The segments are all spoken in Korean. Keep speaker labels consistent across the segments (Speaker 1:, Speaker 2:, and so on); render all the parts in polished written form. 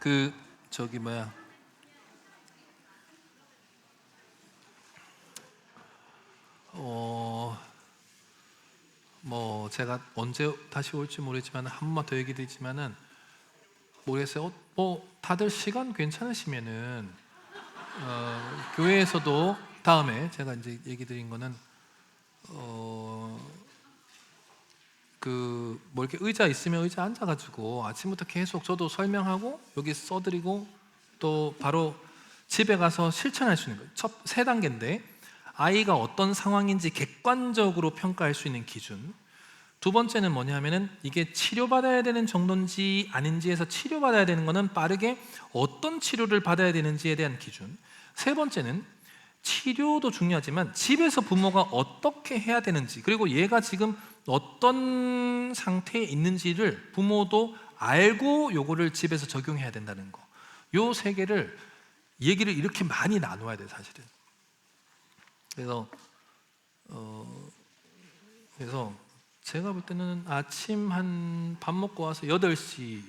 Speaker 1: 그 저기 뭐야 뭐 제가 언제 다시 올지 모르지만 한 번만 더 얘기 드리지만은 모르겠어요. 뭐 다들 시간 괜찮으시면은 교회에서도 다음에 제가 이제 얘기 드린 거는 그 뭐 이렇게 의자 있으면 의자 앉아가지고 아침부터 계속 저도 설명하고 여기 써드리고 또 바로 집에 가서 실천할 수 있는 거예요. 첫 세 단계인데 아이가 어떤 상황인지 객관적으로 평가할 수 있는 기준. 두 번째는 뭐냐면은 이게 치료받아야 되는 정도인지 아닌지에서 치료받아야 되는 거는 빠르게 어떤 치료를 받아야 되는지에 대한 기준. 세 번째는 치료도 중요하지만 집에서 부모가 어떻게 해야 되는지, 그리고 얘가 지금 어떤 상태에 있는지를 부모도 알고 요거를 집에서 적용해야 된다는 거. 요 세 개를 얘기를 이렇게 많이 나눠야 돼 사실은. 그래서 제가 볼 때는 아침 한 밥 먹고 와서 8시나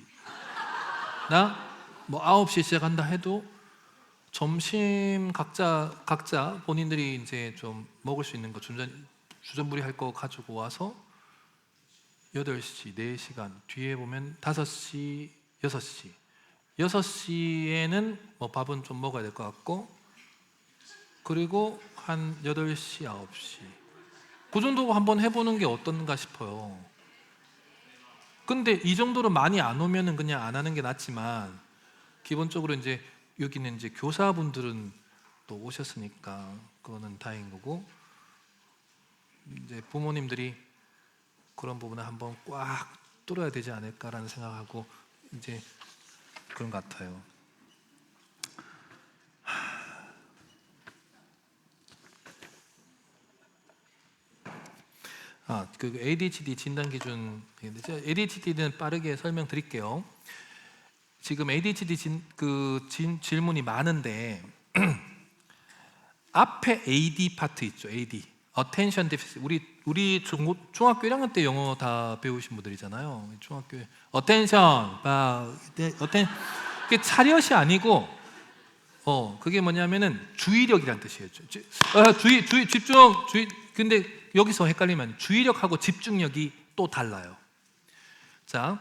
Speaker 1: 뭐 9시에 시작한다 해도 점심 각자 본인들이 이제 좀 먹을 수 있는 거 주전부리 할 거 가지고 와서 8시, 4시간 뒤에 보면 5시, 6시 6시에는 뭐 밥은 좀 먹어야 될 것 같고, 그리고 한 8시, 9시 그 정도 한번 해보는 게 어떤가 싶어요. 근데 이 정도로 많이 안 오면은 그냥 안 하는 게 낫지만, 기본적으로 이제 여기는 이제 교사분들은 또 오셨으니까 그거는 다행인 거고, 이제 부모님들이 그런 부분을 한번 꽉 뚫어야 되지 않을까라는 생각하고 이제 그런 것 같아요. 그 ADHD 진단 기준. ADHD는 빠르게 설명드릴게요. 지금 ADHD 질문이 많은데 앞에 AD 파트 있죠. AD, Attention Deficit. 우리 중학교 1학년 때 영어 다 배우신 분들이잖아요. 중학교 Attention, 그게 차렷이 아니고 그게 뭐냐면은 주의력이란 뜻이에요. 집중. 근데 여기서 헷갈리면 주의력하고 집중력이 또 달라요. 자,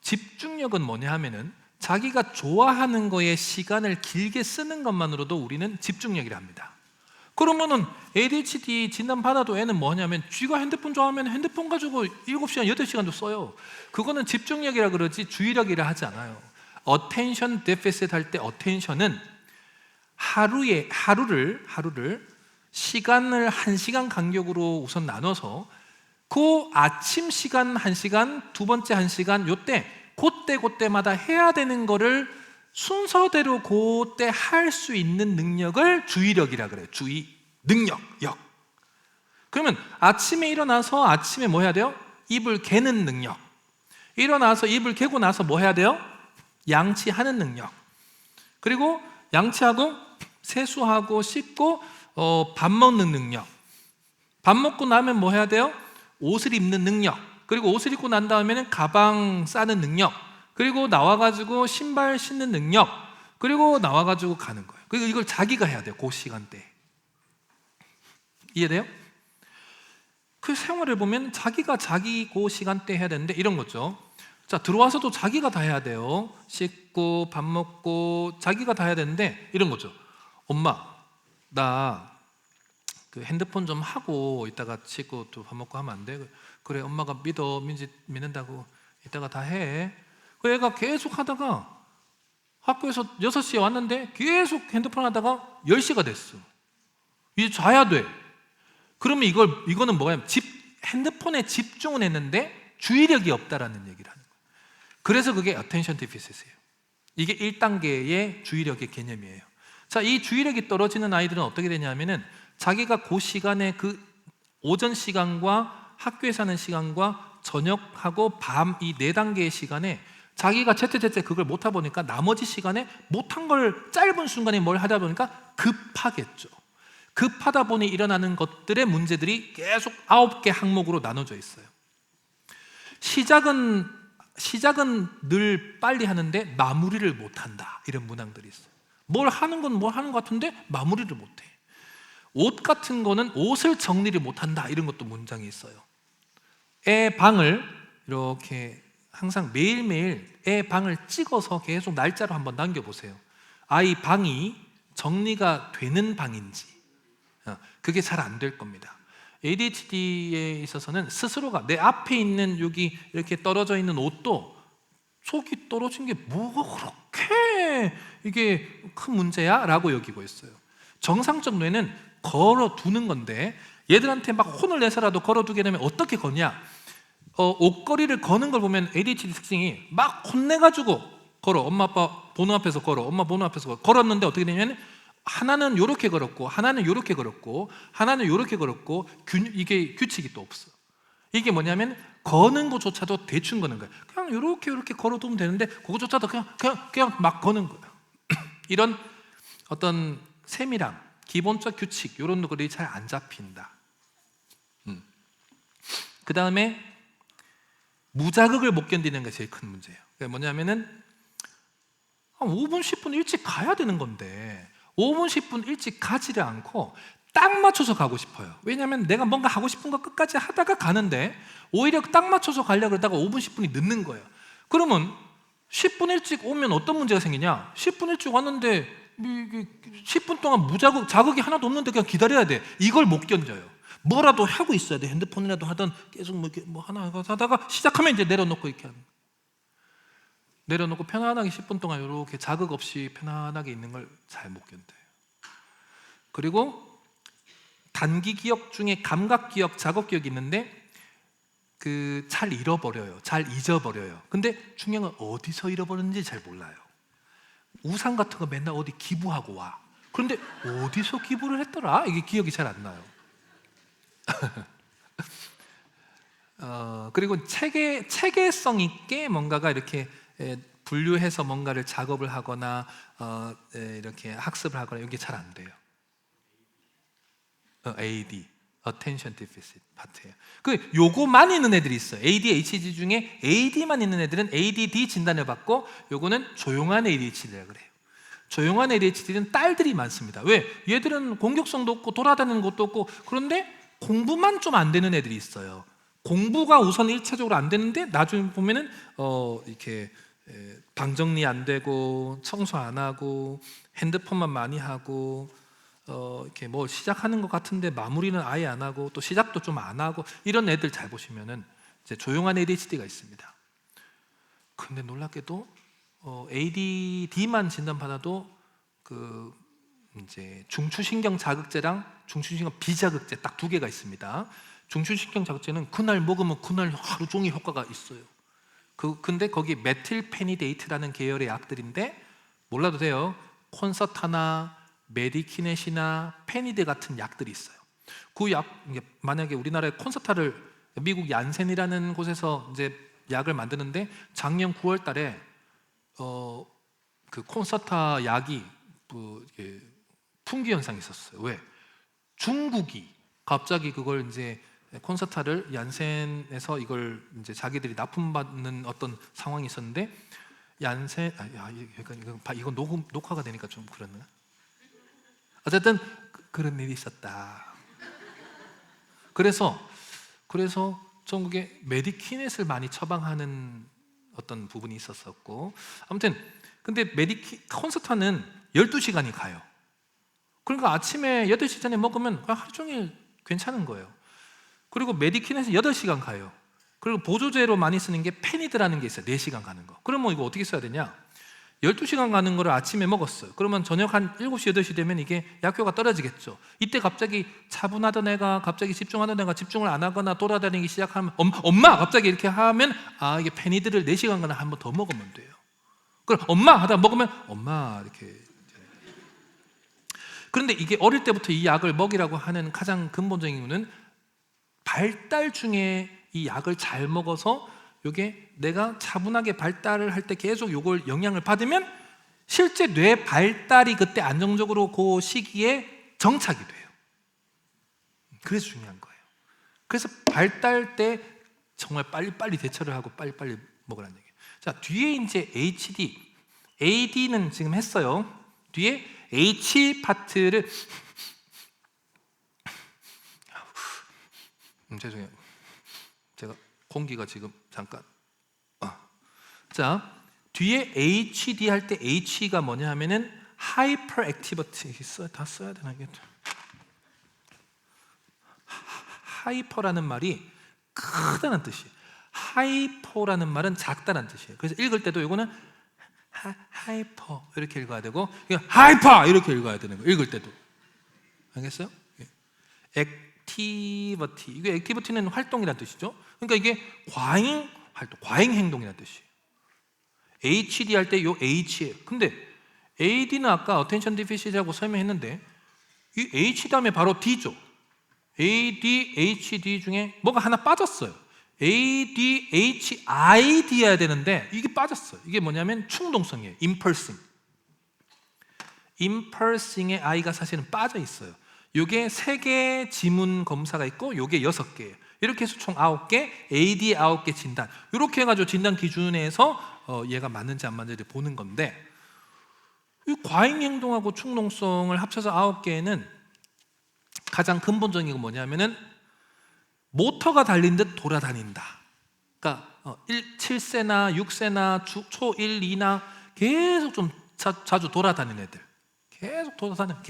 Speaker 1: 집중력은 뭐냐 하면은 자기가 좋아하는 거에 시간을 길게 쓰는 것만으로도 우리는 집중력이라 합니다. 그러면은 ADHD 진단 받아도 애는 뭐냐면 쥐가 핸드폰 좋아하면 핸드폰 가지고 7시간, 8시간도 써요. 그거는 집중력이라 그러지 주의력이라 하지 않아요. Attention Deficit 할 때 attention은 하루를 시간을 1시간 간격으로 우선 나눠서 그 아침 시간 1시간, 두 번째 1시간, 그때마다 해야 되는 거를 순서대로 그때 할 수 있는 능력을 주의력이라 그래요. 능력. 그러면 아침에 일어나서 아침에 뭐 해야 돼요? 입을 개는 능력. 일어나서 입을 개고 나서 뭐 해야 돼요? 양치하는 능력. 그리고 양치하고 세수하고 씻고 밥 먹는 능력. 밥 먹고 나면 뭐 해야 돼요? 옷을 입는 능력. 그리고 옷을 입고 난 다음에는 가방 싸는 능력. 그리고 나와가지고 신발 신는 능력. 그리고 나와가지고 가는 거예요. 그리고 이걸 자기가 해야 돼요. 그 시간대에. 이해돼요? 그 생활을 보면 자기가 자기 그 시간대에 해야 되는데 이런 거죠. 자, 들어와서도 자기가 다 해야 돼요. 씻고 밥 먹고 자기가 다 해야 되는데 이런 거죠. 엄마, 나 그 핸드폰 좀 하고 이따가 씻고 또 밥 먹고 하면 안 돼? 그래, 엄마가 믿는다고 이따가 다 해. 그 애가 계속 하다가 학교에서 6시에 왔는데 계속 핸드폰 하다가 10시가 됐어. 이제 자야 돼. 그러면 이거는 뭐야? 핸드폰에 집중은 했는데 주의력이 없다라는 얘기를 하는 거예요. 그래서 그게 attention deficit이에요. 이게 1단계의 주의력의 개념이에요. 자, 이 주의력이 떨어지는 아이들은 어떻게 되냐면은 자기가 그 시간에 그 오전 시간과 학교에서 하는 시간과 저녁하고 밤 이 4단계의 시간에 자기가 제때제때 그걸 못하다 보니까 나머지 시간에 못한 걸 짧은 순간에 뭘 하다 보니까 급하겠죠. 급하다 보니 일어나는 것들의 문제들이 계속 9개 항목으로 나눠져 있어요. 시작은 시작은 늘 빨리 하는데 마무리를 못한다, 이런 문항들이 있어요. 뭘 하는 건 뭘 하는 것 같은데 마무리를 못해. 옷 같은 거는 옷을 정리를 못한다, 이런 것도 문장이 있어요. 애 방을 이렇게 항상 매일매일 애 방을 찍어서 계속 날짜로 한번 남겨보세요. 아이 방이 정리가 되는 방인지. 그게 잘 안 될 겁니다. ADHD에 있어서는 스스로가 내 앞에 있는 여기 이렇게 떨어져 있는 옷도 속이 떨어진 게 뭐가 그렇게 이게 큰 문제야? 라고 여기고 있어요. 정상적 뇌는 걸어두는 건데, 얘들한테 막 혼을 내서라도 걸어두게 되면 어떻게 거냐? 옷걸이를 거는 걸 보면 ADHD 특징이 막 혼내가지고 걸어. 엄마 아빠 보는 앞에서 걸어. 엄마 보는 앞에서 걸어. 걸었는데 어떻게 되냐면 하나는 요렇게 걸었고 하나는 요렇게 걸었고 하나는 요렇게 걸었고 이게 규칙이 또 없어. 이게 뭐냐면 거는 것조차도 대충 거는 거야. 그냥 요렇게 걸어두면 되는데 그것조차도 그냥 막 거는 거야. 이런 어떤 세밀함, 기본적 규칙, 이런 것들이 잘 안 잡힌다. 그 다음에 무자극을 못 견디는 게 제일 큰 문제예요. 그게 뭐냐면은 한 5분, 10분 일찍 가야 되는 건데 5분, 10분 일찍 가지를 않고 딱 맞춰서 가고 싶어요. 왜냐하면 내가 뭔가 하고 싶은 거 끝까지 하다가 가는데 오히려 딱 맞춰서 가려고 그러다가 5분, 10분이 늦는 거예요. 그러면 10분 일찍 오면 어떤 문제가 생기냐? 10분 일찍 왔는데 10분 동안 자극이 하나도 없는데 그냥 기다려야 돼. 이걸 못 견뎌요. 뭐라도 하고 있어야 돼. 핸드폰이라도 하든 계속 뭐 하나 하다가 시작하면 이제 내려놓고 이렇게 하는 거예요. 내려놓고 편안하게 10분 동안 이렇게 자극 없이 편안하게 있는 걸 잘 못 견뎌요. 그리고 단기 기억 중에 감각 기억, 작업 기억이 있는데 잘 잃어버려요. 잘 잊어버려요. 근데 중요한 건 어디서 잃어버렸는지 잘 몰라요. 우산 같은 거 맨날 어디 기부하고 와. 그런데 어디서 기부를 했더라? 이게 기억이 잘 안 나요. 그리고 체계성 있게 뭔가가 이렇게 분류해서 뭔가를 작업을 하거나 이렇게 학습을 하거나 이게 잘 안 돼요. AD, Attention Deficit Part예요. 요거만 있는 애들이 있어요. ADHD 중에 AD만 있는 애들은 ADD 진단을 받고, 요거는 조용한 ADHD라고 그래요. 조용한 ADHD는 딸들이 많습니다. 왜? 얘들은 공격성도 없고 돌아다니는 것도 없고, 그런데 공부만 좀 안 되는 애들이 있어요. 공부가 우선 1차적으로 안 되는데 나중에 보면은 이렇게 방 정리 안 되고 청소 안 하고 핸드폰만 많이 하고 이렇게 뭐 시작하는 것 같은데 마무리는 아예 안 하고 또 시작도 좀 안 하고, 이런 애들 잘 보시면은 이제 조용한 ADHD가 있습니다. 근데 놀랍게도 ADD만 진단받아도 이제 중추신경 자극제랑 중추신경 비자극제 딱 두 개가 있습니다. 중추신경 자극제는 그날 먹으면 그날 하루 종일 효과가 있어요. 근데 거기 메틸페니데이트라는 계열의 약들인데 몰라도 돼요. 콘서타나 메디키넷이나 페니드 같은 약들이 있어요. 그 약, 만약에 우리나라의 콘서타를 미국 얀센이라는 곳에서 이제 약을 만드는데 작년 9월 달에 그 콘서타 약이 품귀 현상이 있었어요. 왜? 중국이 갑자기 그걸 이제 콘서타를 얀센에서 이걸 이제 자기들이 납품받는 어떤 상황이 있었는데 얀센 이거 녹화가 되니까 좀 그렇나? 어쨌든 그런 일이 있었다. 그래서 전국에 메디키넷을 많이 처방하는 어떤 부분이 있었었고, 아무튼 근데 콘서트는 12시간이 가요. 그러니까 아침에 8시 전에 먹으면 하루 종일 괜찮은 거예요. 그리고 메디키넷은 8시간 가요. 그리고 보조제로 많이 쓰는 게 페니드라는 게 있어요. 4시간 가는 거. 그러면 이거 어떻게 써야 되냐? 12시간 가는 거를 아침에 먹었어요. 그러면 저녁 한 7시, 8시 되면 이게 약효가 떨어지겠죠. 이때 갑자기 차분하던 애가 갑자기 집중하던 애가 집중을 안 하거나 돌아다니기 시작하면 엄마! 갑자기 이렇게 하면 이게 페니드를 4시간 가나 한 번 더 먹으면 돼요. 그럼 엄마! 하다 먹으면 엄마! 이렇게. 그런데 이게 어릴 때부터 이 약을 먹이라고 하는 가장 근본적인 이유는 발달 중에 이 약을 잘 먹어서 이게 내가 차분하게 발달을 할 때 계속 이걸 영향을 받으면 실제 뇌 발달이 그때 안정적으로 그 시기에 정착이 돼요. 그래서 중요한 거예요. 그래서 발달 때 정말 빨리빨리 대처를 하고 빨리빨리 먹으라는 얘기예요. 자, 뒤에 이제 HD, AD는 지금 했어요. 뒤에 H 파트를 죄송해요. 제가 공기가 지금 잠깐. 자, 뒤에 HD 할 때 H가 뭐냐 하면은 하이퍼 액티비티. 다 써야 되나 이게? 하이퍼라는 말이 크다는 뜻이에요. 하이퍼라는 말은 작다는 뜻이에요. 그래서 읽을 때도 이거는 하이퍼 이렇게 읽어야 되고, 하이퍼 이렇게 읽어야 되는 거예요. 읽을 때도. 알겠어요? 액티비티. 이게 액티비티는 활동이라는 뜻이죠. 그러니까 이게 과잉 활동, 과잉 행동이라는 뜻이에요. HD 할 때 요 H예요. 근데 AD는 아까 attention deficit이라고 설명했는데 이 H 다음에 바로 D죠. AD, HD 중에 뭐가 하나 빠졌어요. ADHID 해야 되는데 이게 빠졌어요. 이게 뭐냐면 충동성이에요. impulsing. impulsing의 I가 사실은 빠져 있어요. 이게 3개 지문 검사가 있고 이게 6개예요. 이렇게 해서 총 9개, AD 9개 진단. 이렇게 해가지고 진단 기준에서 얘가 맞는지 안 맞는지 보는 건데, 이 과잉 행동하고 충동성을 합쳐서 9개는 가장 근본적인 건 뭐냐면은 모터가 달린 듯 돌아다닌다. 그러니까 7세나 6세나 초 1, 2나 계속 좀 자주 돌아다니는 애들, 계속 돌아다니는,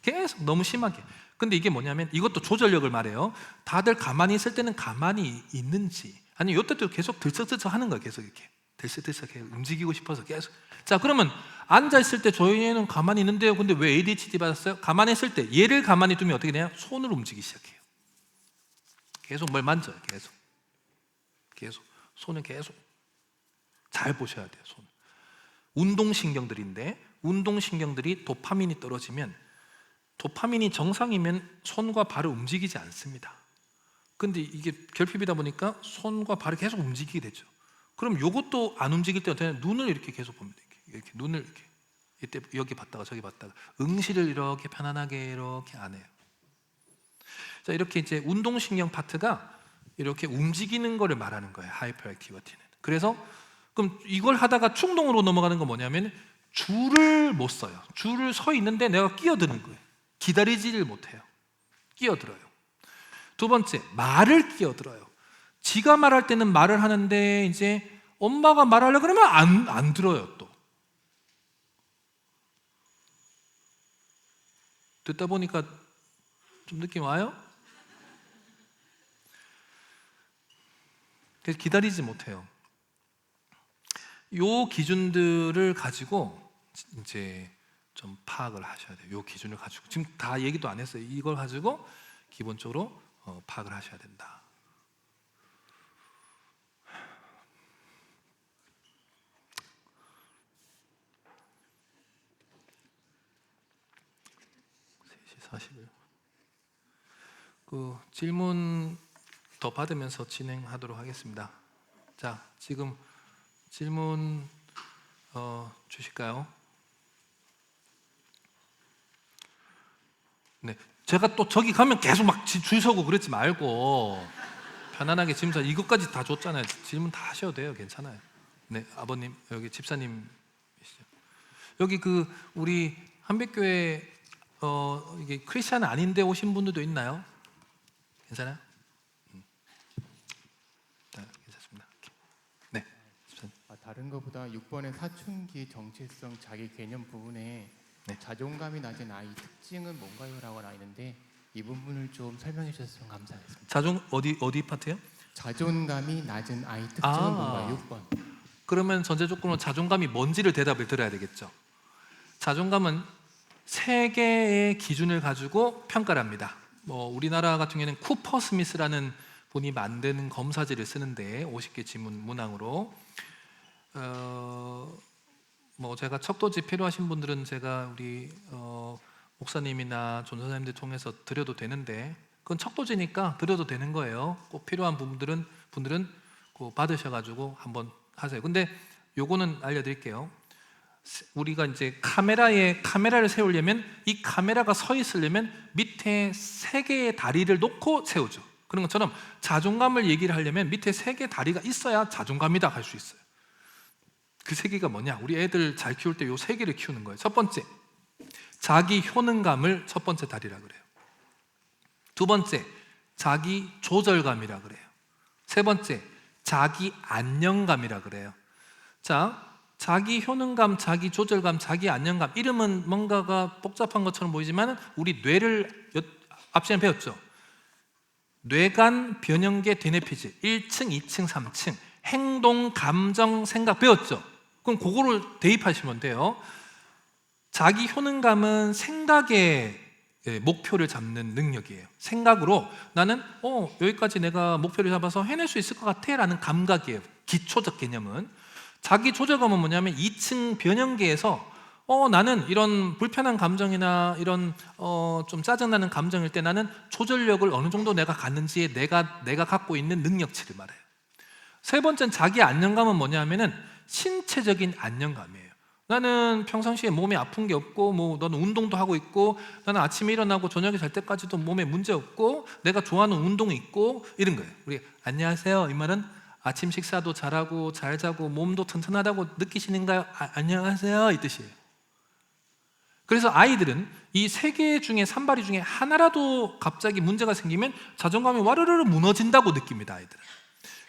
Speaker 1: 계속 너무 심하게. 근데 이게 뭐냐면 이것도 조절력을 말해요. 다들 가만히 있을 때는 가만히 있는지, 아니 이때도 계속 들썩들썩 하는 거예요. 계속 이렇게 들썩들썩 해요. 움직이고 싶어서 계속. 자, 그러면 앉아 있을 때 저희는 가만히 있는데요. 근데 왜 ADHD 받았어요? 가만히 있을 때 얘를 가만히 두면 어떻게 되냐? 손을 움직이기 시작해요. 계속 뭘 만져요. 계속 손을 계속. 잘 보셔야 돼요. 손. 운동신경들인데, 운동신경들이 도파민이 떨어지면, 도파민이 정상이면 손과 발을 움직이지 않습니다. 근데 이게 결핍이다 보니까 손과 발을 계속 움직이게 되죠. 그럼 이것도 안 움직일 때 어떻게 하냐? 눈을 이렇게 계속 봅니다. 이렇게 눈을 이렇게, 이때 여기 봤다가 저기 봤다가, 응시를 이렇게 편안하게 이렇게 안 해요. 자, 이렇게 이제 운동신경 파트가 이렇게 움직이는 거를 말하는 거예요. 하이퍼 액티비티는. 그래서 그럼 이걸 하다가 충동으로 넘어가는 건 뭐냐면 줄을 못 서요. 줄을 서 있는데 내가 끼어드는 거예요. 기다리지를 못해요. 끼어들어요. 두 번째, 말을 끼어들어요. 지가 말할 때는 말을 하는데 이제 엄마가 말하려고 그러면 안 들어요. 또 듣다 보니까 좀 느낌 와요? 그래서 기다리지 못해요. 요 기준들을 가지고 이제 좀 파악을 하셔야 돼요. 요 기준을 가지고 지금 다 얘기도 안 했어요. 이걸 가지고 기본적으로 파악을 하셔야 된다. 그 질문 더 받으면서 진행하도록 하겠습니다. 자, 지금 질문 주실까요? 네, 제가 또 저기 가면 계속 막 줄 서고 그러지 말고 편안하게 질문, 이것까지 다 줬잖아요. 질문 다 하셔도 돼요. 괜찮아요. 네, 아버님, 여기 집사님이시죠. 여기 그 우리 한백교회 이게 크리스찬 아닌데 오신 분들도 있나요? 괜찮아요? 괜찮습니다. 네, 집사님.
Speaker 2: 다른 것보다 6번의 사춘기 정체성 자기 개념 부분에
Speaker 1: 네.
Speaker 2: 자존감이 낮은 아이 특징은 뭔가요? 라고 나와 있는데 이 부분을 좀 설명해 주셨으면 감사하겠습니다.
Speaker 1: 어디 파트요?
Speaker 2: 자존감이 낮은 아이 특징은 뭔가요? 6번.
Speaker 1: 그러면 전제 조건으로 자존감이 뭔지를 대답을 드려야 되겠죠. 자존감은 3개의 기준을 가지고 평가를 합니다. 우리나라 같은 경우에는 쿠퍼 스미스라는 분이 만든 검사지를 쓰는데 50개 지문 문항으로 제가 척도지 필요하신 분들은 제가 우리 목사님이나 전도사님들 통해서 드려도 되는데 그건 척도지니까 드려도 되는 거예요. 꼭 필요한 분들은 꼭 받으셔가지고 한번 하세요. 근데 요거는 알려드릴게요. 우리가 이제 카메라를 세우려면 이 카메라가 서 있으려면 밑에 3개의 다리를 놓고 세우죠. 그런 것처럼 자존감을 얘기를 하려면 밑에 3개 다리가 있어야 자존감이다 할 수 있어요. 그 3개가 뭐냐? 우리 애들 잘 키울 때 요 3개를 키우는 거예요. 첫 번째, 자기 효능감을 첫 번째 다리라 그래요. 두 번째, 자기 조절감이라 그래요. 세 번째, 자기 안녕감이라 그래요. 자, 자기 효능감, 자기 조절감, 자기 안녕감, 이름은 뭔가가 복잡한 것처럼 보이지만 우리 뇌를 앞 시간에 배웠죠. 뇌간, 변형계, 대뇌피질 1층, 2층, 3층 행동, 감정, 생각 배웠죠. 그럼 그거를 대입하시면 돼요. 자기 효능감은 생각의 목표를 잡는 능력이에요. 생각으로 나는 여기까지 내가 목표를 잡아서 해낼 수 있을 것 같아 라는 감각이에요. 기초적 개념은. 자기 조절감은 뭐냐면 2층 변형계에서 나는 이런 불편한 감정이나 이런 좀 짜증나는 감정일 때 나는 조절력을 어느 정도 내가 갖는지에 내가 갖고 있는 능력치를 말해요. 세 번째는 자기 안정감은 뭐냐면은 신체적인 안정감이에요. 나는 평상시에 몸에 아픈 게 없고 뭐 너는 운동도 하고 있고 나는 아침에 일어나고 저녁에 잘 때까지도 몸에 문제 없고 내가 좋아하는 운동이 있고 이런 거예요. 우리 안녕하세요 이 말은 아침 식사도 잘하고 잘 자고 몸도 튼튼하다고 느끼시는가요? 안녕하세요 이 뜻이에요. 그래서 아이들은 이 3개 중에 산발이 중에 하나라도 갑자기 문제가 생기면 자존감이 와르르 무너진다고 느낍니다. 아이들은.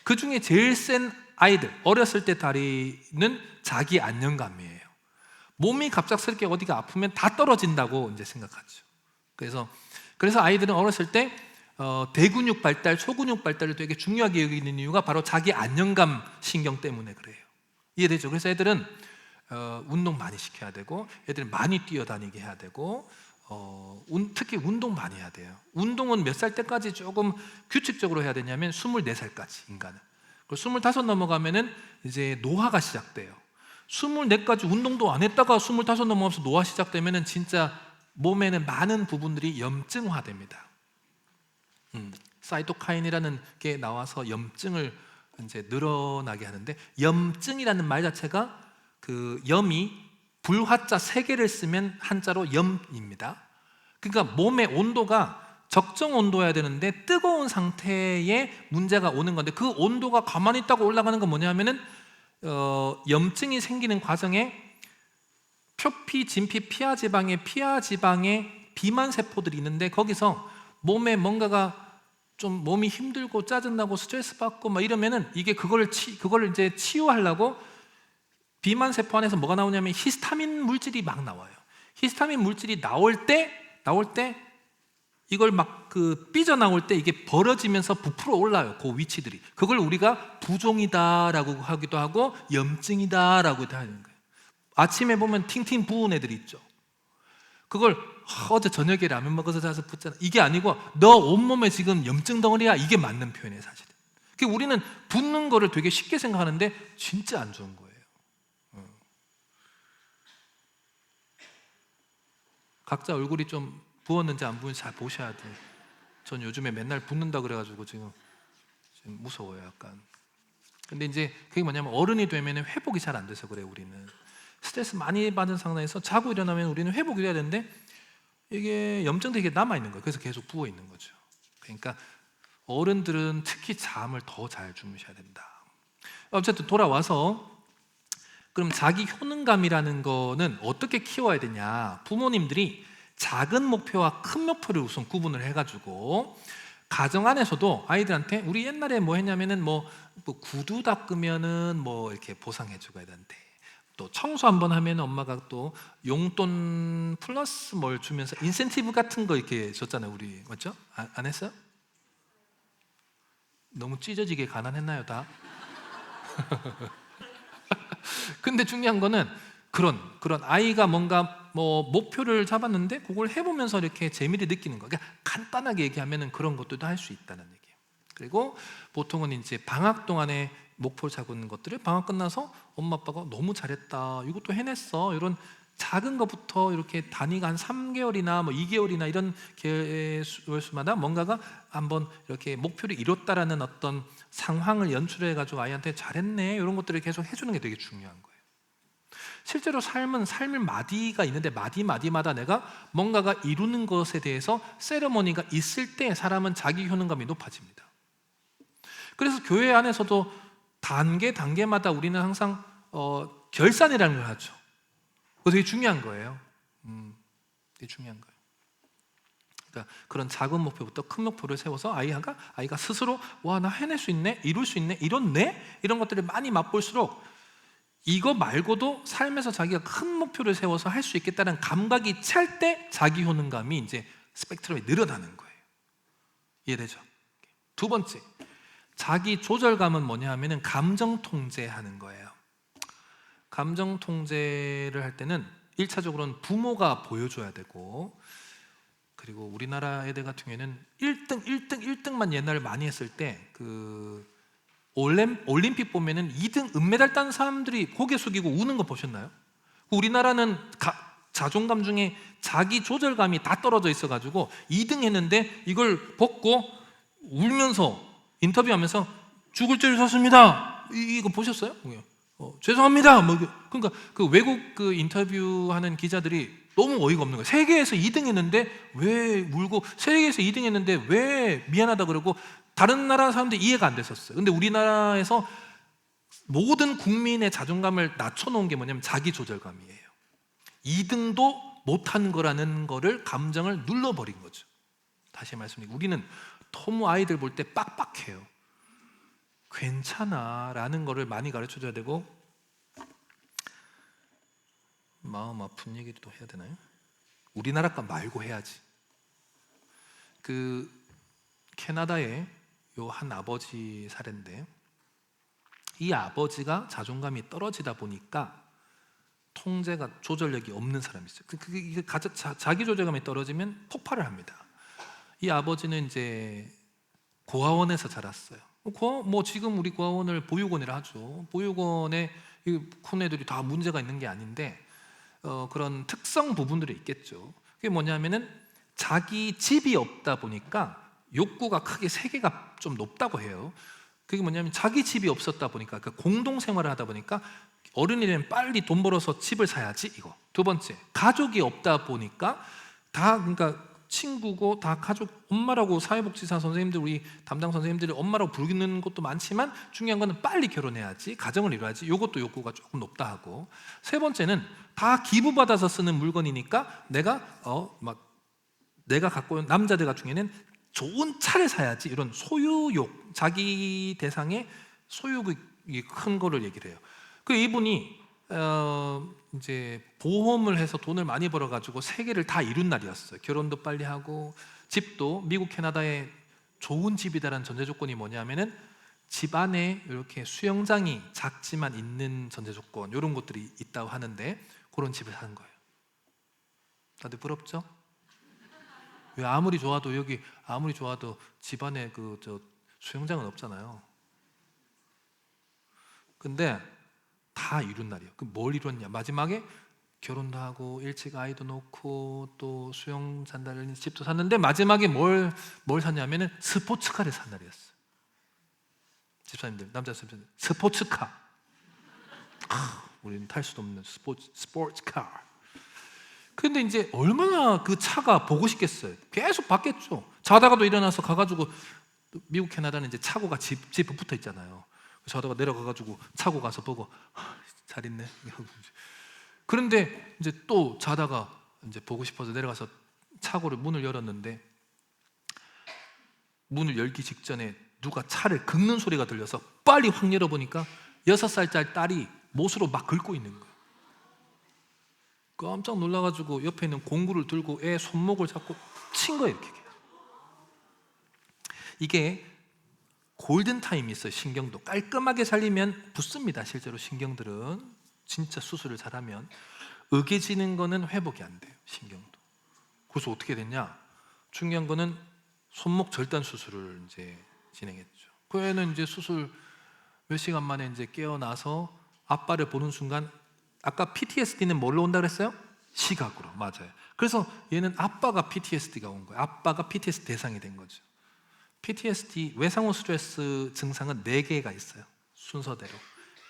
Speaker 1: 그 중에 제일 센 아이들, 어렸을 때 다리는 자기 안정감이에요. 몸이 갑작스럽게 어디가 아프면 다 떨어진다고 이제 생각하죠. 그래서 아이들은 어렸을 때 대근육 발달, 소근육 발달을 되게 중요하게 여기는 이유가 바로 자기 안정감 신경 때문에 그래요. 이해되죠? 그래서 애들은 운동 많이 시켜야 되고 애들은 많이 뛰어다니게 해야 되고 특히 운동 많이 해야 돼요. 운동은 몇 살 때까지 조금 규칙적으로 해야 되냐면 24살까지 인간은. 그리고 25 넘어가면은 이제 노화가 시작돼요. 24까지 운동도 안 했다가 25 넘어가면서 노화 시작되면은 진짜 몸에는 많은 부분들이 염증화됩니다. 사이토카인이라는 게 나와서 염증을 이제 늘어나게 하는데 염증이라는 말 자체가 그 염이 불화자 3개를 쓰면 한자로 염입니다. 그러니까 몸의 온도가 적정 온도여야 되는데 뜨거운 상태에 문제가 오는 건데 그 온도가 가만히 있다가 올라가는 건 뭐냐면은 염증이 생기는 과정에 표피, 진피, 피하지방에 비만 세포들이 있는데 거기서 몸에 뭔가가 좀 몸이 힘들고 짜증나고 스트레스 받고 막 이러면은 이게 그걸 이제 치유하려고 비만 세포 안에서 뭐가 나오냐면 히스타민 물질이 막 나와요. 히스타민 물질이 나올 때 이걸 막 삐져나올 때 이게 벌어지면서 부풀어 올라요. 그 위치들이. 그걸 우리가 부종이다라고 하기도 하고 염증이다라고도 하는 거예요. 아침에 보면 팅팅 부은 애들이 있죠. 그걸 어제 저녁에 라면 먹어서 자서 붓잖아. 이게 아니고 너 온몸에 지금 염증 덩어리야. 이게 맞는 표현이에요, 사실은. 우리는 붓는 거를 되게 쉽게 생각하는데 진짜 안 좋은 거예요. 각자 얼굴이 좀 부었는지 안 부었는지 잘 보셔야 돼요. 전 요즘에 맨날 붓는다 그래가지고 지금 무서워요, 약간. 근데 이제 그게 뭐냐면 어른이 되면 회복이 잘 안 돼서 그래요, 우리는. 스트레스 많이 받은 상황에서 자고 일어나면 우리는 회복이 돼야 되는데 이게 염증들이 남아있는 거예요. 그래서 계속 부어 있는 거죠. 그러니까 어른들은 특히 잠을 더 잘 주무셔야 된다. 어쨌든 돌아와서 그럼 자기 효능감이라는 거는 어떻게 키워야 되냐? 부모님들이 작은 목표와 큰 목표를 우선 구분을 해가지고 가정 안에서도 아이들한테 우리 옛날에 뭐 했냐면은 뭐 구두 닦으면은 뭐 이렇게 보상해주고 애들한테 또 청소 한번 하면 엄마가 또 용돈 플러스 뭘 주면서 인센티브 같은 거 이렇게 줬잖아요. 우리 맞죠? 안 했어요? 너무 찢어지게 가난했나요 다? 근데 중요한 거는 그런 아이가 뭔가 뭐 목표를 잡았는데 그걸 해보면서 이렇게 재미를 느끼는 거. 그러니까 간단하게 얘기하면은 그런 것들도 할 수 있다는 얘기예요. 그리고 보통은 이제 방학 동안에 목표를 잡은 것들을 방학 끝나서 엄마 아빠가 너무 잘했다, 이것도 해냈어, 이런 작은 것부터 이렇게 단위가 한 3개월이나 뭐 2개월이나 이런 개월수마다 뭔가가 한번 이렇게 목표를 이뤘다라는 어떤 상황을 연출해 가지고 아이한테 잘했네 이런 것들을 계속 해주는 게 되게 중요한 거예요. 실제로 삶은 삶의 마디가 있는데 마디마다 내가 뭔가가 이루는 것에 대해서 세레머니가 있을 때 사람은 자기 효능감이 높아집니다. 그래서 교회 안에서도 단계마다 우리는 항상 결산이라는 걸 하죠. 그거 되게 중요한 거예요. 되게 중요한 거예요. 그러니까 그런 작은 목표부터 큰 목표를 세워서 아이가 스스로 와, 나 해낼 수 있네, 이룰 수 있네, 이런 것들을 많이 맛볼수록 이거 말고도 삶에서 자기가 큰 목표를 세워서 할 수 있겠다는 감각이 찰 때 자기 효능감이 이제 스펙트럼이 늘어나는 거예요. 이해되죠? 두 번째, 자기 조절감은 뭐냐 하면은 감정 통제하는 거예요. 감정 통제를 할 때는 1차적으로는 부모가 보여줘야 되고, 그리고 우리나라 애들 같은 경우에는 1등만 옛날에 많이 했을 때 그 올림픽 보면은 2등 은메달 딴 사람들이 고개 숙이고 우는 거 보셨나요? 우리나라는 자존감 중에 자기 조절감이 다 떨어져 있어가지고 2등 했는데 이걸 벗고 울면서 인터뷰하면서 죽을 죄를 졌습니다. 이거 보셨어요? 죄송합니다. 그러니까 그 외국 그 인터뷰하는 기자들이 너무 어이가 없는 거예요. 세계에서 2등 했는데 왜 울고, 세계에서 2등 했는데 왜 미안하다 그러고, 다른 나라 사람들이 이해가 안 됐었어요. 근데 우리나라에서 모든 국민의 자존감을 낮춰놓은 게 뭐냐면 자기 조절감이에요. 2등도 못한 거라는 거를, 감정을 눌러버린 거죠. 다시 말씀드리고, 우리는 너무 아이들 볼 때 빡빡해요. 괜찮아 라는 거를 많이 가르쳐줘야 되고, 마음 아픈 얘기도 해야 되나요? 우리나라 거 말고 해야지. 그 캐나다의 요 한 아버지 사례인데, 이 아버지가 자존감이 떨어지다 보니까 통제가, 조절력이 없는 사람이 있어요. 이게 자기 조절감이 떨어지면 폭발을 합니다. 이 아버지는 이제 고아원에서 자랐어요. 뭐 지금 우리 고아원을 보육원이라 하죠. 보육원에 큰 애들이 다 문제가 있는 게 아닌데 그런 특성 부분들이 있겠죠. 그게 뭐냐면은 자기 집이 없다 보니까 욕구가 크게 세계가 좀 높다고 해요. 그게 뭐냐면 자기 집이 없었다 보니까, 그 공동 생활을 하다 보니까 어른이 되면 빨리 돈 벌어서 집을 사야지, 이거. 두 번째, 가족이 없다 보니까 그러니까 친구고 다 가족, 엄마라고 사회복지사 선생님들, 우리 담당 선생님들이 엄마라고 부르는 것도 많지만 중요한 거는 빨리 결혼해야지, 가정을 이뤄야지, 이것도 욕구가 조금 높다 하고, 세 번째는 다 기부받아서 쓰는 물건이니까 내가 갖고 있는, 남자들 같은 경우에는 좋은 차를 사야지, 이런 소유욕, 자기 대상의 소유욕이 큰 거를 얘기를 해요. 그 이분이 이제 보험을 해서 돈을 많이 벌어가지고 세 개를 다 이룬 날이었어요. 결혼도 빨리 하고, 집도 미국 캐나다에 좋은 집이다라는 전제 조건이 뭐냐면은 집 안에 이렇게 수영장이 작지만 있는 전제 조건, 이런 것들이 있다고 하는데 그런 집을 사는 거예요. 다들 부럽죠? 왜 아무리 좋아도 집 안에 수영장은 없잖아요. 근데 다 이룬 날이에요. 그럼 뭘 이뤘냐? 마지막에 결혼도 하고 일찍 아이도 놓고 또 수영 잔다는 집도 샀는데 마지막에 뭘 샀냐면은 스포츠카를 산 날이었어요. 집사님들, 남자 집사님들, 스포츠카. 우리는 탈 수도 없는 스포츠카. 근데 이제 얼마나 그 차가 보고 싶겠어요. 계속 봤겠죠. 자다가도 일어나서 가가지고, 미국 캐나다는 이제 차고가 집에 붙어 있잖아요. 자다가 내려가가지고 차고 가서 보고 잘 있네. 그런데 이제 또 자다가 이제 보고 싶어서 내려가서 차고를 문을 열었는데, 문을 열기 직전에 누가 차를 긁는 소리가 들려서 빨리 확 열어보니까 6살짜리 딸이 못으로 막 긁고 있는 거예요. 깜짝 놀라가지고 옆에 있는 공구를 들고 애 손목을 잡고 친 거예요. 이게 골든타임이 있어요. 신경도 깔끔하게 살리면 붙습니다. 실제로 신경들은 진짜 수술을 잘하면. 으개지는 거는 회복이 안 돼요. 신경도. 그래서 어떻게 됐냐, 중요한 거는 손목 절단 수술을 이제 진행했죠. 그 애는 이제 수술 몇 시간 만에 이제 깨어나서 아빠를 보는 순간, 아까 PTSD는 뭘로 온다 그랬어요? 시각으로. 맞아요. 그래서 얘는 아빠가 PTSD가 온 거예요. 아빠가 PTSD 대상이 된 거죠. PTSD 외상후 스트레스 증상은 4개가 있어요. 순서대로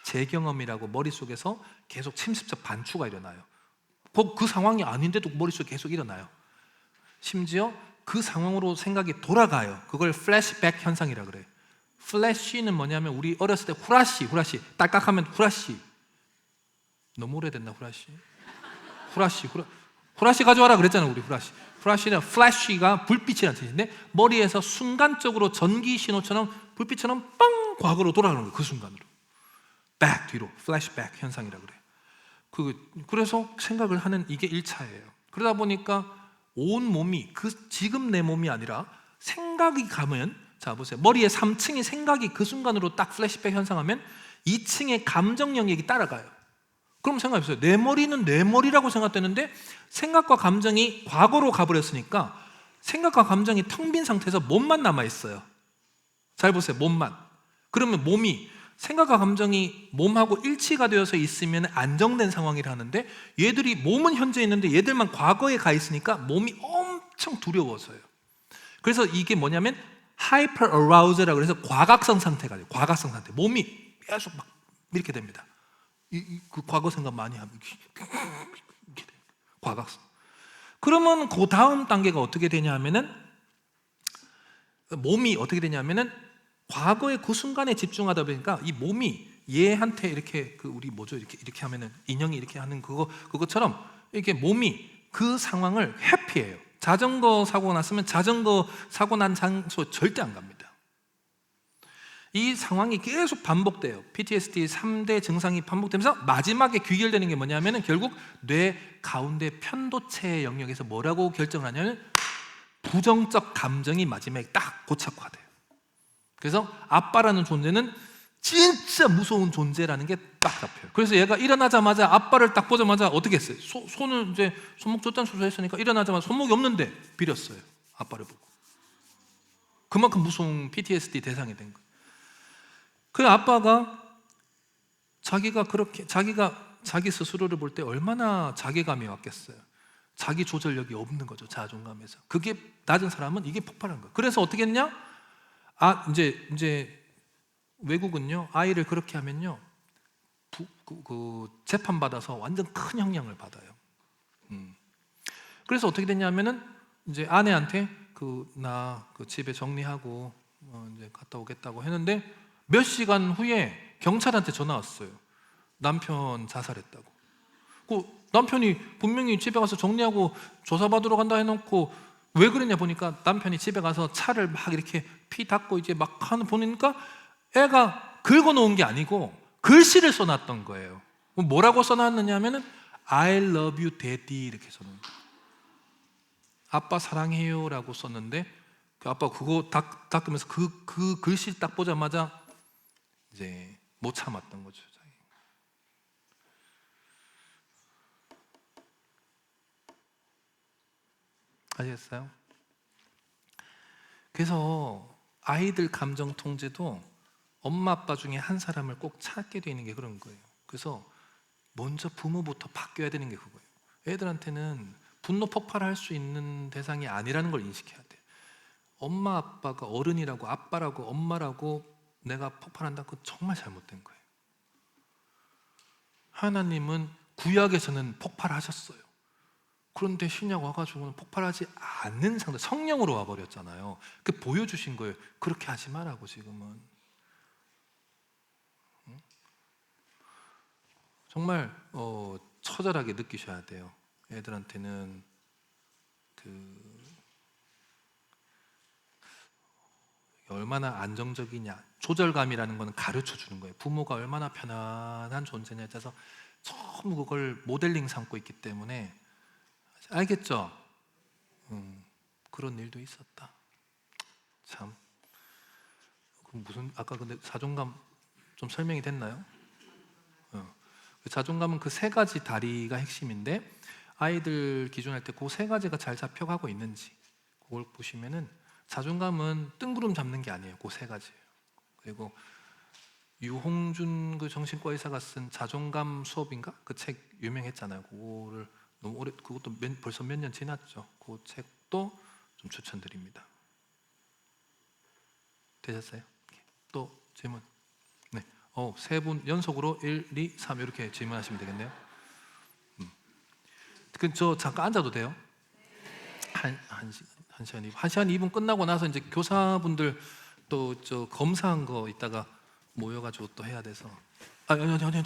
Speaker 1: 제 경험이라고 머릿속에서 계속 침습적 반추가 일어나요. 그 상황이 아닌데도 머릿속에 계속 일어나요. 심지어 그 상황으로 생각이 돌아가요. 그걸 플래시백 현상이라 그래요. 플래시는 뭐냐면 우리 어렸을 때 후라시 딸깍하면 후라시. 너무 오래됐나 후라시? 후라시 가져와라 그랬잖아 우리 후라시. 후라시는 플래시가 불빛이라는 뜻인데 머리에서 순간적으로 전기 신호처럼 불빛처럼 빵 과거로 돌아가는 거예요. 그 순간으로. 백 뒤로 플래시백 현상이라 그래요. 그래서 생각을 하는 이게 1차예요. 그러다 보니까 온 몸이 지금 내 몸이 아니라 생각이 가면 자 보세요. 머리에 3층이 생각이 그 순간으로 딱 플래시백 현상하면 2층의 감정 영역이 따라가요. 그럼 생각해보세요. 내 머리는 내 머리라고 생각되는데 생각과 감정이 과거로 가버렸으니까 생각과 감정이 텅 빈 상태에서 몸만 남아있어요. 잘 보세요. 몸만. 그러면 몸이 생각과 감정이 몸하고 일치가 되어서 있으면 안정된 상황이라 하는데 얘들이 몸은 현재 있는데 얘들만 과거에 가 있으니까 몸이 엄청 두려워서요. 그래서 이게 뭐냐면 하이퍼 어라우즈라고 해서 과각성 상태가 돼요. 과각성 상태. 몸이 계속 막 이렇게 됩니다. 그 과거 생각 많이 하면 이렇게 돼요. 과각성. 그러면 그 다음 단계가 어떻게 되냐 하면은 몸이 어떻게 되냐면은 과거의 그 순간에 집중하다 보니까 이 몸이 얘한테 이렇게 우리 뭐죠 이렇게 하면은 인형이 이렇게 하는 그것처럼 이렇게 몸이 그 상황을 회피해요. 자전거 사고 났으면 자전거 사고 난 장소 절대 안 갑니다. 이 상황이 계속 반복돼요. PTSD 3대 증상이 반복되면서 마지막에 귀결되는 게 뭐냐면은 결국 뇌 가운데 편도체 영역에서 뭐라고 결정을 하냐면 부정적 감정이 마지막에 딱 고착화돼요. 그래서 아빠라는 존재는 진짜 무서운 존재라는 게 딱 잡혀요. 그래서 얘가 일어나자마자 아빠를 딱 보자마자 어떻게 했어요? 손을 이제 손목 줬다는 수술했으니까 일어나자마자 손목이 없는데 빌었어요. 아빠를 보고. 그만큼 무서운 PTSD 대상이 된 거예요. 그 아빠가 자기가 자기 스스로를 볼 때 얼마나 자괴감이 왔겠어요. 자기 조절력이 없는 거죠. 자존감에서. 그게 낮은 사람은 이게 폭발한 거예요. 그래서 어떻게 했냐? 이제 외국은요 아이를 그렇게 하면요 재판 받아서 완전 큰 형량을 받아요. 그래서 어떻게 됐냐면은 이제 아내한테 나 집에 정리하고 이제 갔다 오겠다고 했는데 몇 시간 후에 경찰한테 전화 왔어요. 남편 자살했다고. 남편이 분명히 집에 가서 정리하고 조사받으러 간다 해놓고 왜 그랬냐 보니까 남편이 집에 가서 차를 막 이렇게 피 닦고 이제 막 보니까 애가 긁어놓은 게 아니고 글씨를 써놨던 거예요. 뭐라고 써놨느냐 하면은 I love you daddy 이렇게 써놓은 거예요. 아빠 사랑해요 라고 썼는데 그 아빠 그거 닦으면서 그 글씨 딱 보자마자 이제 못 참았던 거죠. 아시겠어요? 그래서 아이들 감정 통제도 엄마 아빠 중에 한 사람을 꼭 찾게 되는 게 그런 거예요. 그래서 먼저 부모부터 바뀌어야 되는 게 그거예요. 애들한테는 분노 폭발할 수 있는 대상이 아니라는 걸 인식해야 돼요. 엄마 아빠가 어른이라고 아빠라고 엄마라고 내가 폭발한다, 그건 정말 잘못된 거예요. 하나님은 구약에서는 폭발하셨어요. 그런데 신약 와가지고는 폭발하지 않는 상태, 성령으로 와버렸잖아요. 그 보여주신 거예요. 그렇게 하지 말라고. 지금은 정말 처절하게 느끼셔야 돼요. 애들한테는 얼마나 안정적이냐, 조절감이라는 건 가르쳐 주는 거예요. 부모가 얼마나 편안한 존재냐에 따라서 전부 그걸 모델링 삼고 있기 때문에. 알겠죠? 그런 일도 있었다. 참. 무슨 아까 근데 자존감 좀 설명이 됐나요? 자존감은 그 세 가지 다리가 핵심인데 아이들 기준할 때 그 세 가지가 잘 잡혀가고 있는지 그걸 보시면은 자존감은 뜬구름 잡는 게 아니에요. 그 세 가지예요. 그리고 유홍준 그 정신과 의사가 쓴 자존감 수업인가? 그 책 유명했잖아요. 그거를 너무 오래, 그것도 벌써 몇 년 지났죠. 그 책도 좀 추천드립니다. 되셨어요? 또 질문? 네. 세 분 연속으로 1, 2, 3 이렇게 질문하시면 되겠네요. 저 잠깐 앉아도 돼요? 한 시간 2분. 1시간 2분 끝나고 나서 이제 교사분들 또 저 검사한 거 이따가 모여가지고 또 해야 돼서. 아니, 목사님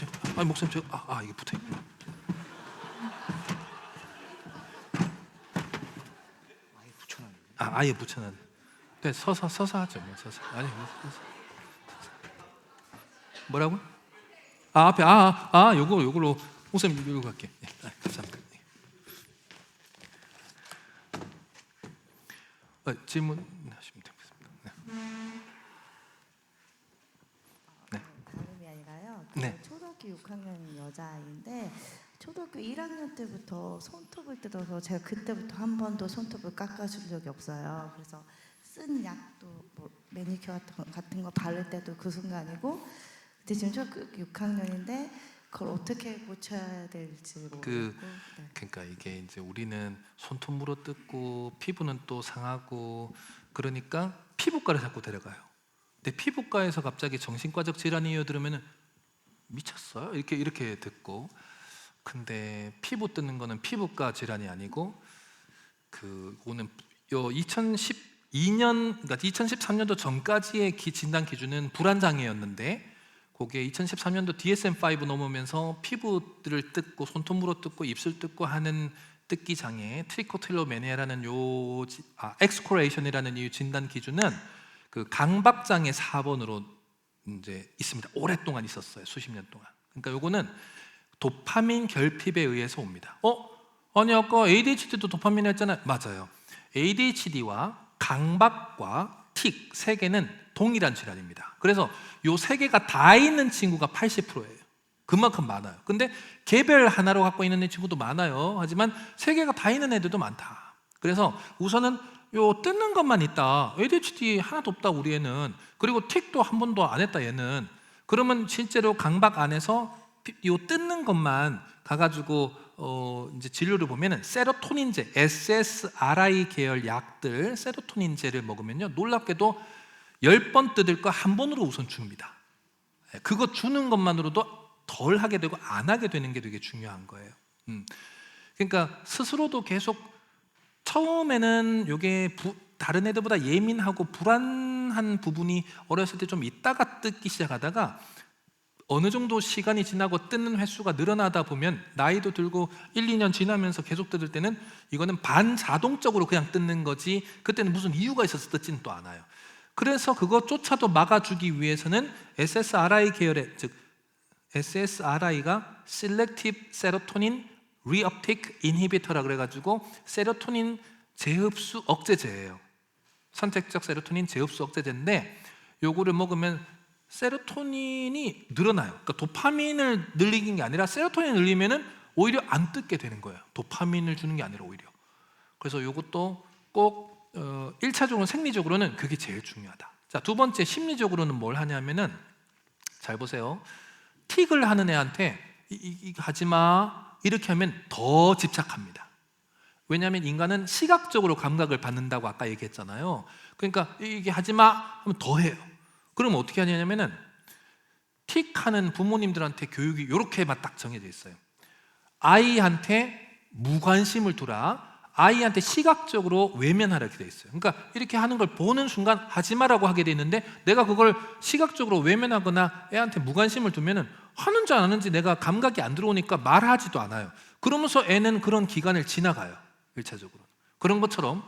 Speaker 1: 이게 붙어 있구나. 아예 붙여놨네. 네, 서서 하죠. 뭐 서서. 아니, 서서. 뭐라고? 앞에 요걸로 목사님 이걸로 갈게. 네, 감사합니다. 질문하시면 되겠습니다. 네.
Speaker 3: 다름이 아니라요.
Speaker 1: 네.
Speaker 3: 초등학교 6학년 여자아이인데 초등학교 1학년 때부터 손톱을 뜯어서 제가 그때부터 한 번도 손톱을 깎아준 적이 없어요. 그래서 쓴 약도 뭐 매니큐어 같은 거 바를 때도 그 순간이고, 근데 지금 초등학교 6학년인데 그걸 어떻게 고쳐야 될지 모르겠고.
Speaker 1: 그러니까 이게 이제 우리는 손톱 물어 뜯고 피부는 또 상하고 그러니까 피부과를 자꾸 데려가요. 근데 피부과에서 갑자기 정신과적 질환이 이어들으면은 미쳤어요? 이렇게 듣고. 근데 피부 뜯는 거는 피부과 질환이 아니고 오는 2012년 그러니까 2013년도 전까지의 진단 기준은 불안 장애였는데 그게 2013년도 DSM-5 넘으면서 피부를 뜯고 손톱 물어 뜯고 입술 뜯고 하는 뜯기 장애 트리코틸로매니아라는 엑스코레이션이라는 이 진단 기준은 그 강박 장애 4번으로 이제 있습니다. 오랫동안 있었어요. 수십 년 동안. 그러니까 요거는 도파민 결핍에 의해서 옵니다. 아니 아까 ADHD도 도파민 했잖아요. 맞아요. ADHD와 강박과 틱 세 개는 동일한 질환입니다. 그래서 요 세 개가 다 있는 친구가 80%예요. 그만큼 많아요. 근데 개별 하나로 갖고 있는 친구도 많아요. 하지만 세 개가 다 있는 애들도 많다. 그래서 우선은 요 뜯는 것만 있다. ADHD 하나도 없다 우리 애는. 그리고 틱도 한 번도 안 했다 얘는. 그러면 실제로 강박 안에서 요 뜯는 것만 가가지고 이제 진료를 보면은 세로토닌제, SSRI 계열 약들 세로토닌제를 먹으면요 놀랍게도 10번 뜯을 거 한 번으로 우선 줍니다. 그거 주는 것만으로도 덜 하게 되고 안 하게 되는 게 되게 중요한 거예요. 그러니까 스스로도 계속 처음에는 이게 다른 애들보다 예민하고 불안한 부분이 어렸을 때 좀 있다가 뜯기 시작하다가 어느 정도 시간이 지나고 뜯는 횟수가 늘어나다 보면 나이도 들고 1, 2년 지나면서 계속 뜯을 때는 이거는 반자동적으로 그냥 뜯는 거지 그때는 무슨 이유가 있어서 뜯지는 또 않아요. 그래서 그것조차도 막아주기 위해서는 SSRI 계열의 즉 SSRI가 Selective Serotonin Reuptake Inhibitor라 그래가지고 세로토닌 재흡수 억제제예요. 선택적 세로토닌 재흡수 억제제인데 요거를 먹으면 세로토닌이 늘어나요. 그러니까 도파민을 늘리는 게 아니라 세로토닌을 늘리면은 오히려 안 뜯게 되는 거예요. 도파민을 주는 게 아니라 오히려. 그래서 이것도 꼭 1차적으로 생리적으로는 그게 제일 중요하다. 자, 두 번째 심리적으로는 뭘 하냐면은 잘 보세요. 틱을 하는 애한테 이거 하지 마 이렇게 하면 더 집착합니다. 왜냐하면 인간은 시각적으로 감각을 받는다고 아까 얘기했잖아요. 그러니까 이게 하지 마 하면 더 해요. 그럼 어떻게 하냐면은 틱하는 부모님들한테 교육이 이렇게만 딱 정해져 있어요. 아이한테 무관심을 두라. 아이한테 시각적으로 외면하라 이렇게 돼 있어요. 그러니까 이렇게 하는 걸 보는 순간 하지 마라고 하게 돼 있는데 내가 그걸 시각적으로 외면하거나 애한테 무관심을 두면은 하는지 안 하는지 내가 감각이 안 들어오니까 말하지도 않아요. 그러면서 애는 그런 기간을 지나가요. 1차적으로. 그런 것처럼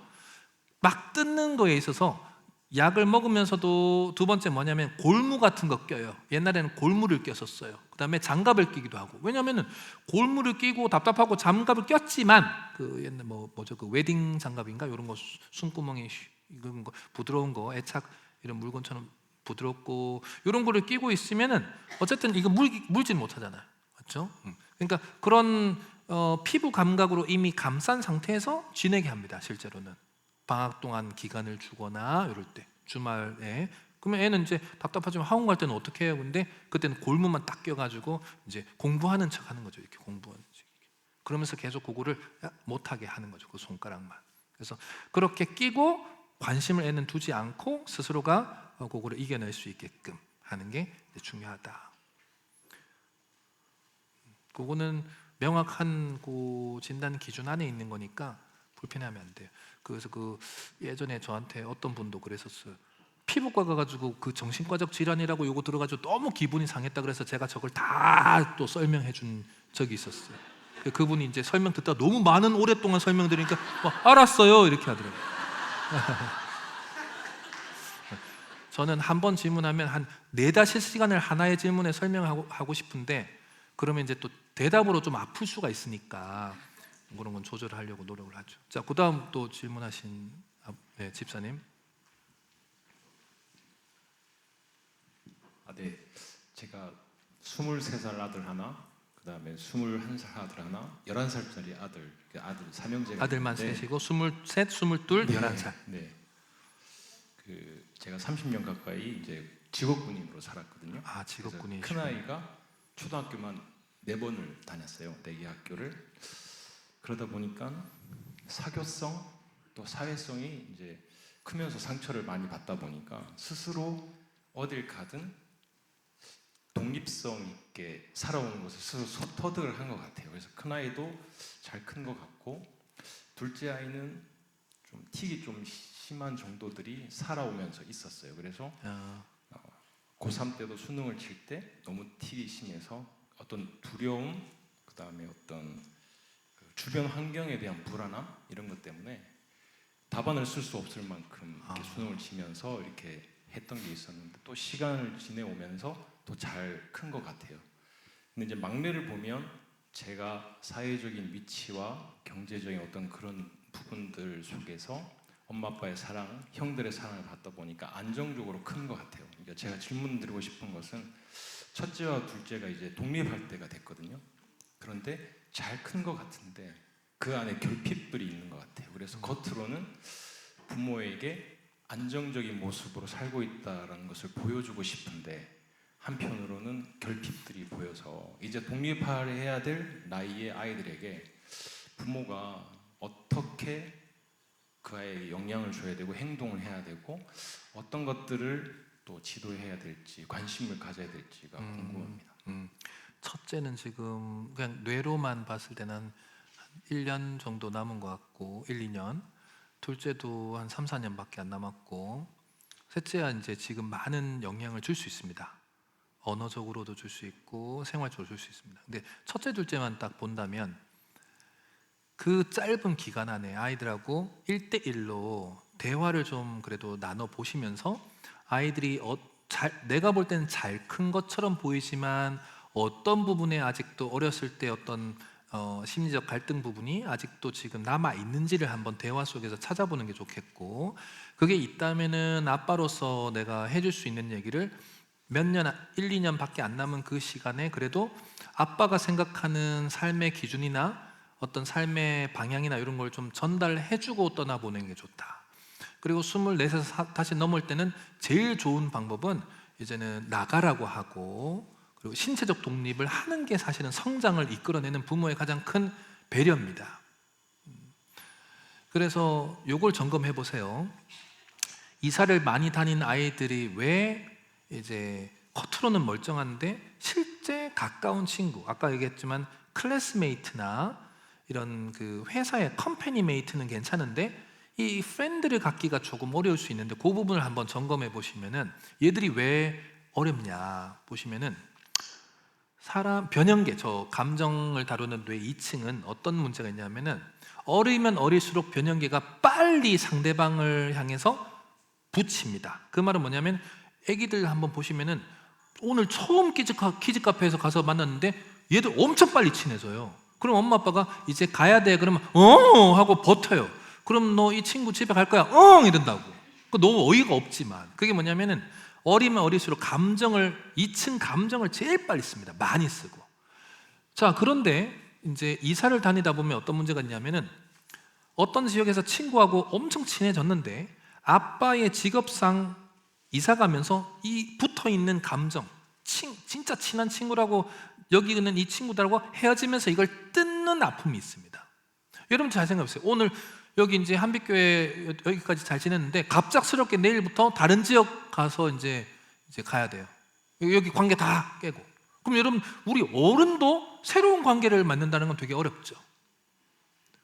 Speaker 1: 막 뜯는 거에 있어서 약을 먹으면서도 두 번째 뭐냐면 골무 같은 거 껴요. 옛날에는 골무를 꼈었어요. 그 다음에 장갑을 끼기도 하고. 왜냐면은 골무를 끼고 답답하고 장갑을 꼈지만 그 옛날 뭐죠 그 웨딩 장갑인가 이런 거 숨구멍에 이런 거 부드러운 거 애착 이런 물건처럼 부드럽고 이런 거를 끼고 있으면은 어쨌든 이거 물진 못하잖아요. 맞죠? 그러니까 그런 피부 감각으로 이미 감싼 상태에서 지내게 합니다. 실제로는. 방학 동안 기간을 주거나 이럴 때 주말에 그러면 애는 이제 답답하지만 학원 갈 때는 어떻게 해요? 근데 그때는 골무만 딱 껴가지고 이제 공부하는 척하는 거죠. 이렇게 공부하는 척. 그러면서 계속 그거를 못하게 하는 거죠. 그 손가락만. 그래서 그렇게 끼고 관심을 애는 두지 않고 스스로가 그거를 이겨낼 수 있게끔 하는 게 중요하다. 그거는 명확한 그 진단 기준 안에 있는 거니까 불편해하면 안 돼요. 그래서 그 예전에 저한테 어떤 분도 그랬었어요. 피부과 가가지고 그 정신과적 질환이라고 요거 들어가지고 너무 기분이 상했다 그래서 제가 저걸 다 또 설명해 준 적이 있었어요. 그분이 이제 설명 듣다가 너무 많은 오랫동안 설명 드리니까 알았어요 이렇게 하더라고요. 저는 한 번 질문하면 한 4-5시간을 하나의 질문에 설명하고 싶은데 그러면 이제 또 대답으로 좀 아플 수가 있으니까 그런 건 조절하려고 노력을 하죠. 자, 그다음 또 질문하신 네, 집사님.
Speaker 4: 네. 제가 23살 아들 하나, 그다음에 21살 아들 하나, 11살짜리 아들, 아들 삼형제가
Speaker 1: 아들만
Speaker 4: 있는데,
Speaker 1: 셋이고 23, 22,
Speaker 4: 네,
Speaker 1: 11살.
Speaker 4: 네. 그 제가 30년 가까이 이제 직업군인으로 살았거든요.
Speaker 1: 아, 직업군인이시구나.
Speaker 4: 큰 아이가 초등학교만 4번을 다녔어요. 4개 학교를. 그러다 보니까 사교성 또 사회성이 이제 크면서 상처를 많이 받다 보니까 스스로 어딜 가든 독립성 있게 살아오는 것을 스스로 터득을 한 것 같아요. 그래서 큰 아이도 잘 큰 것 같고, 둘째 아이는 좀 틱이 좀 심한 정도들이 살아오면서 있었어요. 그래서 고3 때도 수능을 칠 때 너무 틱이 심해서 어떤 두려움, 그 다음에 어떤 그 주변 환경에 대한 불안함 이런 것 때문에 답안을 쓸 수 없을 만큼 이렇게 수능을 치면서 이렇게 했던 게 있었는데, 또 시간을 지내오면서 또 잘 큰 것 같아요. 근데 이제 막내를 보면 제가 사회적인 위치와 경제적인 어떤 그런 부분들 속에서 엄마 아빠의 사랑, 형들의 사랑을 받다 보니까 안정적으로 큰 것 같아요. 그러니까 제가 질문드리고 싶은 것은 첫째와 둘째가 이제 독립할 때가 됐거든요. 그런데 잘 큰 것 같은데 그 안에 결핍들이 있는 것 같아요. 그래서 겉으로는 부모에게 안정적인 모습으로 살고 있다는 것을 보여주고 싶은데 한편으로는 결핍들이 보여서 이제 독립해야 될 나이의 아이들에게 부모가 어떻게 그 아이에게 영향을 줘야 되고 행동을 해야 되고 어떤 것들을 또 지도해야 될지 관심을 가져야 될지가 궁금합니다.
Speaker 1: 첫째는 지금 그냥 뇌로만 봤을 때는 한 1년 정도 남은 것 같고 1-2년. 둘째도 한 3-4년밖에 안 남았고, 셋째야 이제 지금 많은 영향을 줄 수 있습니다. 언어적으로도 줄 수 있고 생활적으로 줄 수 있습니다. 근데 첫째, 둘째만 딱 본다면 그 짧은 기간 안에 아이들하고 1대1로 대화를 좀 그래도 나눠 보시면서 아이들이 내가 볼 때는 잘 큰 것처럼 보이지만 어떤 부분에 아직도 어렸을 때 어떤 심리적 갈등 부분이 아직도 지금 남아 있는지를 한번 대화 속에서 찾아보는 게 좋겠고, 그게 있다면은 아빠로서 내가 해줄 수 있는 얘기를 몇 년, 1-2년밖에 안 남은 그 시간에 그래도 아빠가 생각하는 삶의 기준이나 어떤 삶의 방향이나 이런 걸 좀 전달해주고 떠나보는 게 좋다. 그리고 24살 다시 넘을 때는 제일 좋은 방법은 이제는 나가라고 하고, 그리고 신체적 독립을 하는 게 사실은 성장을 이끌어내는 부모의 가장 큰 배려입니다. 그래서 요걸 점검해 보세요. 이사를 많이 다닌 아이들이 왜 이제 겉으로는 멀쩡한데 실제 가까운 친구, 아까 얘기했지만 클래스메이트나 이런 그 회사의 컴퍼니메이트는 괜찮은데 이 프렌드를 갖기가 조금 어려울 수 있는데, 그 부분을 한번 점검해 보시면은 얘들이 왜 어렵냐 보시면은, 사람 변형계, 저 감정을 다루는 뇌 2층은 어떤 문제가 있냐면은 어리면 어릴수록 변형계가 빨리 상대방을 향해서 붙입니다. 그 말은 뭐냐면 애기들 한번 보시면은 오늘 처음 키즈 카페에서 가서 만났는데 얘들 엄청 빨리 친해져요. 그럼 엄마 아빠가 이제 가야 돼 그러면 하고 버텨요. 그럼 너 이 친구 집에 갈 거야? 이런다고. 너무 어이가 없지만 그게 뭐냐면은 어리면 어릴수록 감정을 2층 감정을 제일 빨리 씁니다. 많이 쓰고. 자, 그런데 이제 이사를 다니다 보면 어떤 문제가 있냐면은 어떤 지역에서 친구하고 엄청 친해졌는데 아빠의 직업상 이사 가면서 이 붙어 있는 감정, 진짜 친한 친구라고 여기 있는 이 친구들하고 헤어지면서 이걸 뜯는 아픔이 있습니다. 여러분 잘 생각해보세요. 오늘 여기 이제 한빛교회 여기까지 잘 지냈는데 갑작스럽게 내일부터 다른 지역 가서 이제 가야 돼요. 여기 관계 다 깨고 그럼 여러분, 우리 어른도 새로운 관계를 만든다는 건 되게 어렵죠.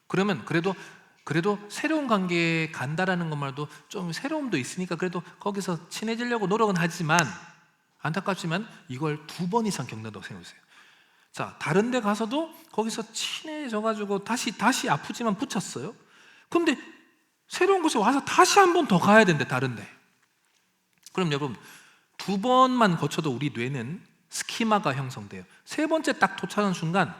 Speaker 1: 그러면 그래도 새로운 관계에 간다라는 것만으로도 좀 새로움도 있으니까 그래도 거기서 친해지려고 노력은 하지만, 안타깝지만 이걸 2번 이상 겪는다고 생각해보세요. 자, 다른 데 가서도 거기서 친해져가지고 다시 아프지만 붙였어요. 근데 새로운 곳에 와서 다시 한 번 더 가야 된대, 다른 데. 그럼 여러분, 2번만 거쳐도 우리 뇌는 스키마가 형성돼요. 3번째 딱 도착한 순간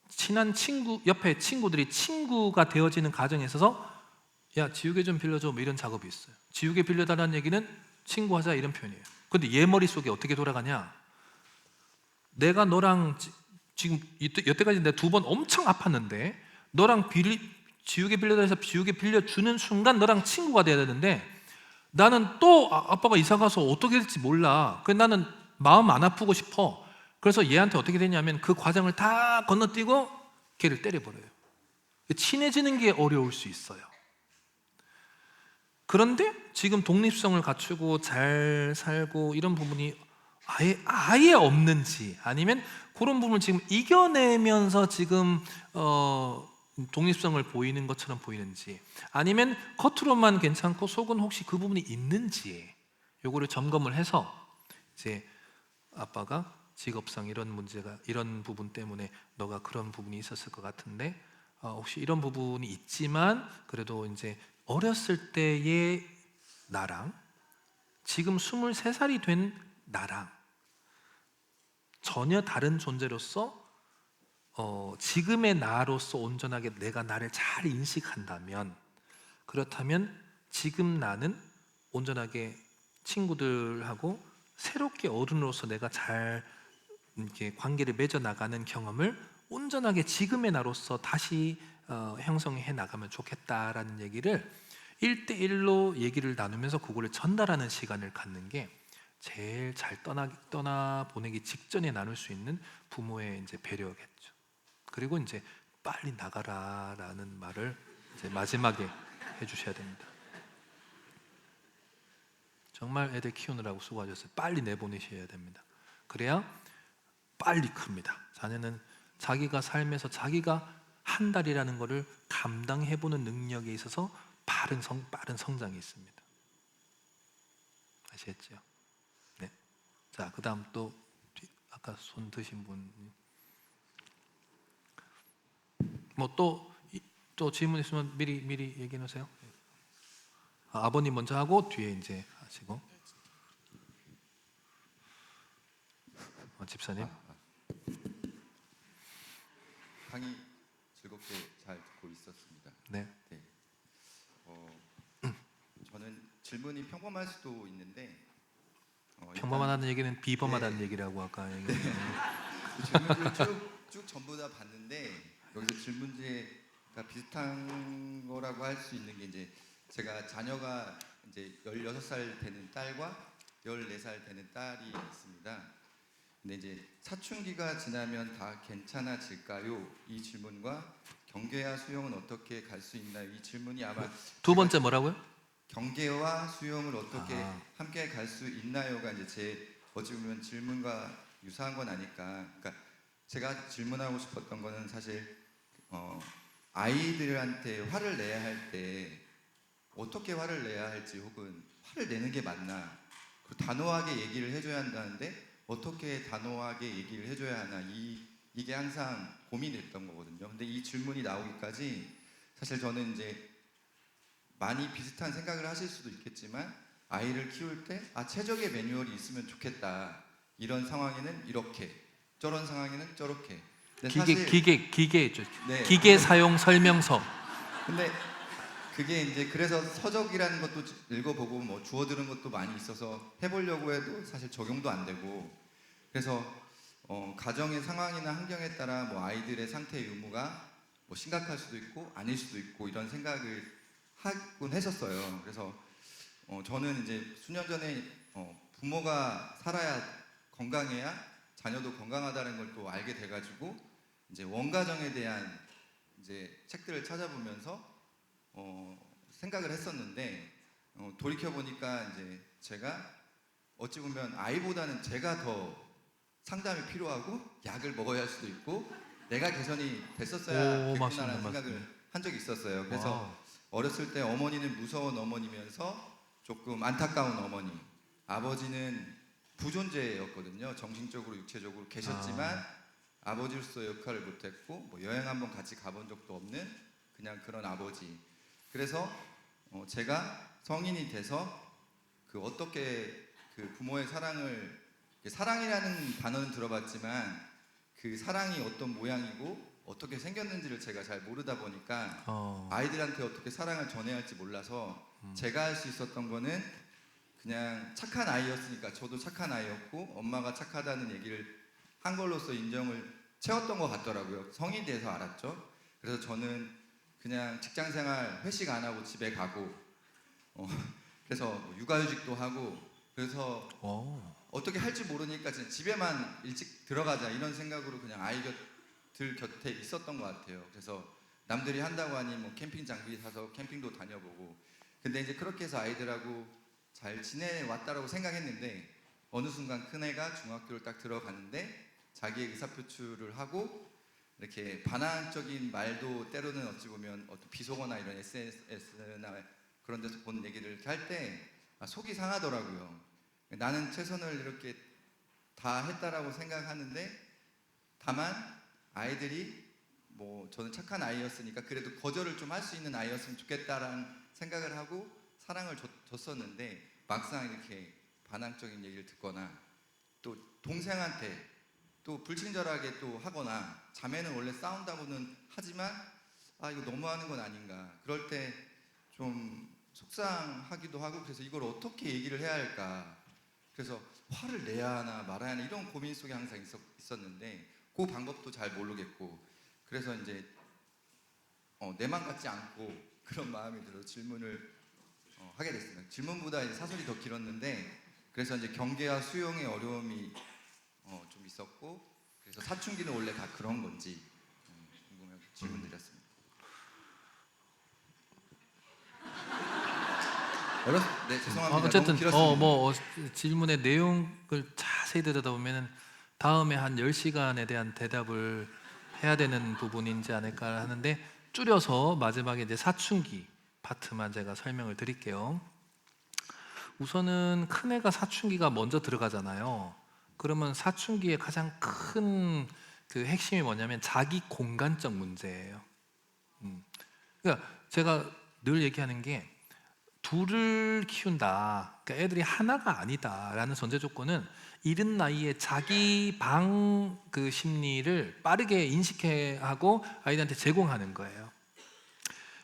Speaker 1: 친한 친구, 옆에 친구들이 친구가 되어지는 과정에 있어서 야, 지우개 좀 빌려줘, 뭐 이런 작업이 있어요. 지우개 빌려달라는 얘기는 친구하자, 이런 표현이에요. 근데 얘 머릿속에 어떻게 돌아가냐, 내가 너랑 지금 여태까지 내가 2번 엄청 아팠는데 너랑 지우개 빌려달라서 지우개 빌려주는 순간 너랑 친구가 돼야 되는데 나는 또 아빠가 이사 가서 어떻게 될지 몰라. 그래서 나는 마음 안 아프고 싶어. 그래서 얘한테 어떻게 되냐면 그 과정을 다 건너뛰고 걔를 때려버려요. 친해지는 게 어려울 수 있어요. 그런데 지금 독립성을 갖추고 잘 살고 이런 부분이 아예 없는지, 아니면 그런 부분을 지금 이겨내면서 지금 독립성을 보이는 것처럼 보이는지, 아니면 겉으로만 괜찮고 속은 혹시 그 부분이 있는지, 요거를 점검을 해서 이제 아빠가 직업상 이런 문제가, 이런 부분 때문에 너가 그런 부분이 있었을 것 같은데 혹시 이런 부분이 있지만 그래도 이제 어렸을 때의 나랑 지금 23살이 된 나랑 전혀 다른 존재로서 지금의 나로서 온전하게 내가 나를 잘 인식한다면, 그렇다면 지금 나는 온전하게 친구들하고 새롭게 어른으로서 내가 잘 이렇게 관계를 맺어 나가는 경험을 온전하게 지금의 나로서 다시 형성해 나가면 좋겠다라는 얘기를 1대1로 얘기를 나누면서 그거를 전달하는 시간을 갖는 게 제일 잘 떠나보내기 직전에 나눌 수 있는 부모의 이제 배려겠죠. 그리고 이제 빨리 나가라라는 말을 이제 마지막에 해주셔야 됩니다. 정말 애들 키우느라고 수고하셨어요. 빨리 내보내셔야 됩니다. 그래야 빨리 큽니다. 자녀는 자기가 삶에서 자기가 한 달이라는 것을 감당해보는 능력에 있어서 빠른 성장이 있습니다. 아시겠죠? 네. 자, 그 다음 또 아까 손 드신 분, 뭐 또 질문 있으면 미리 얘기해 놓으세요. 아버님 먼저 하고 뒤에 이제 하시고. 집사님.
Speaker 5: 강의 즐겁게 잘 듣고 있었습니다.
Speaker 1: 네.
Speaker 5: 네. 저는 질문이 평범할 수도 있는데
Speaker 1: 평범하다는 얘기는 비범하다는
Speaker 5: 네.
Speaker 1: 얘기라고 아까 얘기했잖아요.
Speaker 5: 그 질문지를 쭉 전부 다 봤는데 여기서 질문지가 비슷한 거라고 할 수 있는 게, 이제 제가 자녀가 이제 16살 되는 딸과 14살 되는 딸이 있습니다. 근데 이제 사춘기가 지나면 다 괜찮아질까요? 이 질문과 경계와 수용은 어떻게 갈 수 있나요? 이 질문이 아마
Speaker 1: 2번째 뭐라고요?
Speaker 5: 경계와 수용을 어떻게
Speaker 1: 아.
Speaker 5: 함께 갈 수 있나요가 이제 제 어찌 보면 질문과 유사한 건 아닐까. 그러니까 제가 질문하고 싶었던 거는 사실 아이들한테 화를 내야 할 때 어떻게 화를 내야 할지, 혹은 화를 내는 게 맞나, 그리고 단호하게 얘기를 해줘야 한다는데 어떻게 단호하게 얘기를 해줘야 하나, 이게 항상 고민됐던 거거든요. 근데 이 질문이 나오기까지 사실 저는 이제 많이 비슷한 생각을 하실 수도 있겠지만, 아이를 키울 때 최적의 매뉴얼이 있으면 좋겠다. 이런 상황에는 이렇게, 저런 상황에는 저렇게. 근데
Speaker 1: 기계 있죠.
Speaker 5: 네.
Speaker 1: 기계 사용 설명서.
Speaker 5: 근데 그게 이제 그래서 서적이라는 것도 읽어보고 뭐 주워 들은 것도 많이 있어서 해보려고 해도 사실 적용도 안 되고, 그래서 가정의 상황이나 환경에 따라 뭐 아이들의 상태의 의무가 뭐 심각할 수도 있고 아닐 수도 있고 이런 생각을 하곤 했었어요. 그래서 저는 이제 수년 전에 부모가 살아야 건강해야 자녀도 건강하다는 걸 또 알게 돼가지고 이제 원가정에 대한 이제 책들을 찾아보면서 생각을 했었는데, 돌이켜 보니까 이제 제가 어찌 보면 아이보다는 제가 더 상담이 필요하고 약을 먹어야 할 수도 있고 내가 개선이 됐었어야
Speaker 1: 맞습니다,
Speaker 5: 겠구나라는 생각을
Speaker 1: 맞습니다.
Speaker 5: 한 적이 있었어요. 그래서
Speaker 1: 와우.
Speaker 5: 어렸을 때 어머니는 무서운 어머니면서 조금 안타까운 어머니, 아버지는 부존재였거든요. 정신적으로 육체적으로 계셨지만 아버지로서 역할을 못했고 뭐 여행 한번 같이 가본 적도 없는 그냥 그런 아버지. 그래서 제가 성인이 돼서 그 어떻게 그 부모의 사랑을, 사랑이라는 단어는 들어봤지만 그 사랑이 어떤 모양이고 어떻게 생겼는지를 제가 잘 모르다 보니까 아이들한테 어떻게 사랑을 전해야 할지 몰라서 제가 할 수 있었던 거는 그냥 착한 아이였으니까 저도 착한 아이였고 엄마가 착하다는 얘기를 한 걸로써 인정을 채웠던 것 같더라고요. 성인이 돼서 알았죠. 그래서 저는 그냥 직장생활 회식 안 하고 집에 가고 그래서 뭐 육아휴직도 하고 그래서 어떻게 할지 모르니까 진짜 집에만 일찍 들어가자 이런 생각으로 그냥 아이들 곁에 있었던 것 같아요. 그래서 남들이 한다고 하니 뭐 캠핑 장비 사서 캠핑도 다녀보고 근데 이제 그렇게 해서 아이들하고 잘 지내왔다라고 생각했는데 어느 순간 큰애가 중학교를 딱 들어갔는데 자기의 의사표출을 하고 이렇게 반항적인 말도 때로는 어찌 보면 어떤 비속어나 이런 SNS나 그런 데서 본 얘기를 이렇게 할 때 속이 상하더라고요. 나는 최선을 이렇게 다 했다라고 생각하는데 다만 아이들이 뭐 저는 착한 아이였으니까 그래도 거절을 좀 할 수 있는 아이였으면 좋겠다라는 생각을 하고 사랑을 줬었는데 막상 이렇게 반항적인 얘기를 듣거나 또 동생한테 또 불친절하게 또 하거나 자매는 원래 싸운다고는 하지만 이거 너무하는 건 아닌가 그럴 때 좀 속상하기도 하고 그래서 이걸 어떻게 얘기를 해야 할까 그래서 화를 내야 하나 말아야 하나 이런 고민 속에 항상 있었는데 그 방법도 잘 모르겠고 그래서 이제 내 맘 같지 않고 그런 마음이 들어 질문을 하게 됐습니다. 질문보다 이제 사설이 더 길었는데 그래서 이제 경계와 수용의 어려움이 좀 있었고 그래서 사춘기는 원래 다 그런 건지 궁금해서 질문드렸습니다. 네 죄송합니다.
Speaker 1: 어쨌든
Speaker 5: 너무 길었습니다.
Speaker 1: 뭐 질문의 내용을 자세히 들여다보면 다음에 한 10시간에 대한 대답을 해야 되는 부분인지 않을까 하는데 줄여서 마지막에 이제 사춘기 파트만 제가 설명을 드릴게요. 우선은 큰애가 사춘기가 먼저 들어가잖아요. 그러면 사춘기의 가장 큰 그 핵심이 뭐냐면 자기 공간적 문제예요. 그러니까 제가 늘 얘기하는 게 둘을 키운다. 그러니까 애들이 하나가 아니다라는 전제 조건은 이른 나이에 자기 방 그 심리를 빠르게 인식하고 아이들한테 제공하는 거예요.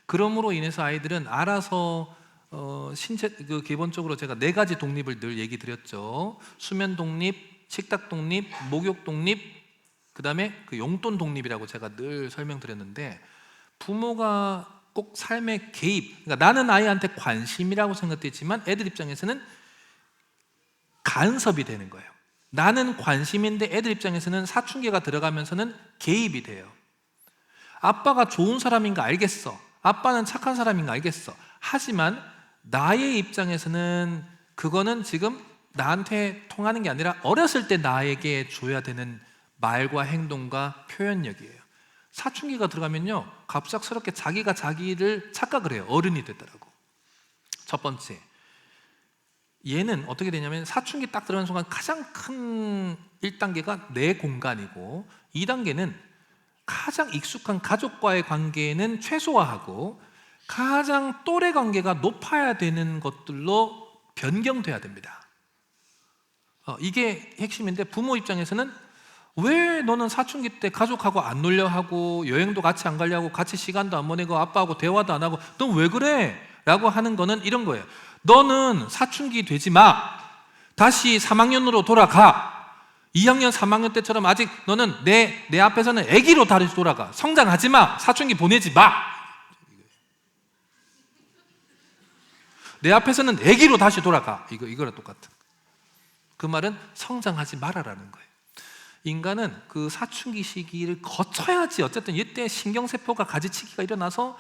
Speaker 1: 그럼으로 인해서 아이들은 알아서 신체 그 기본적으로 제가 4가지 독립을 늘 얘기 드렸죠. 수면 독립, 식탁 독립, 목욕 독립, 그다음에 그 용돈 독립이라고 제가 늘 설명드렸는데 부모가 꼭 삶의 개입, 그러니까 나는 아이한테 관심이라고 생각되지만 애들 입장에서는 간섭이 되는 거예요. 나는 관심인데 애들 입장에서는 사춘기가 들어가면서는 개입이 돼요. 아빠가 좋은 사람인가 알겠어. 아빠는 착한 사람인가 알겠어. 하지만 나의 입장에서는 그거는 지금 나한테 통하는 게 아니라 어렸을 때 나에게 줘야 되는 말과 행동과 표현력이에요. 사춘기가 들어가면요 갑작스럽게 자기가 자기를 착각을 해요. 어른이 되더라고. 첫 번째, 얘는 어떻게 되냐면 사춘기 딱 들어가는 순간 가장 큰 1단계가 내 공간이고 2단계는 가장 익숙한 가족과의 관계는 최소화하고 가장 또래 관계가 높아야 되는 것들로 변경돼야 됩니다. 이게 핵심인데 부모 입장에서는 왜 너는 사춘기 때 가족하고 안 놀려 하고 여행도 같이 안 가려고 같이 시간도 안 보내고 아빠하고 대화도 안 하고 넌 왜 그래? 라고 하는 거는 이런 거예요. 너는 사춘기 되지 마. 다시 3학년으로 돌아가. 2학년 3학년 때처럼 아직 너는 내 앞에서는 애기로 다시 돌아가. 성장하지 마. 사춘기 보내지 마. 내 앞에서는 애기로 다시 돌아가. 이거랑 똑같은. 그 말은 성장하지 말아라는 거예요. 인간은 그 사춘기 시기를 거쳐야지 어쨌든 이때 신경세포가 가지치기가 일어나서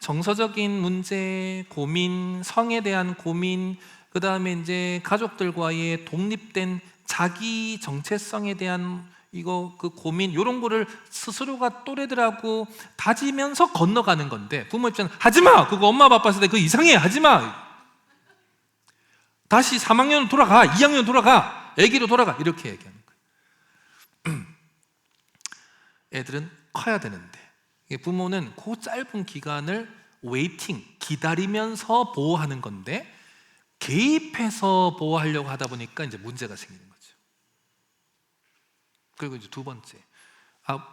Speaker 1: 정서적인 문제, 고민, 성에 대한 고민, 그 다음에 이제 가족들과의 독립된 자기 정체성에 대한 이거 그 고민 이런 거를 스스로가 또래들하고 다지면서 건너가는 건데 부모 입장은 하지마! 그거 엄마 아빠 봤을 때 그거 이상해! 하지마! 다시 3학년 돌아가! 2학년 돌아가! 애기로 돌아가! 이렇게 얘기하는 거예요. 애들은 커야 되는데 부모는 그 짧은 기간을 웨이팅, 기다리면서 보호하는 건데 개입해서 보호하려고 하다 보니까 이제 문제가 생기는 거죠. 그리고 이제 두 번째,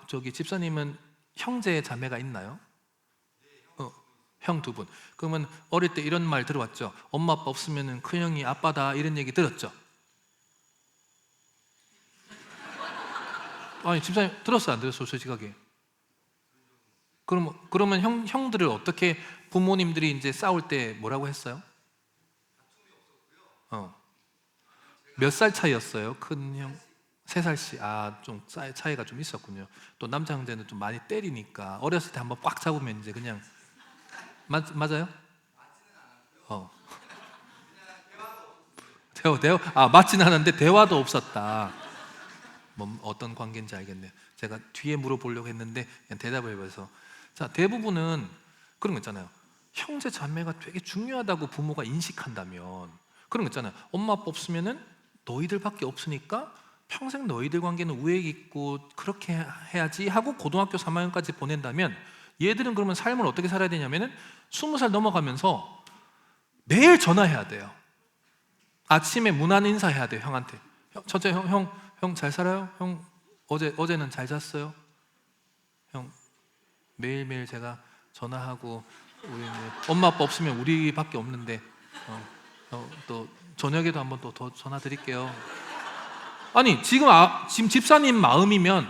Speaker 1: 저기 집사님은 형제 자매가 있나요? 형 두 분. 그러면 어릴 때 이런 말 들어왔죠. 엄마 아빠 없으면은 큰 형이 아빠다 이런 얘기 들었죠. 아니 집사님 들었어요, 안 들었어요, 솔직하게? 그러면 형들을 어떻게 부모님들이 이제 싸울 때 뭐라고 했어요? 몇 살 차이였어요? 큰 형? 3살씩. 좀 차이가 좀 있었군요. 또 남자 형제는 좀 많이 때리니까 어렸을 때 한번 꽉 잡으면 이제 그냥 맞아요? 맞지는 않았는데 대화도 없었다. 뭐 어떤 관계인지 알겠네요. 제가 뒤에 물어보려고 했는데 그냥 대답을 해봐서. 자, 대부분은 그런 거 있잖아요. 형제 자매가 되게 중요하다고 부모가 인식한다면 그런 거 있잖아요. 엄마 아빠 없으면은 너희들밖에 없으니까 평생 너희들 관계는 우애 있고 그렇게 해야지 하고 고등학교 3학년까지 보낸다면 얘들은 그러면 삶을 어떻게 살아야 되냐면은 20살 넘어가면서 매일 전화해야 돼요. 아침에 무난 인사해야 돼요. 형한테. 첫째 형 잘 살아요? 형 어제는 잘 잤어요? 형 매일매일 제가 전화하고 우리 엄마 아빠 없으면 우리밖에 없는데 또 저녁에도 한번 또 더 전화 드릴게요. 아니 지금 집사님 마음이면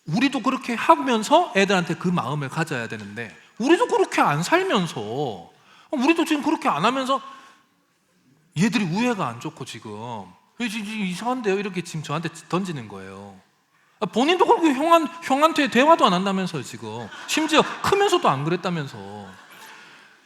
Speaker 1: 우리도 그렇게 하면서 애들한테 그 마음을 가져야 되는데 우리도 그렇게 안 살면서 우리도 지금 그렇게 안 하면서 얘들이 우애가 안 좋고 지금 이상한데요? 이렇게 지금 저한테 던지는 거예요. 본인도 그렇게 형한테 대화도 안 한다면서요 지금. 심지어 크면서도 안 그랬다면서.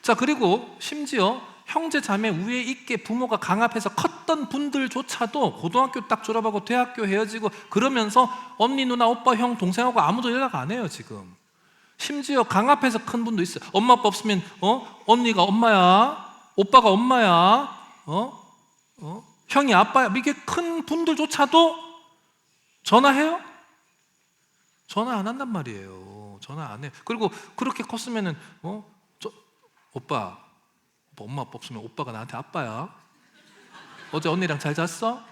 Speaker 1: 자, 그리고 심지어 형제 자매 우애 있게 부모가 강압해서 컸던 분들조차도 고등학교 딱 졸업하고 대학교 헤어지고 그러면서 언니, 누나, 오빠, 형, 동생하고 아무도 연락 안 해요 지금. 심지어 강압해서 큰 분도 있어요. 엄마 아빠 없으면 언니가 엄마야, 오빠가 엄마야, 형이 아빠야. 이게 큰 분들조차도 전화해요? 전화 안 한단 말이에요. 전화 안 해요. 그리고 그렇게 컸으면은 오빠 엄마 아빠 없으면 오빠가 나한테 아빠야. 어제 언니랑 잘 잤어?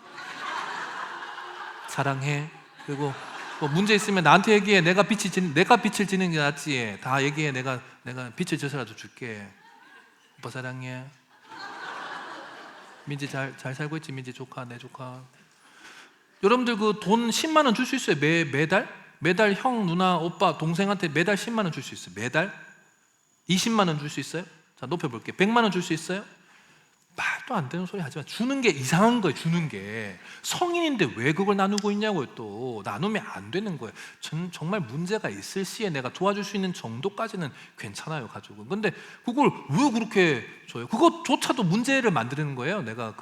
Speaker 1: 사랑해. 그리고 뭐 문제 있으면 나한테 얘기해. 내가 빛을 지는 게 낫지. 다 얘기해. 내가 빛을 져서라도 줄게. 오빠 사랑해. 민지 잘 살고 있지? 민지 조카, 내 조카. 여러분들 그 돈 10만 원 줄 수 있어요? 매달 형, 누나, 오빠, 동생한테 매달 10만 원 줄 수 있어요? 매달? 20만 원 줄 수 있어요? 자, 높여볼게요. 100만 원 줄 수 있어요? 말도 안 되는 소리 하지만 주는 게 이상한 거예요. 주는 게 성인인데 왜 그걸 나누고 있냐고요. 또 나누면 안 되는 거예요. 정말 문제가 있을 시에 내가 도와줄 수 있는 정도까지는 괜찮아요, 가족은. 근데 그걸 왜 그렇게 줘요? 그것조차도 문제를 만드는 거예요. 내가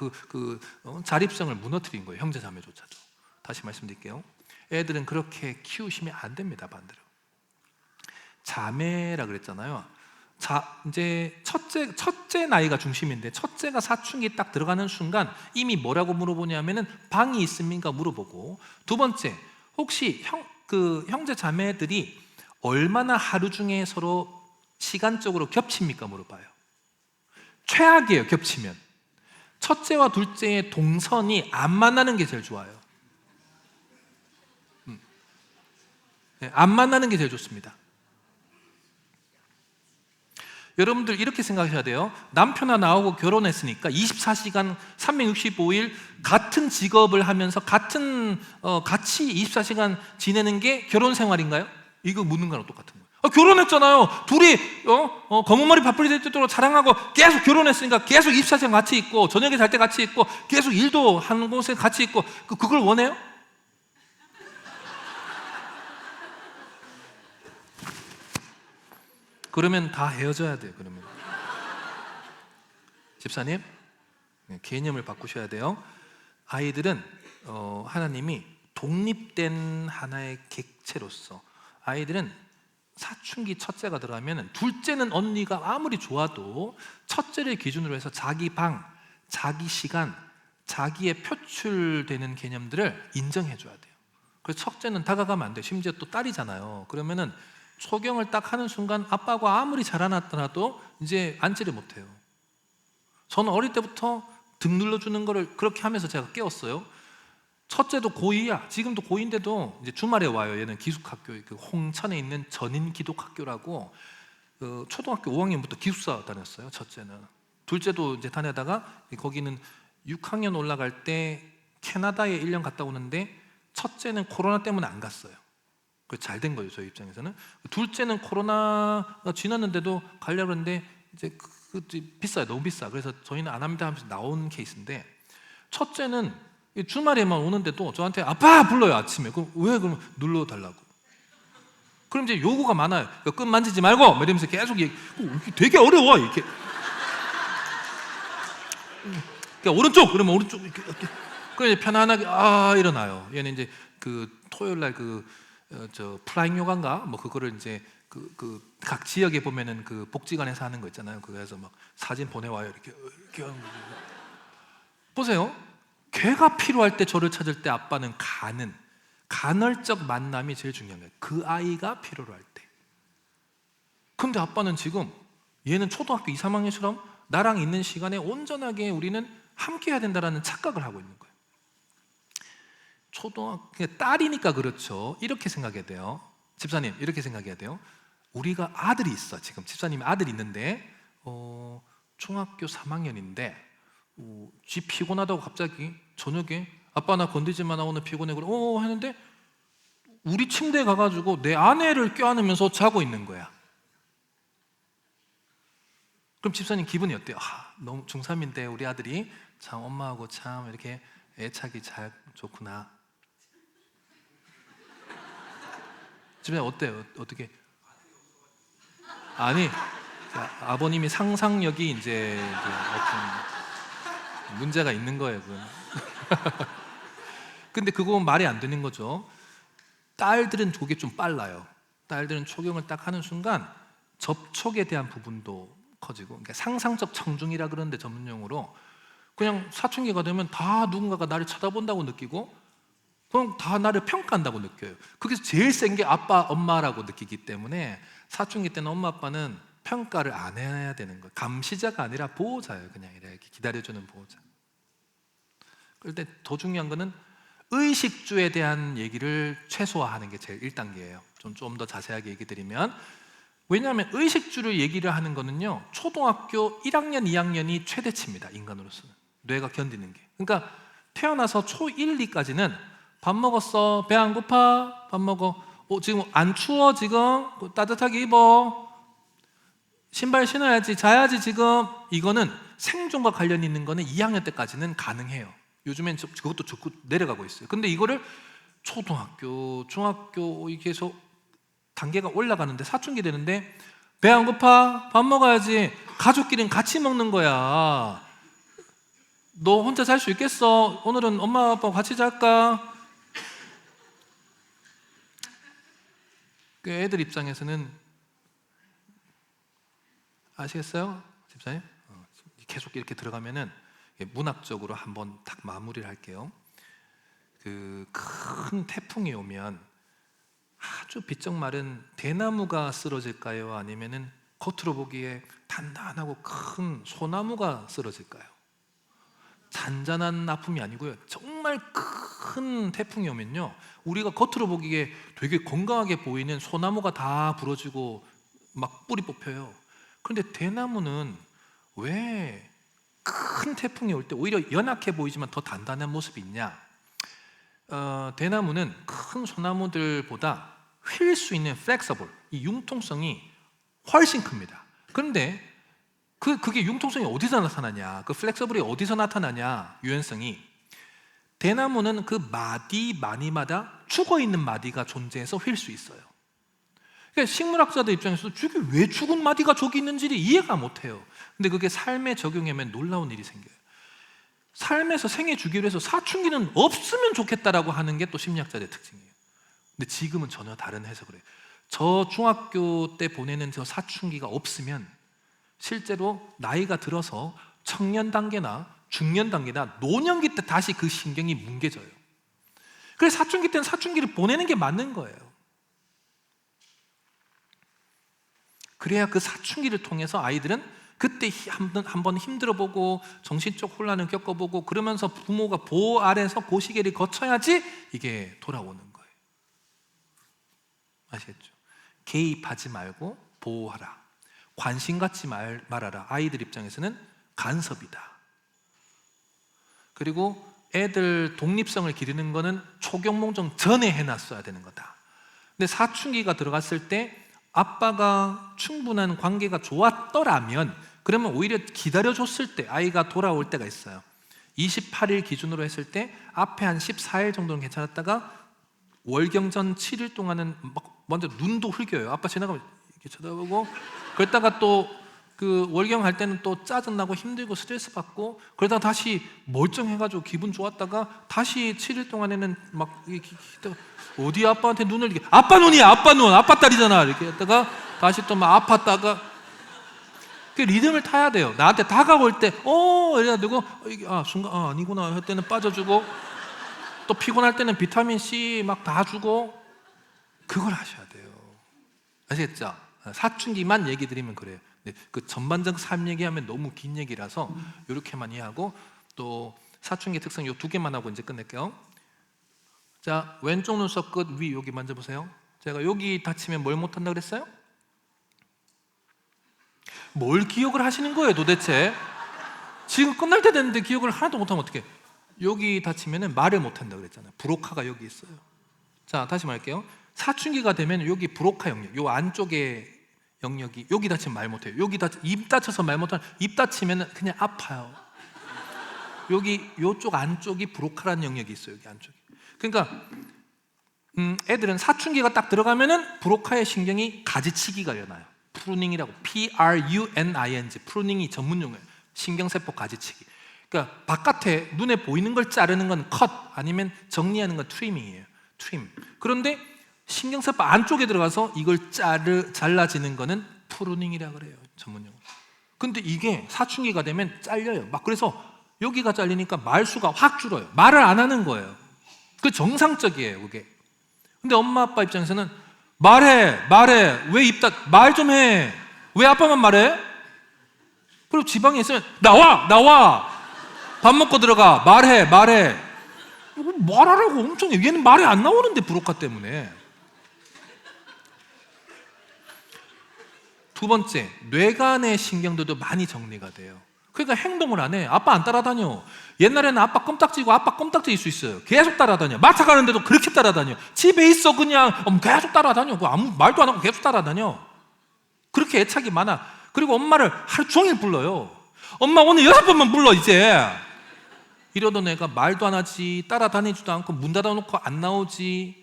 Speaker 1: 자립성을 무너뜨린 거예요, 형제자매조차도. 다시 말씀드릴게요. 애들은 그렇게 키우시면 안 됩니다. 반대로. 자매라 그랬잖아요. 이제 첫째 나이가 중심인데 첫째가 사춘기 딱 들어가는 순간 이미 뭐라고 물어보냐면은 방이 있습니까 물어보고, 두 번째 혹시 형제 자매들이 얼마나 하루 중에 서로 시간적으로 겹칩니까 물어봐요. 최악이에요, 겹치면. 첫째와 둘째의 동선이 안 만나는 게 제일 좋아요. 안 만나는 게 제일 좋습니다. 여러분들 이렇게 생각하셔야 돼요. 남편과 나하고 결혼했으니까 24시간 365일 같은 직업을 하면서 같이 24시간 지내는 게 결혼 생활인가요? 이거 묻는 거랑 똑같은 거예요. 결혼했잖아요. 둘이 검은 머리 파뿌리 될 때도록 자랑하고 계속 결혼했으니까 계속 24시간 같이 있고 저녁에 잘 때 같이 있고 계속 일도 하는 곳에 같이 있고 그걸 원해요? 그러면 다 헤어져야 돼요. 그러면 집사님 개념을 바꾸셔야 돼요. 아이들은 하나님이 독립된 하나의 객체로서 아이들은 사춘기 첫째가 들어가면 둘째는 언니가 아무리 좋아도 첫째를 기준으로 해서 자기 방, 자기 시간, 자기의 표출되는 개념들을 인정해 줘야 돼요. 그래서 첫째는 다가가면 안 돼요. 심지어 또 딸이잖아요. 그러면은 초경을 딱 하는 순간 아빠하고 아무리 자라났더라도 이제 앉지를 못해요. 저는 어릴 때부터 등 눌러주는 거를 그렇게 하면서 제가 깨웠어요. 첫째도 고2야. 지금도 고2인데도 이제 주말에 와요. 얘는 기숙학교, 그 홍천에 있는 전인 기독학교라고 초등학교 5학년부터 기숙사 다녔어요. 첫째는. 둘째도 이제 다니다가 거기는 6학년 올라갈 때 캐나다에 1년 갔다 오는데 첫째는 코로나 때문에 안 갔어요. 잘 된 거예요, 저희 입장에서는. 둘째는 코로나가 지났는데도 가려고 했는데 이제 비싸요, 너무 비싸. 그래서 저희는 안 합니다 하면서 나온 케이스인데, 첫째는 주말에만 오는데도 저한테 아빠 불러요, 아침에. 그럼 왜? 그러면 눌러달라고. 그럼 이제 요구가 많아요. 끈 만지지 말고 이러면서 계속 되게 어려워 이렇게. 그러니까 오른쪽 그러면 오른쪽 이렇게. 그럼 편안하게 일어나요. 얘는 이제 그 토요일 날 저 플라잉 요가인가 뭐 그거를 이제 각 지역에 보면은 그 복지관에서 하는 거 있잖아요. 그래서 막 사진 보내와요. 이렇게 보세요. 걔가 필요할 때 저를 찾을 때 아빠는 간헐적 만남이 제일 중요한 거예요. 그 아이가 필요로 할 때. 근데 아빠는 지금 얘는 초등학교 2, 3학년처럼 나랑 있는 시간에 온전하게 우리는 함께 해야 된다라는 착각을 하고 있는 거예요. 초등학교 딸이니까 그렇죠. 이렇게 생각해야 돼요. 집사님 이렇게 생각해야 돼요. 우리가 아들이 있어. 지금 집사님이 아들이 있는데 중학교 3학년인데 지 피곤하다고 갑자기 저녁에 아빠 나 건들지 마, 나 오늘 피곤해. 그래 하는데 우리 침대에 가가지고 내 아내를 껴안으면서 자고 있는 거야. 그럼 집사님 기분이 어때요? 너무 중3인데 우리 아들이 참 엄마하고 참 이렇게 애착이 잘 좋구나. 집사님 어때요? 어떻게? 아니 아버님이 상상력이 이제 어떤 문제가 있는 거예요. 그건. 근데 그건 말이 안 되는 거죠. 딸들은 그게 좀 빨라요. 딸들은 초경을 딱 하는 순간 접촉에 대한 부분도 커지고, 그러니까 상상적 청중이라 그러는데 전문용어로 그냥 사춘기가 되면 다 누군가가 나를 쳐다본다고 느끼고 그럼 다 나를 평가한다고 느껴요. 그게 제일 센 게 아빠, 엄마라고 느끼기 때문에 사춘기 때는 엄마, 아빠는 평가를 안 해야 되는 거예요. 감시자가 아니라 보호자예요. 그냥 이렇게 기다려주는 보호자. 그런데 더 중요한 거는 의식주에 대한 얘기를 최소화하는 게 제일 1단계예요. 좀 더 자세하게 얘기 드리면, 왜냐하면 의식주를 얘기를 하는 거는요, 초등학교 1학년, 2학년이 최대치입니다. 인간으로서는 뇌가 견디는 게. 그러니까 태어나서 초1, 2까지는 밥 먹었어? 배 안 고파? 밥 먹어? 지금 안 추워? 지금? 따뜻하게 입어? 신발 신어야지, 자야지 지금. 이거는 생존과 관련 있는 거는 2학년 때까지는 가능해요. 요즘엔 그것도 좋고 내려가고 있어요. 근데 이거를 초등학교, 중학교 이렇게 해서 단계가 올라가는데 사춘기 되는데 배 안 고파? 밥 먹어야지. 가족끼리는 같이 먹는 거야. 너 혼자 잘 수 있겠어? 오늘은 엄마 아빠 같이 잘까? 그 애들 입장에서는 아시겠어요? 집사님? 계속 이렇게 들어가면은 문학적으로 한번 딱 마무리를 할게요. 그 큰 태풍이 오면 아주 비쩍 마른 대나무가 쓰러질까요? 아니면은 겉으로 보기에 단단하고 큰 소나무가 쓰러질까요? 잔잔한 아픔이 아니고요. 정말 큰 태풍이 오면요, 우리가 겉으로 보기에 되게 건강하게 보이는 소나무가 다 부러지고 막 뿌리 뽑혀요. 그런데 대나무는 왜 큰 태풍이 올 때 오히려 연약해 보이지만 더 단단한 모습이 있냐? 대나무는 큰 소나무들보다 휠 수 있는 flexible, 이 융통성이 훨씬 큽니다. 그런데 그게 융통성이 어디서 나타나냐? 그 플렉서블이 어디서 나타나냐? 유연성이. 대나무는 그 마디마다 죽어있는 마디가 존재해서 휠 수 있어요. 그러니까 식물학자들 입장에서도 저게 왜 죽은 마디가 저기 있는지를 이해가 못해요. 근데 그게 삶에 적용하면 놀라운 일이 생겨요. 삶에서 생애 주기로 해서 사춘기는 없으면 좋겠다라고 하는 게 또 심리학자들의 특징이에요. 근데 지금은 전혀 다른 해석을 해요. 저 중학교 때 보내는 저 사춘기가 없으면 실제로 나이가 들어서 청년 단계나 중년 단계나 노년기 때 다시 그 신경이 뭉개져요. 그래서 사춘기 때는 사춘기를 보내는 게 맞는 거예요. 그래야 그 사춘기를 통해서 아이들은 그때 한번 힘들어보고 정신적 혼란을 겪어보고 그러면서 부모가 보호 아래서 그 시기를 거쳐야지 이게 돌아오는 거예요. 아시겠죠? 개입하지 말고 보호하라. 관심 갖지 말아라. 아이들 입장에서는 간섭이다. 그리고 애들 독립성을 기르는 거는 초경몽정 전에 해놨어야 되는 거다. 근데 사춘기가 들어갔을 때 아빠가 충분한 관계가 좋았더라면 그러면 오히려 기다려줬을 때 아이가 돌아올 때가 있어요. 28일 기준으로 했을 때 앞에 한 14일 정도는 괜찮았다가 월경전 7일 동안은 막 먼저 눈도 흘겨요. 아빠 지나가면 이렇게 쳐다보고 그러다가 또 그 월경 할 때는 또 짜증나고 힘들고 스트레스 받고 그러다가 다시 멀쩡해가지고 기분 좋았다가 다시 7일 동안에는 막 어디 아빠한테 눈을 이렇게 아빠 눈이야 아빠 눈 아빠 딸이잖아 이렇게 했다가 다시 또 막 아팠다가 그 리듬을 타야 돼요. 나한테 다가올 때 이래야 되고 순간 아니구나 할 때는 빠져주고 또 피곤할 때는 비타민 C 막 다 주고 그걸 하셔야 돼요. 아시겠죠? 사춘기만 얘기 드리면 그래요. 그 전반적 삶 얘기하면 너무 긴 얘기라서 이렇게만 이해하고 또 사춘기 특성 요 두 개만 하고 이제 끝낼게요. 자, 왼쪽 눈썹 끝 위 여기 만져보세요. 제가 여기 다치면 뭘 못한다 그랬어요? 뭘 기억을 하시는 거예요 도대체? 지금 끝날 때 됐는데 기억을 하나도 못하면 어떡해? 여기 다치면 말을 못한다 그랬잖아요. 브로카가 여기 있어요. 자, 다시 말할게요. 사춘기가 되면 여기 브로카 영역, 요 안쪽에 영역이 여기 다치면 말 못해요. 입 다쳐서 말 못하면 입 다치면 그냥 아파요. 여기 요쪽 안쪽이 브로카라는 영역이 있어요. 여기 안쪽이. 그러니까 애들은 사춘기가 딱 들어가면은 브로카의 신경이 가지치기가 일어나요. 프루닝이라고 P-R-U-N-I-N-G 프루닝이 전문 용어예요. 신경세포 가지치기. 그러니까 바깥에 눈에 보이는 걸 자르는 건 컷 아니면 정리하는 건 트리밍이에요. 트림. 그런데 신경세포 안쪽에 들어가서 이걸 잘라지는 거는 프루닝이라 그래요. 전문 용어. 근데 이게 사춘기가 되면 잘려요. 막 그래서 여기가 잘리니까 말수가 확 줄어요. 말을 안 하는 거예요. 그 정상적이에요, 그게. 근데 엄마 아빠 입장에서는 말해 왜 말 좀 해. 왜 아빠만 말해? 그리고 지방에 있으면 나와 밥 먹고 들어가 말해 이거 말하라고 엄청 해. 얘는 말이 안 나오는데 브로카 때문에. 두 번째, 뇌간의 신경들도 많이 정리가 돼요. 그러니까 행동을 안 해. 아빠 안 따라다녀. 옛날에는 아빠 껌딱지고 아빠 껌딱지일 수 있어요. 계속 따라다녀. 마트 가는데도 그렇게 따라다녀. 집에 있어 그냥 계속 따라다녀. 아무 말도 안 하고 계속 따라다녀. 그렇게 애착이 많아. 그리고 엄마를 하루 종일 불러요. 엄마 오늘 6번만 불러 이제. 이러던 애가 말도 안 하지, 따라다니지도 않고 문 닫아놓고 안 나오지.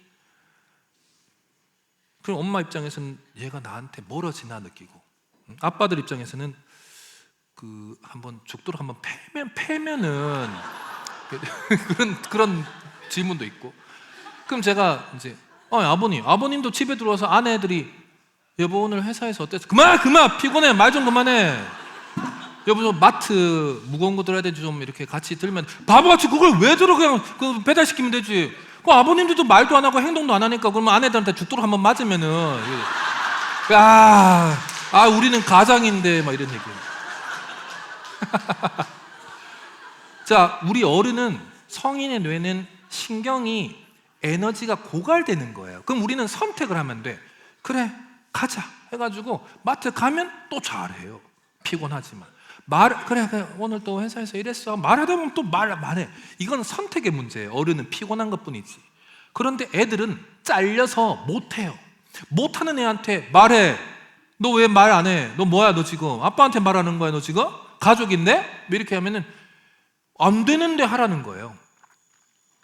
Speaker 1: 그럼 엄마 입장에서는 얘가 나한테 멀어지나 느끼고, 아빠들 입장에서는 그 한번 죽도록 한번 패면은 그런 질문도 있고. 그럼 제가 이제 아버님도 집에 들어와서 아내들이 여보 오늘 회사에서 어땠어? 그만 피곤해 말 좀 그만해. 여보 저 마트 무거운 거 들어야 되지 좀 이렇게 같이 들면 바보같이 그걸 왜 들어 그냥 그 배달시키면 되지. 그 아버님들도 말도 안 하고 행동도 안 하니까 그러면 아내들한테 죽도록 한번 맞으면은 우리는 가장인데 막 이런 얘기. 자, 우리 어른은 성인의 뇌는 신경이 에너지가 고갈되는 거예요. 그럼 우리는 선택을 하면 돼. 그래 가자 해가지고 마트 가면 또 잘해요. 피곤하지만 그래 오늘 또 회사에서 이랬어 말하다 보면 또 말해. 이건 선택의 문제예요. 어른은 피곤한 것뿐이지. 그런데 애들은 잘려서 못해요. 못하는 애한테 말해. 너 왜 말 안 해? 너 뭐야 너 지금 아빠한테 말하는 거야 너 지금? 가족인데? 이렇게 하면은 안 되는데 하라는 거예요.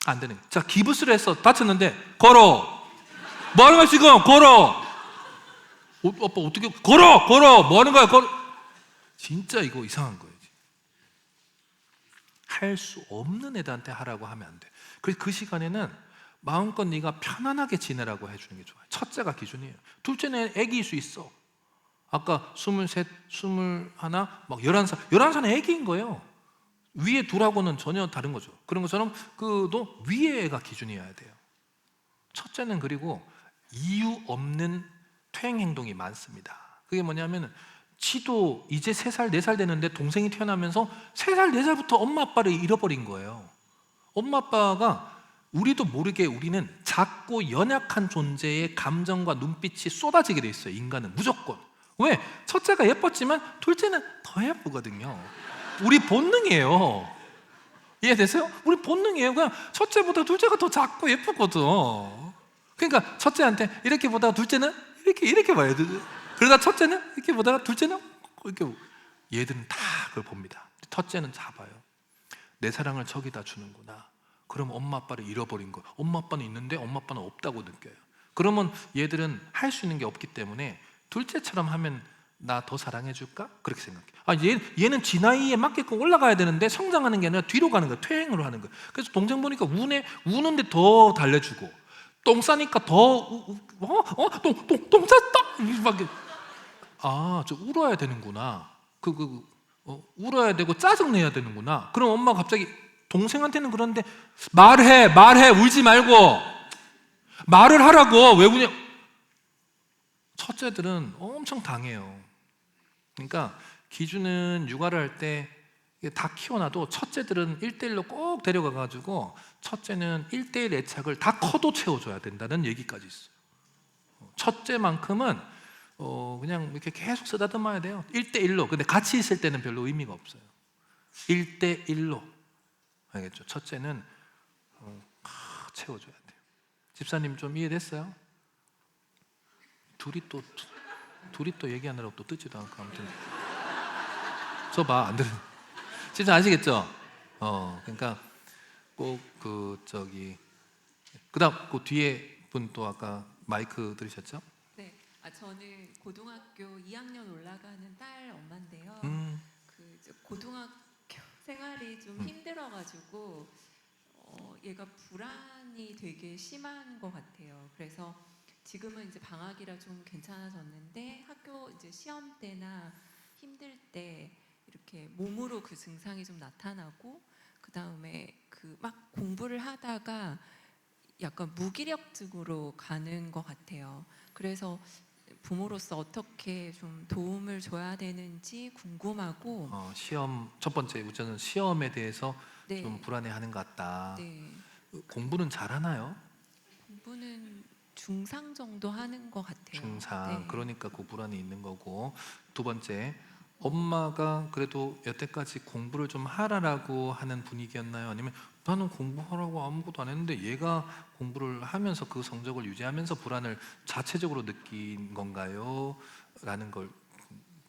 Speaker 1: 안 되는 거예요. 자, 기부스를 해서 다쳤는데 걸어. 뭐 하는 거야 지금? 걸어. 아빠 어떻게 걸어 뭐 하는 거야 걸어. 진짜 이거 이상한 거예요. 할 수 없는 애들한테 하라고 하면 안 돼. 그래서 그 시간에는 마음껏 네가 편안하게 지내라고 해주는 게 좋아요. 첫째가 기준이에요. 둘째는 애기일 수 있어. 아까 23, 21, 막 11살, 11살은 애기인 거예요. 위에 둘하고는 전혀 다른 거죠. 그런 것처럼 그도 위에 애가 기준이어야 돼요. 첫째는 그리고 이유 없는 퇴행 행동이 많습니다. 그게 뭐냐면 지도 이제 3살, 4살 되는데 동생이 태어나면서 3살, 4살부터 엄마 아빠를 잃어버린 거예요. 엄마 아빠가 우리도 모르게 우리는 작고 연약한 존재의 감정과 눈빛이 쏟아지게 돼 있어요. 인간은 무조건. 왜? 첫째가 예뻤지만 둘째는 더 예쁘거든요. 우리 본능이에요. 이해되세요? 우리 본능이에요. 그냥 첫째보다 둘째가 더 작고 예쁘거든. 그러니까 첫째한테 이렇게 보다가 둘째는 이렇게 봐야 돼. 그러다 첫째는 이렇게 보다가 둘째는 이렇게. 얘들은 다 그걸 봅니다. 첫째는 잡아요. 내 사랑을 저기다 주는구나. 그럼 엄마 아빠를 잃어버린 거예요. 엄마 아빠는 있는데 엄마 아빠는 없다고 느껴요. 그러면 얘들은 할 수 있는 게 없기 때문에 둘째처럼 하면 나 더 사랑해 줄까? 그렇게 생각해. 얘는 지 나이에 맞게끔 올라가야 되는데 성장하는 게 아니라 뒤로 가는 거야. 퇴행으로 하는 거야. 그래서 동생 보니까 우는데 더 달래주고, 똥 싸니까 더 똥 쌌다. 저 울어야 되는구나. 울어야 되고 짜증 내야 되는구나. 그럼 엄마가 갑자기 동생한테는 그런데 말해 울지 말고 말을 하라고. 왜 우냐? 첫째들은 엄청 당해요. 그러니까 기준은 육아를 할 때 다 키워놔도 첫째들은 1대1로 꼭 데려가가지고 첫째는 1대1 애착을 다 커도 채워줘야 된다는 얘기까지 있어요. 첫째만큼은 그냥 이렇게 계속 쓰다듬어야 돼요. 1대1로. 근데 같이 있을 때는 별로 의미가 없어요. 1대1로. 알겠죠? 첫째는 채워줘야 돼요. 집사님 좀 이해됐어요? 둘이 또 얘기하느라고 또 듣지도 않고. 아무튼 저 봐, 안 들어. 진짜 아시겠죠? 그러니까 꼭 그다음 그 뒤에 분 또 아까 마이크 들으셨죠?
Speaker 6: 네, 저는 고등학교 2학년 올라가는 딸 엄마인데요. 이제 고등학교 생활이 좀 힘들어가지고 얘가 불안이 되게 심한 것 같아요. 그래서 지금은 이제 방학이라 좀 괜찮아졌는데 학교 이제 시험 때나 힘들 때 이렇게 몸으로 그 증상이 좀 나타나고, 그 다음에 그 막 공부를 하다가 약간 무기력증으로 가는 것 같아요. 그래서 부모로서 어떻게 좀 도움을 줘야 되는지 궁금하고.
Speaker 1: 시험 첫 번째 우선은 시험에 대해서
Speaker 6: 네.
Speaker 1: 좀 불안해하는 것 같다.
Speaker 6: 네.
Speaker 1: 공부는 잘하나요?
Speaker 6: 공부는 중상 정도 하는 것 같아요.
Speaker 1: 중상.
Speaker 6: 네.
Speaker 1: 그러니까 그 불안이 있는 거고. 두 번째, 엄마가 그래도 여태까지 공부를 좀 하라라고 하는 분위기였나요? 아니면 나는 공부하라고 아무것도 안 했는데 얘가 공부를 하면서 그 성적을 유지하면서 불안을 자체적으로 느낀 건가요? 라는 걸.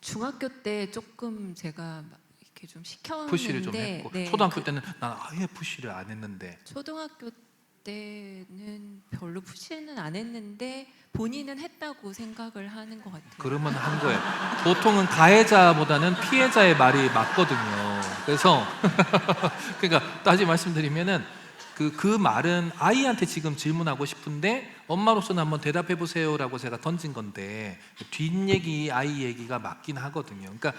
Speaker 6: 중학교 때 조금 제가 막 이렇게 좀 시켰는데,
Speaker 1: 푸시를 좀 했고,
Speaker 6: 네,
Speaker 1: 초등학교 때는 난 아예 푸시를 안 했는데.
Speaker 6: 초등학교 때는 별로 푸시는 안 했는데 본인은 했다고 생각을 하는 것 같아요.
Speaker 1: 그러면 한 거예요. 보통은 가해자보다는 피해자의 말이 맞거든요. 그래서 그러니까 다시 말씀드리면은 그 말은 아이한테 지금 질문하고 싶은데 엄마로서는 한번 대답해 보세요라고 제가 던진 건데 뒷얘기 아이 얘기가 맞긴 하거든요. 그러니까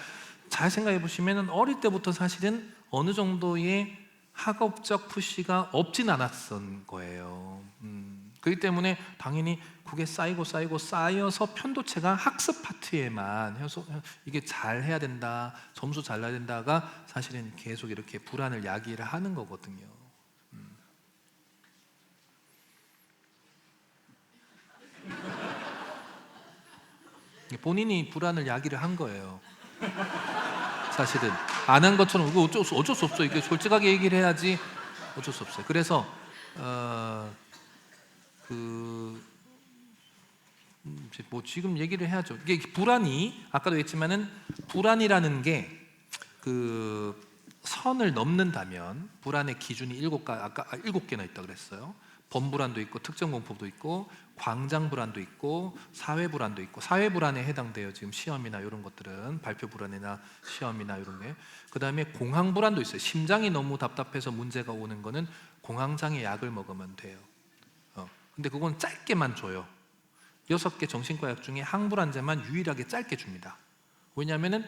Speaker 1: 잘 생각해 보시면은 어릴 때부터 사실은 어느 정도의 학업적 푸시가 없진 않았던 거예요. 그렇기 때문에 당연히 그게 쌓여서 편도체가 학습 파트에만 해서 이게 잘 해야 된다, 점수 잘 나야 된다가 사실은 계속 이렇게 불안을 야기를 하는 거거든요. 본인이 불안을 야기를 한 거예요. 사실은 안 한 것처럼 이거 어쩔 수 없어. 이게 솔직하게 얘기를 해야지. 어쩔 수 없어요. 그래서 뭐 지금 얘기를 해야죠. 이게 불안이 아까도 했지만은 불안이라는 게 그 선을 넘는다면 불안의 기준이 7개나 있다 그랬어요. 범불안도 있고 특정공포도 있고 광장불안도 있고 사회불안도 있고 사회불안에 해당돼요. 지금 시험이나 이런 것들은 발표불안이나 시험이나 이런 게. 그 다음에 공황불안도 있어요. 심장이 너무 답답해서 문제가 오는 거는 공황장애 약을 먹으면 돼요. 근데 그건 짧게만 줘요. 6개 정신과 약 중에 항불안제만 유일하게 짧게 줍니다. 왜냐하면은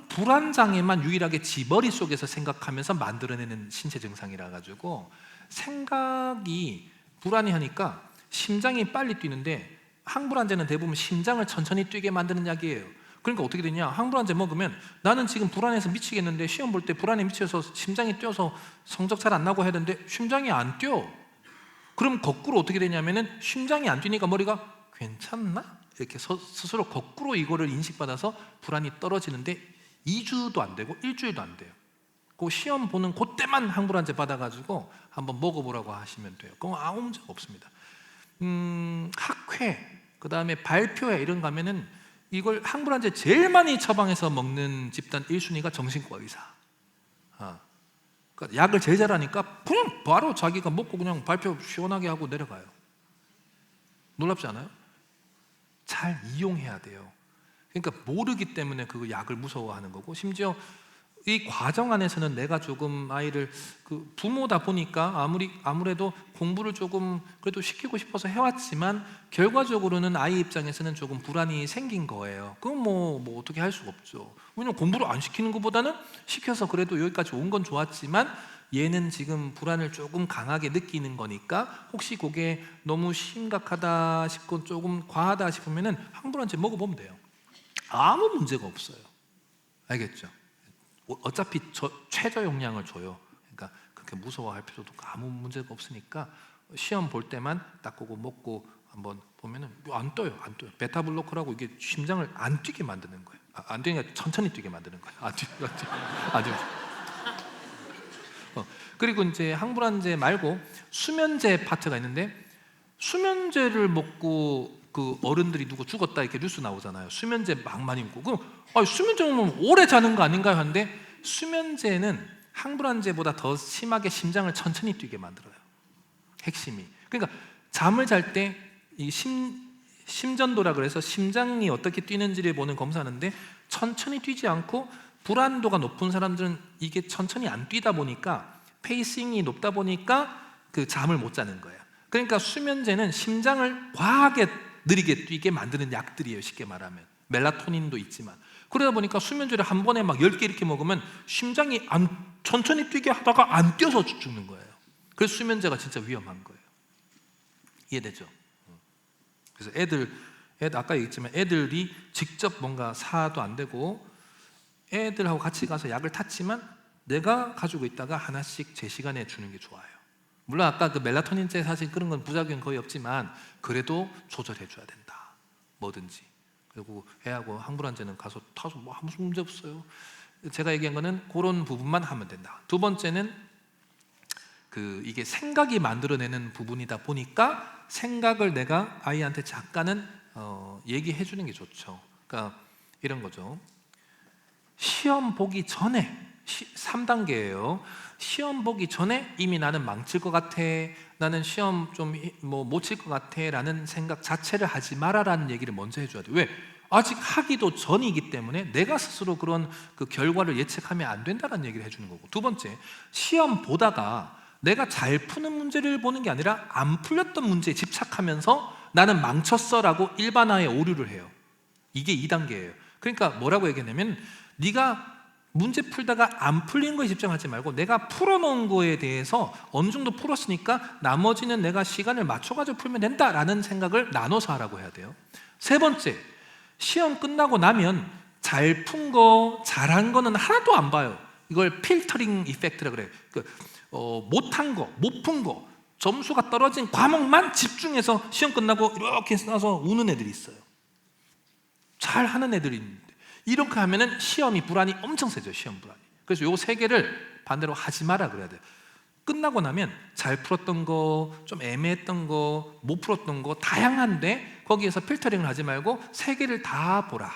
Speaker 1: 불안장애만 유일하게 지 머릿속에서 생각하면서 만들어내는 신체 증상이라 가지고 생각이 불안이 하니까 심장이 빨리 뛰는데 항불안제는 대부분 심장을 천천히 뛰게 만드는 약이에요. 그러니까 어떻게 되냐, 항불안제 먹으면 나는 지금 불안해서 미치겠는데 시험 볼 때 불안에 미쳐서 심장이 뛰어서 성적 잘 안 나고 해야 되는데 심장이 안 뛰어. 그럼 거꾸로 어떻게 되냐면은 심장이 안 뛰니까 머리가 괜찮나? 이렇게 스스로 거꾸로 이거를 인식받아서 불안이 떨어지는데 2주도 안 되고 일주일도 안 돼요. 그 시험 보는 그때만 항불안제 받아가지고 한번 먹어보라고 하시면 돼요. 그건 아무 문제가 없습니다. 학회, 그 다음에 발표회 이런 거 가면은 이걸 항불안제 제일 많이 처방해서 먹는 집단 1순위가 정신과 의사. 그러니까 약을 제일 잘하니까 그냥 바로 자기가 먹고 그냥 발표 시원하게 하고 내려가요. 놀랍지 않아요? 잘 이용해야 돼요. 그러니까 모르기 때문에 그 약을 무서워하는 거고, 심지어 이 과정 안에서는 내가 조금 아이를 부모다 보니까 아무래도 공부를 조금 그래도 시키고 싶어서 해왔지만 결과적으로는 아이 입장에서는 조금 불안이 생긴 거예요. 그건 뭐 어떻게 할 수가 없죠. 왜냐면 공부를 안 시키는 것보다는 시켜서 그래도 여기까지 온 건 좋았지만 얘는 지금 불안을 조금 강하게 느끼는 거니까 혹시 그게 너무 심각하다 싶고 조금 과하다 싶으면은 항불안제 먹어보면 돼요. 아무 문제가 없어요. 알겠죠? 어차피 최저 용량을 줘요. 그러니까 그렇게 무서워할 필요도 아무 문제가 없으니까 시험 볼 때만 딱 그거 먹고 한번 보면은 안 떠요. 베타블로커라고 이게 심장을 안 뛰게 만드는 거예요. 안 뛰니까 천천히 뛰게 만드는 거예요. 안 뛰게. 그리고 이제 항불안제 말고 수면제 파트가 있는데, 수면제를 먹고 그 어른들이 누구 죽었다 이렇게 뉴스 나오잖아요. 수면제 막 많이 먹고. 그럼 수면제 먹으면 오래 자는 거 아닌가요? 하는데 수면제는 항불안제보다 더 심하게 심장을 천천히 뛰게 만들어요. 핵심이. 그러니까 잠을 잘 때 이 심전도라 그래서 심장이 어떻게 뛰는지를 보는 검사하는데 천천히 뛰지 않고 불안도가 높은 사람들은 이게 천천히 안 뛰다 보니까 페이싱이 높다 보니까 그 잠을 못 자는 거예요. 그러니까 수면제는 심장을 과하게 느리게 뛰게 만드는 약들이에요. 쉽게 말하면 멜라토닌도 있지만. 그러다 보니까 수면제를 한 번에 막 10개 이렇게 먹으면 심장이 천천히 뛰게 하다가 안 뛰어서 죽는 거예요. 그래서 수면제가 진짜 위험한 거예요. 이해되죠? 그래서 애들 아까 얘기했지만 애들이 직접 뭔가 사도 안 되고 애들하고 같이 가서 약을 탔지만 내가 가지고 있다가 하나씩 제 시간에 주는 게 좋아요. 물론 아까 그 멜라토닌제 사실 그런 건 부작용 거의 없지만 그래도 조절해 줘야 된다. 뭐든지. 그리고 애하고 항불안제는 가서 타서 뭐 아무 문제 없어요. 제가 얘기한 거는 그런 부분만 하면 된다. 두 번째는 이게 생각이 만들어내는 부분이다 보니까 생각을 내가 아이한테 잠깐은 얘기해 주는 게 좋죠. 그러니까 이런 거죠. 시험 보기 전에 3단계예요. 시험 보기 전에 이미 나는 망칠 것 같아, 나는 시험 좀 못 칠 것 같아 라는 생각 자체를 하지 마라라는 얘기를 먼저 해줘야 돼요. 왜? 아직 하기도 전이기 때문에 내가 스스로 그런 그 결과를 예측하면 안 된다는 얘기를 해주는 거고, 두 번째, 시험 보다가 내가 잘 푸는 문제를 보는 게 아니라 안 풀렸던 문제에 집착하면서 나는 망쳤어 라고 일반화에 오류를 해요. 이게 2단계예요. 그러니까 뭐라고 얘기하냐면 네가 문제 풀다가 안 풀린 거에 집중하지 말고 내가 풀어놓은 거에 대해서 어느 정도 풀었으니까 나머지는 내가 시간을 맞춰가지고 풀면 된다라는 생각을 나눠서 하라고 해야 돼요. 세 번째, 시험 끝나고 나면 잘 푼 거, 잘한 거는 하나도 안 봐요. 이걸 필터링 이펙트라 그래요. 못한 거, 못 푼 거, 점수가 떨어진 과목만 집중해서 시험 끝나고 이렇게 써서 우는 애들이 있어요. 잘하는 애들이 있는데 이렇게 하면은 시험이 불안이 엄청 세죠. 시험 불안이. 그래서 요 세 개를 반대로 하지 마라 그래야 돼요. 끝나고 나면 잘 풀었던 거, 좀 애매했던 거, 못 풀었던 거 다양한데 거기에서 필터링을 하지 말고 세 개를 다 보라.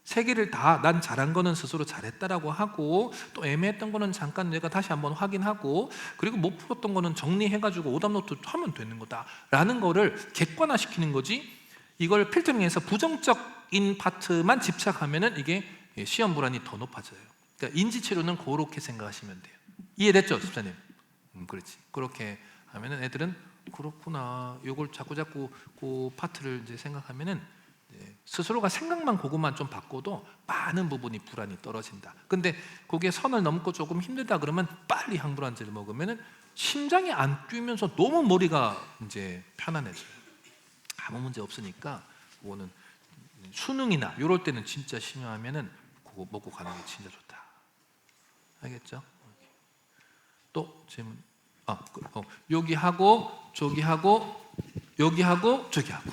Speaker 1: 세 개를 다 난 잘한 거는 스스로 잘했다라고 하고 또 애매했던 거는 잠깐 내가 다시 한번 확인하고 그리고 못 풀었던 거는 정리해가지고 오답노트 하면 되는 거다라는 거를 객관화시키는 거지. 이걸 필터링해서 부정적인 파트만 집착하면은 이게 시험 불안이 더 높아져요. 그러니까 인지치료는 그렇게 생각하시면 돼요. 이해됐죠, 집사님? 그렇지. 그렇게 하면은 애들은 그렇구나. 요걸 자꾸 그 파트를 이제 생각하면은 스스로가 생각만 그것만 좀 바꿔도 많은 부분이 불안이 떨어진다. 근데 그게 선을 넘고 조금 힘들다 그러면 빨리 항불안제를 먹으면은 심장이 안 뛰면서 너무 머리가 이제 편안해져요. 아무 문제 없으니까 그거는 수능이나 이럴 때는 진짜 심하면은 그거 먹고 가는 게 진짜 좋다. 알겠죠? 또 질문. 여기 하고 저기 하고 여기 하고 저기 하고.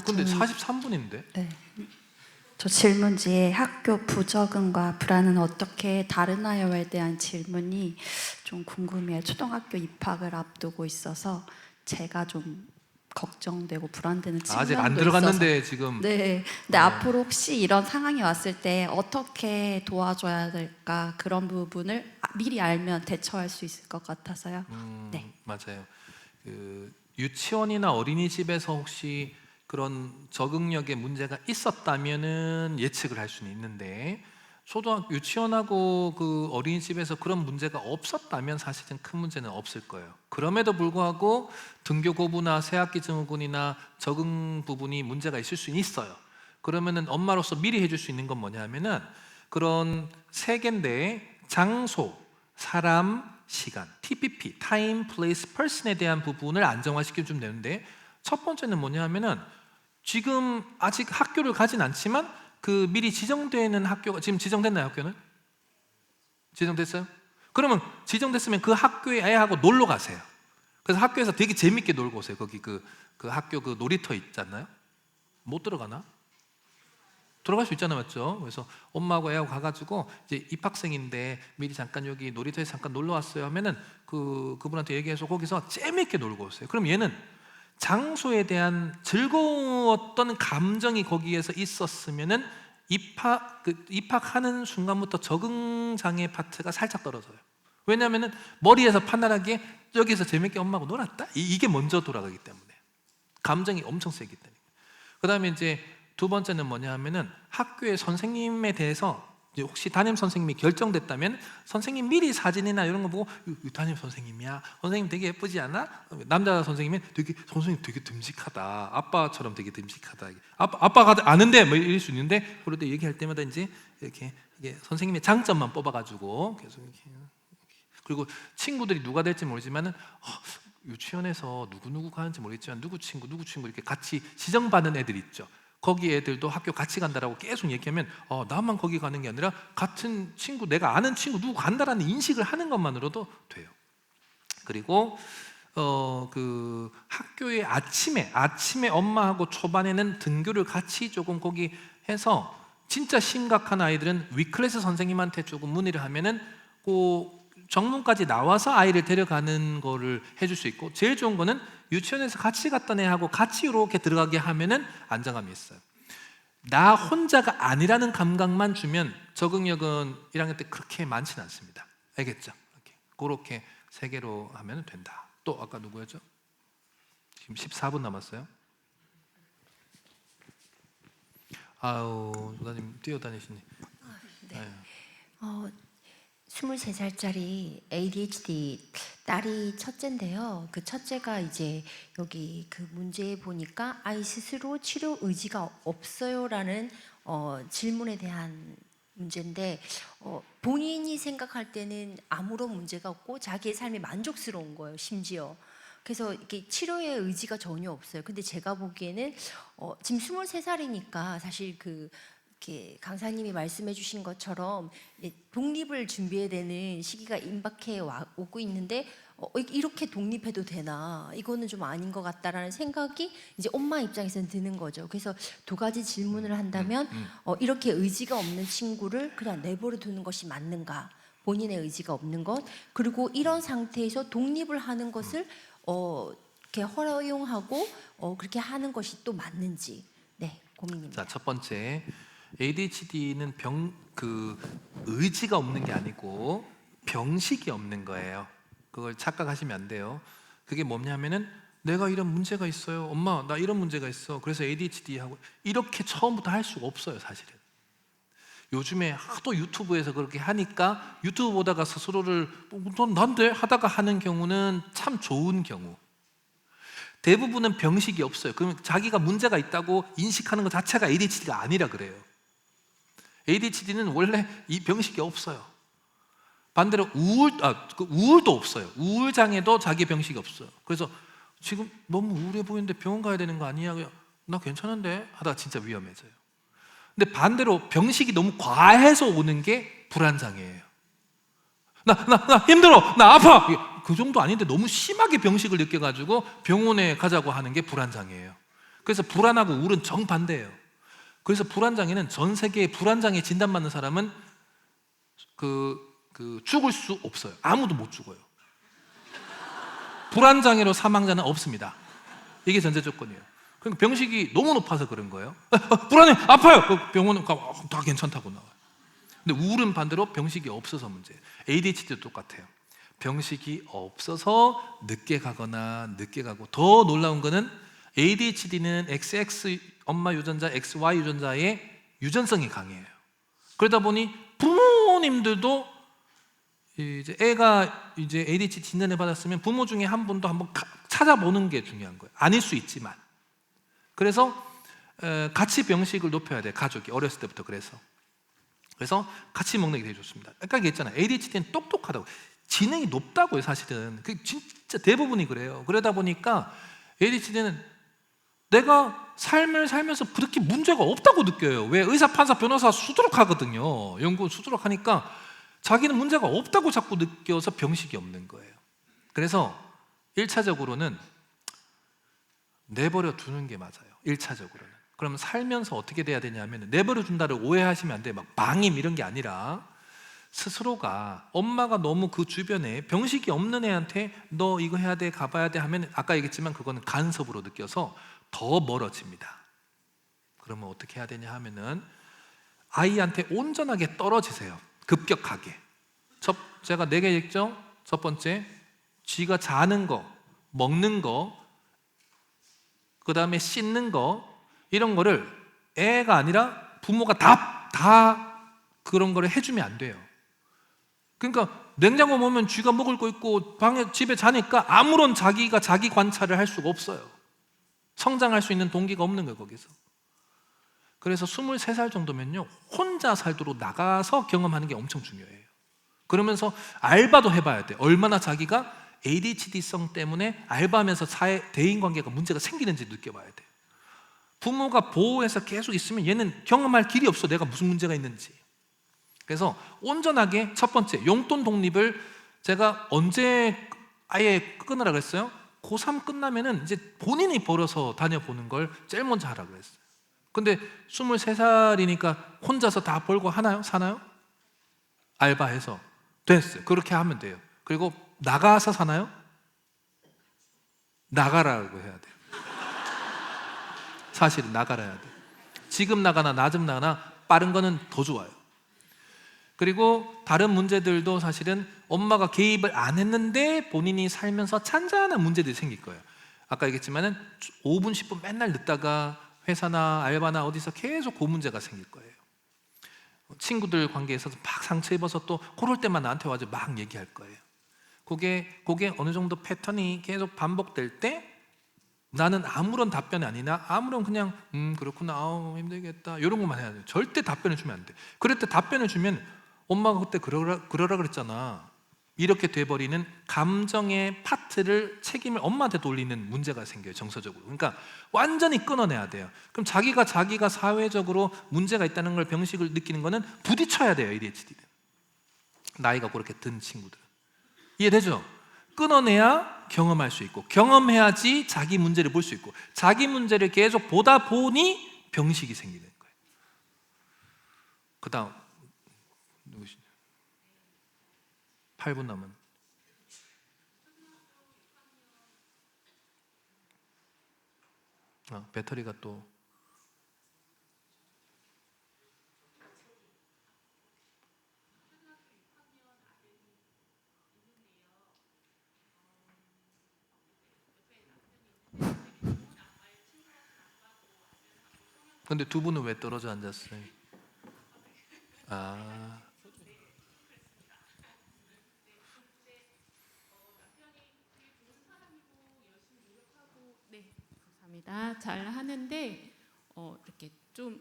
Speaker 1: 근데 43분인데?
Speaker 7: 네. 저 질문지에 학교 부적응과 불안은 어떻게 다르나요에 대한 질문이 좀 궁금해요. 초등학교 입학을 앞두고 있어서 제가 좀 걱정되고 불안되는 측면도
Speaker 1: 아직 안 들어갔는데
Speaker 7: 있어서.
Speaker 1: 지금.
Speaker 7: 네. 근데 앞으로 혹시 이런 상황이 왔을 때 어떻게 도와줘야 될까 그런 부분을 미리 알면 대처할 수 있을 것 같아서요. 네.
Speaker 1: 맞아요. 그 유치원이나 어린이집에서 혹시 그런 적응력에 문제가 있었다면은 예측을 할 수는 있는데 초등학교 유치원하고 그 어린이집에서 그런 문제가 없었다면 사실은 큰 문제는 없을 거예요. 그럼에도 불구하고 등교 거부나 새학기 증후군이나 적응 부분이 문제가 있을 수는 있어요. 그러면은 엄마로서 미리 해줄 수 있는 건 뭐냐면은 그런 세 개인데 장소, 사람, 시간, TPP, Time, Place, Person에 대한 부분을 안정화시켜 주면 되는데 첫 번째는 뭐냐면은 지금 아직 학교를 가진 않지만 그 미리 지정되는 학교가 지금 지정됐나요? 학교는? 지정됐어요? 그러면 지정됐으면 그 학교에 애하고 놀러 가세요. 그래서 학교에서 되게 재밌게 놀고 오세요. 거기 그 학교 그 놀이터 있잖아요. 못 들어가나? 들어갈 수 있잖아요, 맞죠? 그래서 엄마하고 애하고 가가지고 이제 입학생인데 미리 잠깐 여기 놀이터에 잠깐 놀러 왔어요 하면은 그분한테 얘기해서 거기서 재밌게 놀고 오세요. 그럼 얘는 장소에 대한 즐거웠던 감정이 거기에서 있었으면은 입학하는 순간부터 적응 장애 파트가 살짝 떨어져요. 왜냐하면은 머리에서 판단하기에 여기서 재밌게 엄마하고 놀았다 이게 먼저 돌아가기 때문에 감정이 엄청 세기 때문에. 그다음에 이제 두 번째는 뭐냐 하면은 학교의 선생님에 대해서 이제 혹시 담임 선생님이 결정됐다면 선생님 미리 사진이나 이런 거 보고 담임 선생님이야. 선생님 되게 예쁘지 않아? 남자 선생님은 선생님 되게 듬직하다. 아빠처럼 되게 듬직하다. 아빠가 아는데 뭐 이럴 수 있는데 그럴 때 얘기할 때마다 이제 이렇게 이게 선생님의 장점만 뽑아가지고 계속 이렇게. 그리고 친구들이 누가 될지 모르지만은 유치원에서 누구 가는지 모르겠지만 누구 친구 이렇게 같이 지정받는 애들 있죠. 거기 애들도 학교 같이 간다라고 계속 얘기하면 나만 거기 가는 게 아니라 같은 친구 내가 아는 친구 누구 간다라는 인식을 하는 것만으로도 돼요. 그리고 그 학교의 아침에 엄마하고 초반에는 등교를 같이 조금 거기 해서 진짜 심각한 아이들은 위클래스 선생님한테 조금 문의를 하면은 그 정문까지 나와서 아이를 데려가는 거를 해줄 수 있고 제일 좋은 거는 유치원에서 같이 갔던 애하고 같이 이렇게 들어가게 하면은 안정감이 있어요. 나 혼자가 아니라는 감각만 주면 적응력은 1학년 때 그렇게 많지는 않습니다. 알겠죠? 그렇게 세 개로 하면 된다. 또 아까 누구였죠? 지금 14분 남았어요. 아우 누나님 뛰어다니시네.
Speaker 8: 네. 23살짜리 ADHD 딸이 첫째인데요. 그 첫째가 이제 여기 그 문제에 보니까 아이 스스로 치료 의지가 없어요라는 질문에 대한 문제인데 본인이 생각할 때는 아무런 문제가 없고 자기의 삶이 만족스러운 거예요. 심지어. 그래서 이렇게 치료의 의지가 전혀 없어요. 근데 제가 보기에는 지금 23살이니까 사실 이렇게 강사님이 말씀해 주신 것처럼 독립을 준비해야 되는 시기가 임박해 오고 있는데 이렇게 독립해도 되나 이거는 좀 아닌 것 같다라는 생각이 이제 엄마 입장에서는 드는 거죠. 그래서 두 가지 질문을 한다면 이렇게 의지가 없는 친구를 그냥 내버려 두는 것이 맞는가, 본인의 의지가 없는 것, 그리고 이런 상태에서 독립을 하는 것을 이렇게 허용하고 그렇게 하는 것이 또 맞는지. 네. 고민입니다.
Speaker 1: 자, 첫 번째, ADHD는 의지가 없는 게 아니고 병식이 없는 거예요. 그걸 착각하시면 안 돼요. 그게 뭐냐면은 내가 이런 문제가 있어요. 엄마, 나 이런 문제가 있어. 그래서 ADHD 하고 이렇게 처음부터 할 수가 없어요, 사실은. 요즘에 하도 유튜브에서 그렇게 하니까 유튜브 보다가 스스로를 넌 난데 하다가 하는 경우는 참 좋은 경우. 대부분은 병식이 없어요. 그러면 자기가 문제가 있다고 인식하는 것 자체가 ADHD가 아니라 그래요. ADHD는 원래 이 병식이 없어요. 반대로 우울도 없어요. 우울장애도 자기 병식이 없어요. 그래서 지금 너무 우울해 보이는데 병원 가야 되는 거 아니야? 나 괜찮은데? 하다가 진짜 위험해져요. 근데 반대로 병식이 너무 과해서 오는 게 불안장애예요. 나 힘들어, 나 아파. 그 정도 아닌데 너무 심하게 병식을 느껴가지고 병원에 가자고 하는 게 불안장애예요. 그래서 불안하고 우울은 정반대예요. 그래서 불안장애는 전 세계에 불안장애 진단받는 사람은 죽을 수 없어요. 아무도 못 죽어요. 불안장애로 사망자는 없습니다. 이게 전제 조건이에요. 그러니까 병식이 너무 높아서 그런 거예요. 불안해, 아파요. 병원 가 다 괜찮다고 나와요. 근데 우울은 반대로 병식이 없어서 문제예요. ADHD도 똑같아요. 병식이 없어서 늦게 가거나 늦게 가고, 더 놀라운 거는 ADHD는 XX 엄마 유전자, XY 유전자의 유전성이 강해요. 그러다 보니 부모님들도 이제 애가 이제 ADHD 진단을 받았으면 부모 중에 한 분도 한번 찾아보는 게 중요한 거예요. 아닐 수 있지만. 그래서 같이 병식을 높여야 돼요. 가족이 어렸을 때부터. 그래서 같이 먹는 게 되게 좋습니다. 아까 얘기했잖아요. ADHD는 똑똑하다고, 지능이 높다고요. 사실은 그 진짜 대부분이 그래요. 그러다 보니까 ADHD는 내가 삶을 살면서 그렇게 문제가 없다고 느껴요. 왜? 의사, 판사, 변호사 수두룩 하거든요. 연구 수두룩 하니까 자기는 문제가 없다고 자꾸 느껴서 병식이 없는 거예요. 그래서 1차적으로는 내버려 두는 게 맞아요. 1차적으로는. 그럼 살면서 어떻게 돼야 되냐면, 내버려 둔다를 오해하시면 안 돼요. 막 방임 이런 게 아니라 스스로가, 엄마가 너무 그 주변에 병식이 없는 애한테 너 이거 해야 돼, 가봐야 돼 하면, 아까 얘기했지만 그거는 간섭으로 느껴서 더 멀어집니다. 그러면 어떻게 해야 되냐 하면은 아이한테 온전하게 떨어지세요. 급격하게. 제가 4개 얘기했죠? 첫 번째, 쥐가 자는 거, 먹는 거, 그 다음에 씻는 거, 이런 거를 애가 아니라 부모가 다 그런 거를 해주면 안 돼요. 그러니까 냉장고 보면 쥐가 먹을 거 있고 집에 자니까 아무런 자기가 자기 관찰을 할 수가 없어요. 성장할 수 있는 동기가 없는 거예요, 거기서. 그래서 23살 정도면요, 혼자 살도록 나가서 경험하는 게 엄청 중요해요. 그러면서 알바도 해봐야 돼요. 얼마나 자기가 ADHD성 때문에 알바하면서 대인관계가 문제가 생기는지 느껴봐야 돼요. 부모가 보호해서 계속 있으면 얘는 경험할 길이 없어, 내가 무슨 문제가 있는지. 그래서 온전하게, 첫 번째, 용돈 독립을 제가 언제 아예 끊으라 그랬어요? 고3 끝나면은 이제 본인이 벌어서 다녀보는 걸 제일 먼저 하라 그랬어요. 근데 23살이니까 혼자서 다 벌고 하나요? 사나요? 알바해서 됐어요. 그렇게 하면 돼요. 그리고 나가서 사나요? 나가라고 해야 돼요. 사실은 나가라 해야 돼요. 지금 나가나 낮음 나가나 빠른 거는 더 좋아요. 그리고 다른 문제들도 사실은 엄마가 개입을 안 했는데 본인이 살면서 잔잔한 문제들이 생길 거예요. 아까 얘기했지만은 5분 10분 맨날 늦다가 회사나 알바나 어디서 계속 그 문제가 생길 거예요. 친구들 관계에 있어서 막 상처 입어서 또 그럴 때만 나한테 와서 막 얘기할 거예요. 그게 어느 정도 패턴이 계속 반복될 때 나는 아무런 답변이 아니나 아무런 그냥 그렇구나, 힘들겠다 이런 것만 해야 돼요. 절대 답변을 주면 안 돼. 그럴 때 답변을 주면 엄마가 그때 그러라 그랬잖아, 이렇게 돼버리는 감정의 파트를, 책임을 엄마한테 돌리는 문제가 생겨요, 정서적으로. 그러니까 완전히 끊어내야 돼요. 그럼 자기가 사회적으로 문제가 있다는 걸, 병식을 느끼는 거는 부딪혀야 돼요, ADHD는. 나이가 그렇게 든 친구들은. 이해되죠? 끊어내야 경험할 수 있고, 경험해야지 자기 문제를 볼 수 있고, 자기 문제를 계속 보다 보니 병식이 생기는 거예요. 그 다음 누구시냐? 8분 남은. 배터리가 또 근데 두 분은 왜 떨어져 앉았어요? 아,
Speaker 9: 감사합니다. 잘 하는데 이렇게 좀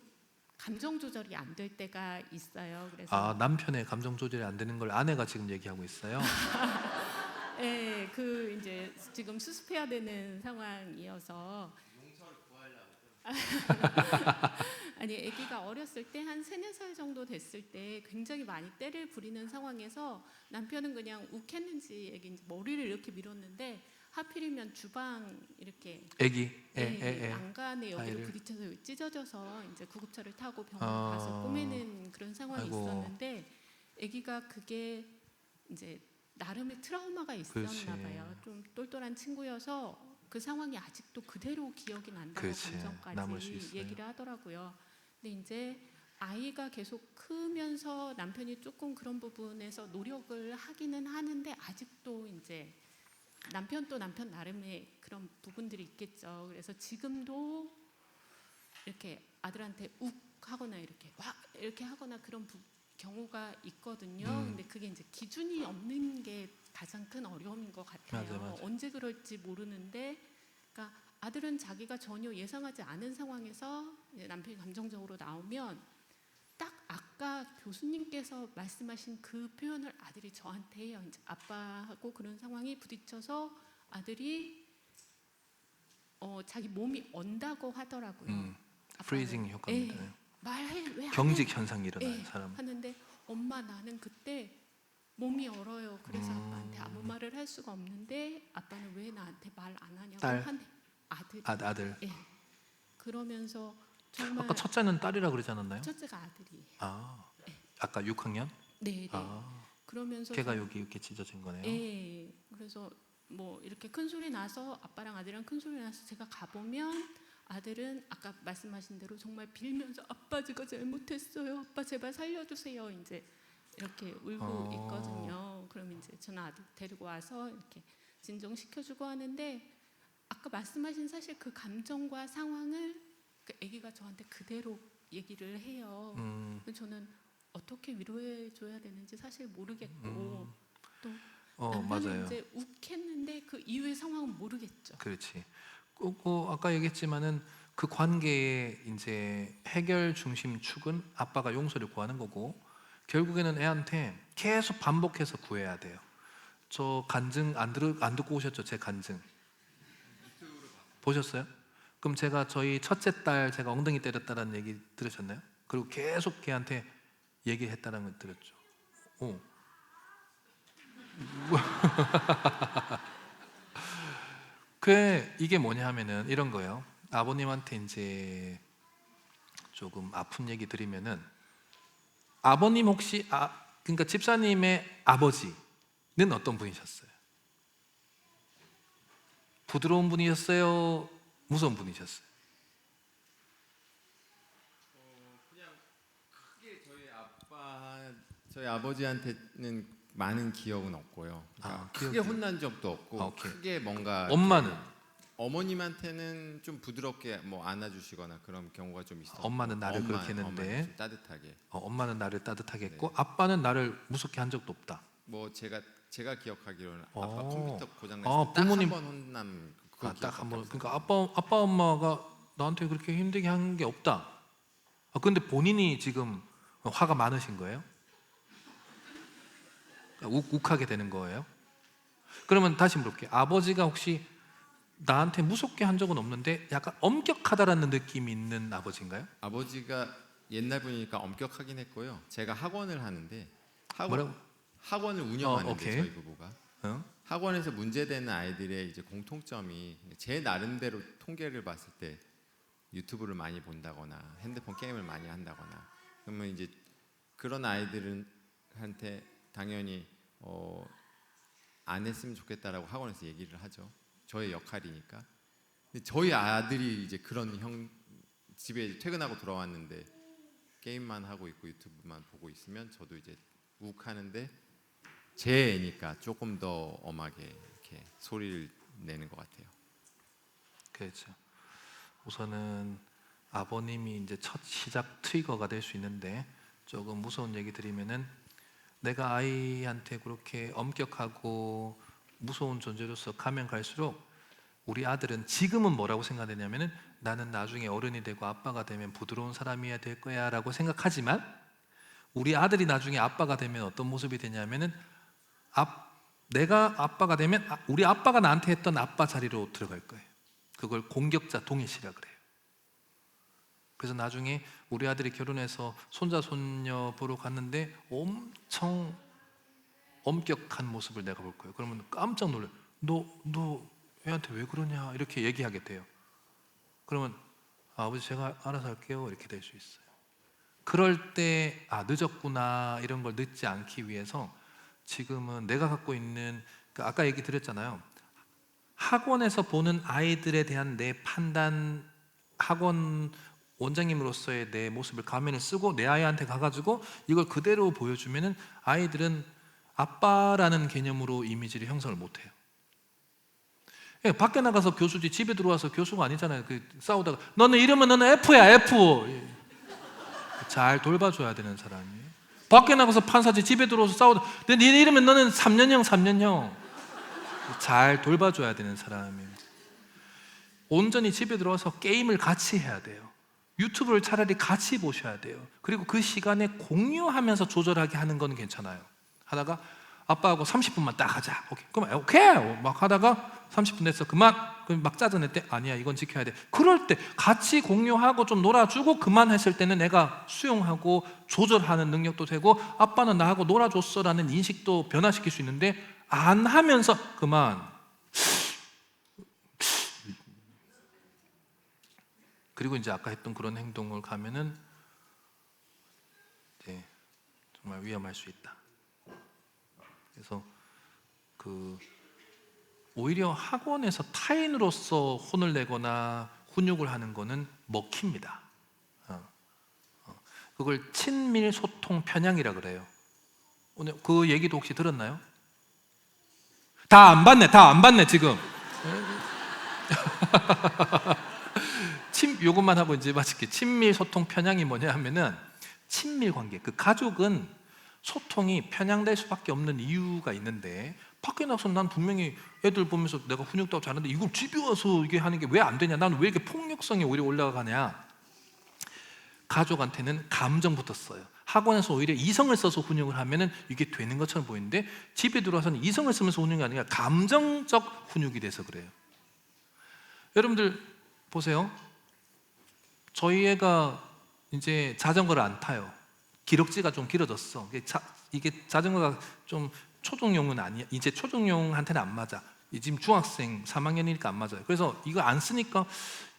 Speaker 9: 감정 조절이 안 될 때가 있어요. 그래서
Speaker 1: 남편의 감정 조절이 안 되는 걸 아내가 지금 얘기하고 있어요.
Speaker 9: 네, 그 이제 지금 수습해야 되는 상황이어서 아니 아기가 어렸을 때 한 3-4살 정도 됐을 때 굉장히 많이 때를 부리는 상황에서 남편은 그냥 욱했는지 애기 머리를 이렇게 밀었는데 하필이면 주방 이렇게
Speaker 1: 애기,
Speaker 9: 안간에 여기를
Speaker 1: 아이를.
Speaker 9: 부딪혀서 찢어져서 이제 구급차를 타고 병원
Speaker 1: 아.
Speaker 9: 가서 꼬매는 그런 상황이
Speaker 1: 아이고.
Speaker 9: 있었는데 아기가 그게 이제 나름의 트라우마가 있었나
Speaker 1: 그렇지.
Speaker 9: 봐요. 좀 똘똘한 친구여서 그 상황이 아직도 그대로 기억이 난다고
Speaker 1: 그렇지. 남을 수
Speaker 9: 감정까지
Speaker 1: 있어요.
Speaker 9: 얘기를 하더라고요. 근데 이제 아이가 계속 크면서 남편이 조금 그런 부분에서 노력을 하기는 하는데 아직도 이제 남편도 남편 나름의 그런 부분들이 있겠죠. 그래서 지금도 이렇게 아들한테 욱 하거나 이렇게 와 이렇게 하거나 그런 경우가 있거든요. 근데 그게 이제 기준이 없는 게 가장 큰 어려움인 것 같아요.
Speaker 1: 맞아.
Speaker 9: 언제 그럴지 모르는데, 그러니까 아들은 자기가 전혀 예상하지 않은 상황에서 이제 남편이 감정적으로 나오면 딱 아까 교수님께서 말씀하신 그 표현을 아들이 저한테 해요. 이제 아빠하고 그런 상황이 부딪혀서 아들이 자기 몸이 언다고 하더라고요.
Speaker 1: 프리징 효과입니다.
Speaker 9: 예, 말해 왜 안 해?
Speaker 1: 경직 현상이 일어나는
Speaker 9: 예,
Speaker 1: 사람.
Speaker 9: 하는데 엄마 나는 그때 몸이 얼어요. 그래서 아빠한테 아무 말을 할 수가 없는데 아빠는 왜 나한테 말 안 하냐고
Speaker 1: 딸?
Speaker 9: 하네. 아들.
Speaker 1: 아들.
Speaker 9: 예. 그러면서 정말
Speaker 1: 아까 첫째는 딸이라 그러지 않았나요?
Speaker 9: 첫째가 아들이.
Speaker 1: 아까 6학년?
Speaker 9: 네, 네. 그러면서
Speaker 1: 걔가 여기 이렇게 찢어진 거네요.
Speaker 9: 예. 그래서 뭐 이렇게 큰 소리 나서 아빠랑 아들이랑 큰 소리 나서 제가 가보면 아들은 아까 말씀하신 대로 정말 빌면서 아빠 제가 잘못했어요. 아빠 제발 살려주세요. 이제 이렇게 울고 있거든요. 그럼 이제 저는 아들 데리고 와서 이렇게 진정시켜주고 하는데 아까 말씀하신 사실 그 감정과 상황을 그 아기가 저한테 그대로 얘기를 해요. 저는 어떻게 위로해 줘야 되는지 사실 모르겠고 또 남편은
Speaker 1: 맞아요.
Speaker 9: 이제 욱했는데 그 이후의 상황은 모르겠죠.
Speaker 1: 그렇지. 아까 얘기했지만은 그 관계의 이제 해결 중심 축은 아빠가 용서를 구하는 거고 결국에는 애한테 계속 반복해서 구해야 돼요. 저 간증 안 듣고 오셨죠? 제 간증 보셨어요? 그럼 제가 저희 첫째 딸 제가 엉덩이 때렸다라는 얘기 들으셨나요? 그리고 계속 걔한테 얘기했다는 걸 들었죠. 이게 뭐냐 하면은 이런 거예요. 아버님한테 이제 조금 아픈 얘기 드리면은 아버님 혹시 그러니까 집사님의 아버지는 어떤 분이셨어요? 부드러운 분이셨어요? 무서운 분이셨어요?
Speaker 10: 그냥 크게 저희 아버지한테는 많은 기억은 없고요. 그러니까 크게 혼난 적도 없고
Speaker 1: 오케이.
Speaker 10: 크게 뭔가
Speaker 1: 엄마는?
Speaker 10: 어머님한테는 좀 부드럽게 뭐 안아주시거나 그런 경우가 좀 있어요.
Speaker 1: 엄마는 나를 그렇게 했는데
Speaker 10: 좀 따뜻하게.
Speaker 1: 엄마는 나를 따뜻하게 했고 아빠는 나를 무섭게 한 적도 없다.
Speaker 10: 뭐 제가 기억하기로는 아빠 컴퓨터 고장
Speaker 1: 아,
Speaker 10: 났을 때 딱
Speaker 1: 부모님-
Speaker 10: 한 번 혼남.
Speaker 1: 딱 한 번. 그러니까 아빠 엄마가 나한테 그렇게 힘들게 한 게 없다. 근데 본인이 지금 화가 많으신 거예요? 욱하게 되는 거예요? 그러면 다시 물을게요. 아버지가 혹시 나한테 무섭게 한 적은 없는데 약간 엄격하다라는 느낌이 있는 아버지인가요?
Speaker 10: 아버지가 옛날 분이니까 엄격하긴 했고요. 제가 학원을 하는데
Speaker 1: 뭐라고?
Speaker 10: 학원을 운영하는데
Speaker 1: 오케이.
Speaker 10: 저희 부부가
Speaker 1: 어?
Speaker 10: 학원에서 문제되는 아이들의 이제 공통점이 제 나름대로 통계를 봤을 때 유튜브를 많이 본다거나 핸드폰 게임을 많이 한다거나 그러면 이제 그런 아이들한테 당연히 안 했으면 좋겠다라고 학원에서 얘기를 하죠. 저의 역할이니까. 근데 저희 아들이 이제 그런 집에 퇴근하고 돌아왔는데 게임만 하고 있고 유튜브만 보고 있으면 저도 이제 욱하는데 제 애니까 조금 더 엄하게 이렇게 소리를 내는 것 같아요.
Speaker 1: 그렇죠. 우선은 아버님이 이제 첫 시작 트리거가 될 수 있는데, 조금 무서운 얘기 드리면은, 내가 아이한테 그렇게 엄격하고 무서운 존재로서 가면 갈수록 우리 아들은 지금은 뭐라고 생각하냐면은, 나는 나중에 어른이 되고 아빠가 되면 부드러운 사람이어야 될 거야 라고 생각하지만, 우리 아들이 나중에 아빠가 되면 어떤 모습이 되냐면은, 내가 아빠가 되면 우리 아빠가 나한테 했던 아빠 자리로 들어갈 거예요. 그걸 공격자 동일시라 그래요. 그래서 나중에 우리 아들이 결혼해서 손자 손녀 보러 갔는데 엄청 엄격한 모습을 내가 볼 거예요. 그러면 깜짝 놀라요. 너 애한테 왜 그러냐 이렇게 얘기하게 돼요. 그러면 아버지 제가 알아서 할게요 이렇게 될 수 있어요. 그럴 때 늦었구나 이런 걸 늦지 않기 위해서 지금은 내가 갖고 있는, 아까 얘기 드렸잖아요. 학원에서 보는 아이들에 대한 내 판단, 학원 원장님으로서의 내 모습을 가면을 쓰고 내 아이한테 가가지고 이걸 그대로 보여주면은 아이들은 아빠라는 개념으로 이미지를 형성을 못해요. 밖에 나가서 교수지 집에 들어와서 교수가 아니잖아요. 싸우다가 너는 이러면 너는 F야 F. 잘 돌봐줘야 되는 사람이. 밖에 나가서 판사지 집에 들어와서 싸우다 네 이러면 너는 3년형. 잘 돌봐줘야 되는 사람이에요. 온전히 집에 들어와서 게임을 같이 해야 돼요. 유튜브를 차라리 같이 보셔야 돼요. 그리고 그 시간에 공유하면서 조절하게 하는 건 괜찮아요. 하다가 아빠하고 30분만 딱 하자. 오케이. 막 하다가 30분 됐어. 그만. 그럼 막 짜증낼 때 아니야 이건 지켜야 돼. 그럴 때 같이 공유하고 좀 놀아주고 그만했을 때는 내가 수용하고 조절하는 능력도 되고 아빠는 나하고 놀아줬어라는 인식도 변화시킬 수 있는데, 안 하면서 그만. 그리고 이제 아까 했던 그런 행동을 가면은 이제 정말 위험할 수 있다. 그래서 오히려 학원에서 타인으로서 혼을 내거나 훈육을 하는 거는 먹힙니다. 그걸 친밀 소통 편향이라 그래요. 오늘 그 얘기도 혹시 들었나요? 다 안 받네 지금. 요것만 하고 이제 마칠게. 친밀 소통 편향이 뭐냐 하면은, 친밀 관계, 그 가족은 소통이 편향될 수밖에 없는 이유가 있는데, 밖에 나가서 난 분명히 애들 보면서 내가 훈육도 잘하는데 이걸 집에 와서 이게 하는 게 왜 안 되냐, 나는 왜 이렇게 폭력성이 오히려 올라가냐. 가족한테는 감정부터 써요. 학원에서 오히려 이성을 써서 훈육을 하면은 이게 되는 것처럼 보이는데, 집에 들어와서는 이성을 쓰면서 훈육이 아니라 감정적 훈육이 돼서 그래요. 여러분들 보세요. 저희 애가 이제 자전거를 안 타요. 기럭지가 좀 길어졌어. 이게 자전거가 좀 초중용은 아니야. 이제 초중용한테는 안 맞아. 지금 중학생 3학년이니까 안 맞아요. 그래서 이거 안 쓰니까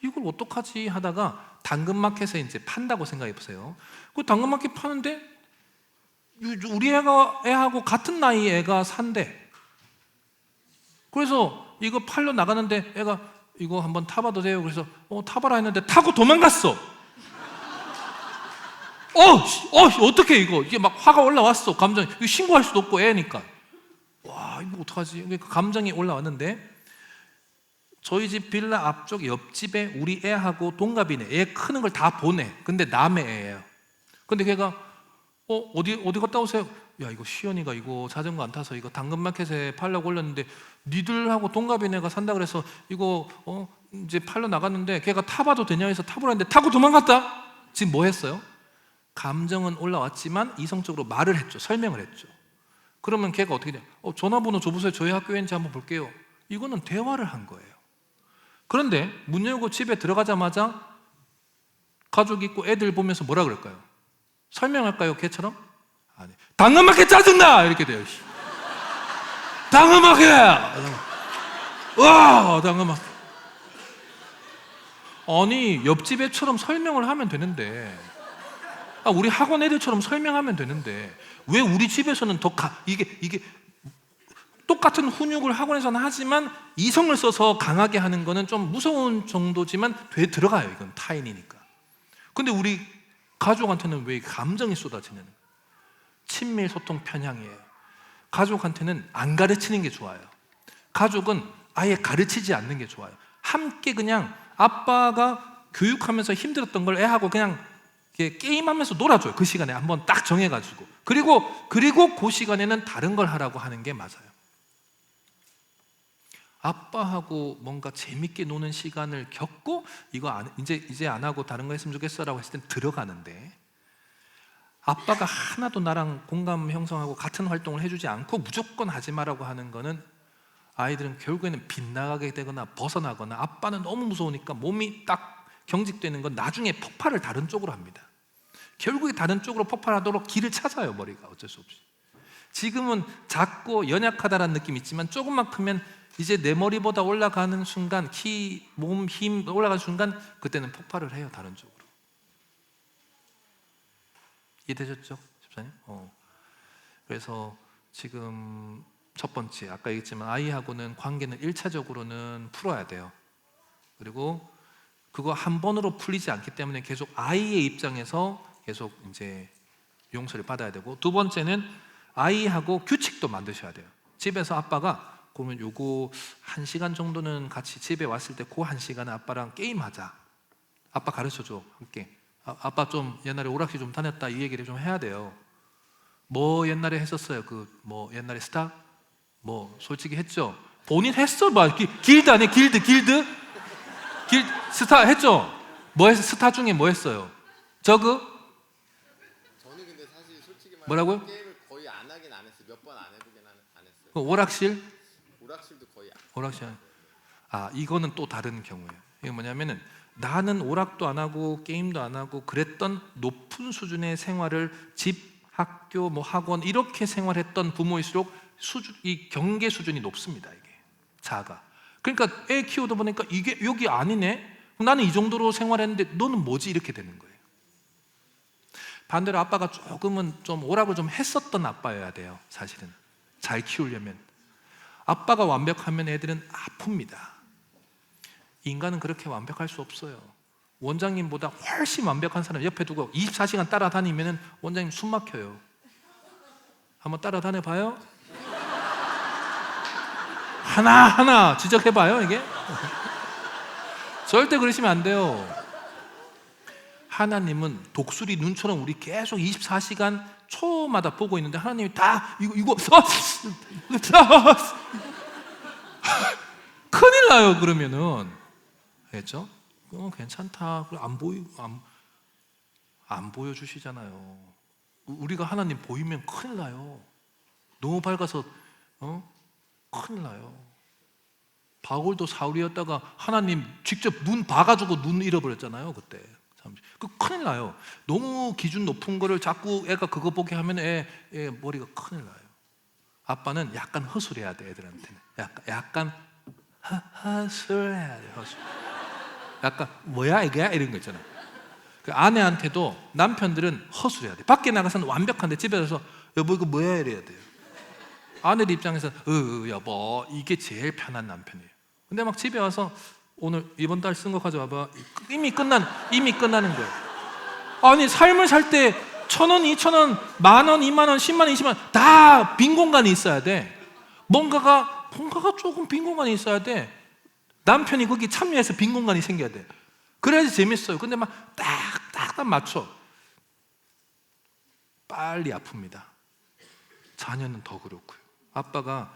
Speaker 1: 이걸 어떡하지 하다가 당근마켓에 이제 판다고 생각해 보세요. 그 당근마켓 파는데 우리 애하고 같은 나이 애가 산대. 그래서 이거 팔러 나가는데 애가 이거 한번 타봐도 돼요? 그래서 타봐라 했는데 타고 도망갔어. 어떡해 이게 막 화가 올라왔어. 감정이. 이거 신고할 수도 없고 애니까. 와 이거 어떡하지? 그러니까 감정이 올라왔는데, 저희 집 빌라 앞쪽 옆집에 우리 애하고 동갑이네. 애 크는 걸 다 보네. 근데 남의 애예요. 근데 걔가 어디 갔다 오세요? 야 이거 시연이가 이거 자전거 안 타서 이거 당근마켓에 팔려고 올렸는데 니들하고 동갑인 애가 산다 그래서 이거 이제 팔러 나갔는데 걔가 타봐도 되냐 해서 타보라 했는데 타고 도망갔다. 지금 뭐 했어요? 감정은 올라왔지만 이성적으로 말을 했죠. 설명을 했죠. 그러면 걔가 어떻게 돼요? 전화번호 줘보세요. 저희 학교인지 한번 볼게요. 이거는 대화를 한 거예요. 그런데 문 열고 집에 들어가자마자 가족 있고 애들 보면서 뭐라 그럴까요? 설명할까요? 걔처럼? 아니, 당근마켓 짜증나! 이렇게 돼요. 당근마켓! 와, 당근마켓. 아니, 옆집 애처럼 설명을 하면 되는데, 우리 학원 애들처럼 설명하면 되는데, 왜 우리 집에서는 이게 똑같은 훈육을 학원에서는 하지만 이성을 써서 강하게 하는 거는 좀 무서운 정도지만 들어가요. 이건 타인이니까. 근데 우리 가족한테는 왜 감정이 쏟아지는 거예요? 친밀 소통 편향이에요. 가족한테는 안 가르치는 게 좋아요. 가족은 아예 가르치지 않는 게 좋아요. 함께 그냥 아빠가 교육하면서 힘들었던 걸 애하고 그냥 게임하면서 놀아줘요. 그 시간에 한번 딱 정해가지고. 그리고 그 시간에는 다른 걸 하라고 하는 게 맞아요. 아빠하고 뭔가 재밌게 노는 시간을 겪고 이거 이제 안 하고 다른 거 했으면 좋겠어라고 했을 땐 들어가는데, 아빠가 하나도 나랑 공감 형성하고 같은 활동을 해주지 않고 무조건 하지 마라고 하는 거는 아이들은 결국에는 빗나가게 되거나 벗어나거나, 아빠는 너무 무서우니까 몸이 딱 경직되는 건 나중에 폭발을 다른 쪽으로 합니다. 결국에 다른 쪽으로 폭발하도록 길을 찾아요, 머리가. 어쩔 수 없이. 지금은 작고 연약하다라는 느낌이 있지만 조금만 크면 이제 내 머리보다 올라가는 순간, 몸 힘 올라가는 순간 그때는 폭발을 해요, 다른 쪽으로. 이해되셨죠, 집사님? 그래서 지금 첫 번째, 아까 얘기했지만 아이하고는 관계는 1차적으로는 풀어야 돼요. 그리고 그거 한 번으로 풀리지 않기 때문에 계속 아이의 입장에서 계속 이제 용서를 받아야 되고, 두 번째는 아이하고 규칙도 만드셔야 돼요. 집에서 아빠가 그러면 요거 1시간 정도는 같이 집에 왔을 때 그 1시간은 아빠랑 게임하자. 아빠 가르쳐줘, 함께. 아빠 좀 옛날에 오락실 좀 다녔다, 이 얘기를 좀 해야 돼요. 뭐 옛날에 했었어요? 뭐 옛날에 스타? 뭐 솔직히 했죠? 본인 했어? 길드 아니에요? 길드 스타 했죠? 뭐 했어? 스타 중에 뭐 했어요? 저는
Speaker 10: 근데 사실 솔직히 말해서
Speaker 1: 뭐라고요?
Speaker 10: 게임을 거의 안 하긴 안 했어요. 몇 번 안 해보긴 안 했어요.
Speaker 1: 오락실도
Speaker 10: 거의
Speaker 1: 오락실. 이거는 또 다른 경우예요. 이게 뭐냐면은 나는 오락도 안 하고 게임도 안 하고 그랬던 높은 수준의 생활을 집, 학교, 뭐 학원 이렇게 생활했던 부모일수록 이 경계 수준이 높습니다. 이게 작아. 그러니까 애 키우다 보니까 이게 여기 아니네. 나는 이 정도로 생활했는데 너는 뭐지? 이렇게 되는 거예요. 반대로 아빠가 조금은 좀 오락을 좀 했었던 아빠여야 돼요. 사실은 잘 키우려면. 아빠가 완벽하면 애들은 아픕니다. 인간은 그렇게 완벽할 수 없어요. 원장님보다 훨씬 완벽한 사람 옆에 두고 24시간 따라다니면 원장님 숨 막혀요. 한번 따라다녀봐요. 하나하나 지적해봐요. 이게 절대 그러시면 안 돼요. 하나님은 독수리 눈처럼 우리 계속 24시간 초마다 보고 있는데, 하나님이 다 이거 큰일 나요. 그러면은 알겠죠? 괜찮다. 안 보여주시잖아요. 우리가 하나님 보이면 큰일 나요. 너무 밝아서 큰일 나요. 바울도 사울이었다가 하나님 직접 눈 봐가지고 눈 잃어버렸잖아요. 그때 큰일 나요. 너무 기준 높은 거를 자꾸 애가 그거 보게 하면 애 머리가 큰일 나요. 아빠는 약간 허술해야 돼. 애들한테는 약간 허술해야 돼. 허술. 약간 뭐야 이거야 이런 거 있잖아. 그 아내한테도 남편들은 허술해야 돼. 밖에 나가서는 완벽한데 집에 와서 여보 이거 뭐야 이래야 돼요. 아내들 입장에서는 여보 이게 제일 편한 남편이에요. 근데 막 집에 와서 오늘 이번 달 쓴 거 가져와봐. 이미 끝나는 거예요. 아니 삶을 살 때 1,000원, 2,000원, 10,000원, 20,000원, 100,000원, 200,000원 다 빈 공간이 있어야 돼. 뭔가가 조금 빈 공간이 있어야 돼. 남편이 거기 참여해서 빈 공간이 생겨야 돼. 그래야지 재밌어요. 근데 막 딱 맞춰. 빨리 아픕니다. 자녀는 더 그렇고요. 아빠가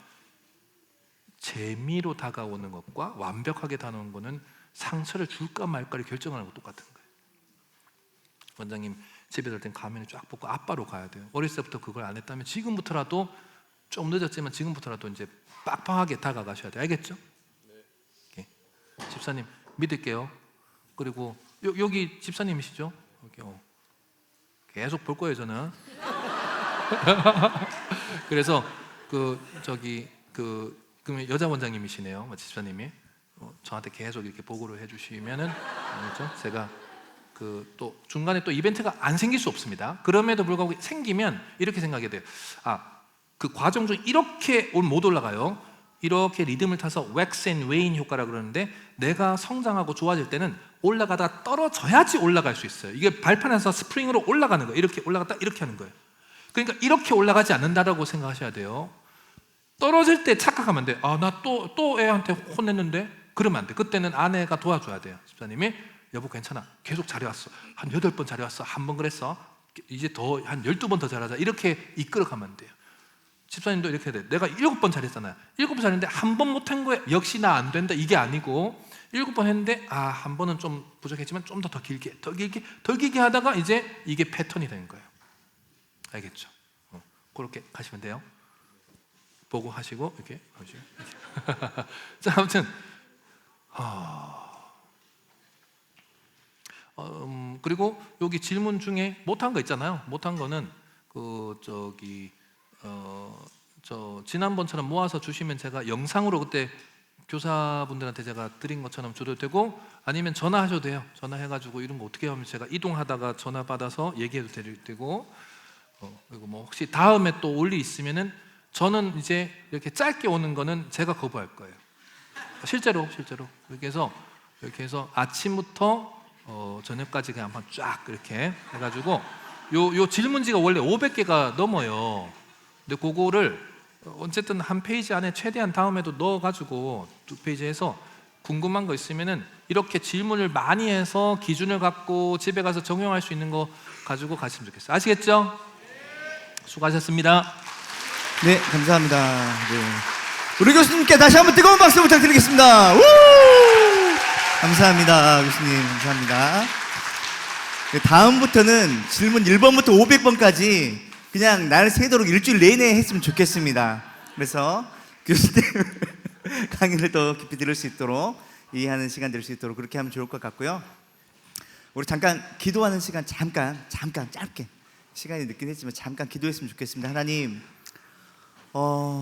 Speaker 1: 재미로 다가오는 것과 완벽하게 다가오는 것은 상처를 줄까 말까를 결정하는 것 똑같은 거예요. 원장님 집에 갈 땐 가면을 쫙 벗고 아빠로 가야 돼요. 어렸을 때부터 그걸 안 했다면 지금부터라도 좀 늦었지만 지금부터라도 이제 빡빡하게 다가가셔야 돼요. 알겠죠? 네. 집사님 믿을게요. 그리고 여기 집사님이시죠? 여기 계속 볼 거예요 저는. 그래서 그러면 여자 원장님이시네요, 집사님이. 저한테 계속 이렇게 보고를 해주시면은 그렇죠? 제가 또 중간에 또 이벤트가 안 생길 수 없습니다. 그럼에도 불구하고 생기면 이렇게 생각해야 돼요. 그 과정 중 이렇게 못 올라가요. 이렇게 리듬을 타서 웩스 앤 웨인 효과라고 그러는데, 내가 성장하고 좋아질 때는 올라가다가 떨어져야지 올라갈 수 있어요. 이게 발판에서 스프링으로 올라가는 거예요. 이렇게 올라갔다 이렇게 하는 거예요. 그러니까 이렇게 올라가지 않는다라고 생각하셔야 돼요. 떨어질 때 착각하면 돼. 나 또 애한테 혼냈는데 그러면 안 돼. 그때는 아내가 도와줘야 돼요. 집사님이 여보 괜찮아. 계속 잘해왔어. 한 8번 잘해왔어. 한 번 그랬어. 이제 더 한 12번 더 잘하자. 이렇게 이끌어가면 돼요. 집사님도 이렇게 해야 돼. 내가 7번 잘했잖아요. 7번 잘했는데 한 번 못한 거에 역시 나 안 된다. 이게 아니고 7번 했는데 한 번은 좀 부족했지만 좀 더 길게 하다가 이제 이게 패턴이 되는 거예요. 알겠죠? 그렇게 가시면 돼요. 보고 하시고 이렇게 하시고. 자, 아무튼 그리고 여기 질문 중에 못한 거 있잖아요. 못한 거는 지난번처럼 모아서 주시면 제가 영상으로 그때 교사분들한테 제가 드린 것처럼 줘도 되고, 아니면 전화하셔도 돼요. 전화해가지고 이런 거 어떻게 하면 제가 이동하다가 전화 받아서 얘기해도 되고, 그리고 뭐 혹시 다음에 또 올 일 있으면은 저는 이제 이렇게 짧게 오는 거는 제가 거부할 거예요. 실제로 이렇게 해서 아침부터 저녁까지 그냥 한번 쫙 이렇게 해가지고 요 질문지가 원래 500개가 넘어요. 근데 그거를 어쨌든 한 페이지 안에 최대한 다음에도 넣어가지고 2페이지에서 궁금한 거 있으면은 이렇게 질문을 많이 해서 기준을 갖고 집에 가서 적용할 수 있는 거 가지고 가시면 좋겠어요. 아시겠죠? 수고하셨습니다.
Speaker 11: 네, 감사합니다. 네. 우리 교수님께 다시 한번 뜨거운 박수 부탁드리겠습니다. 우! 감사합니다, 교수님. 감사합니다. 네, 다음부터는 질문 1번부터 500번까지 그냥 날 새도록 일주일 내내 했으면 좋겠습니다. 그래서 교수님 강의를 더 깊이 들을 수 있도록, 이해하는 시간 될 수 있도록 그렇게 하면 좋을 것 같고요. 우리 잠깐 기도하는 시간 잠깐 짧게, 시간이 늦긴 했지만 잠깐 기도했으면 좋겠습니다. 하나님,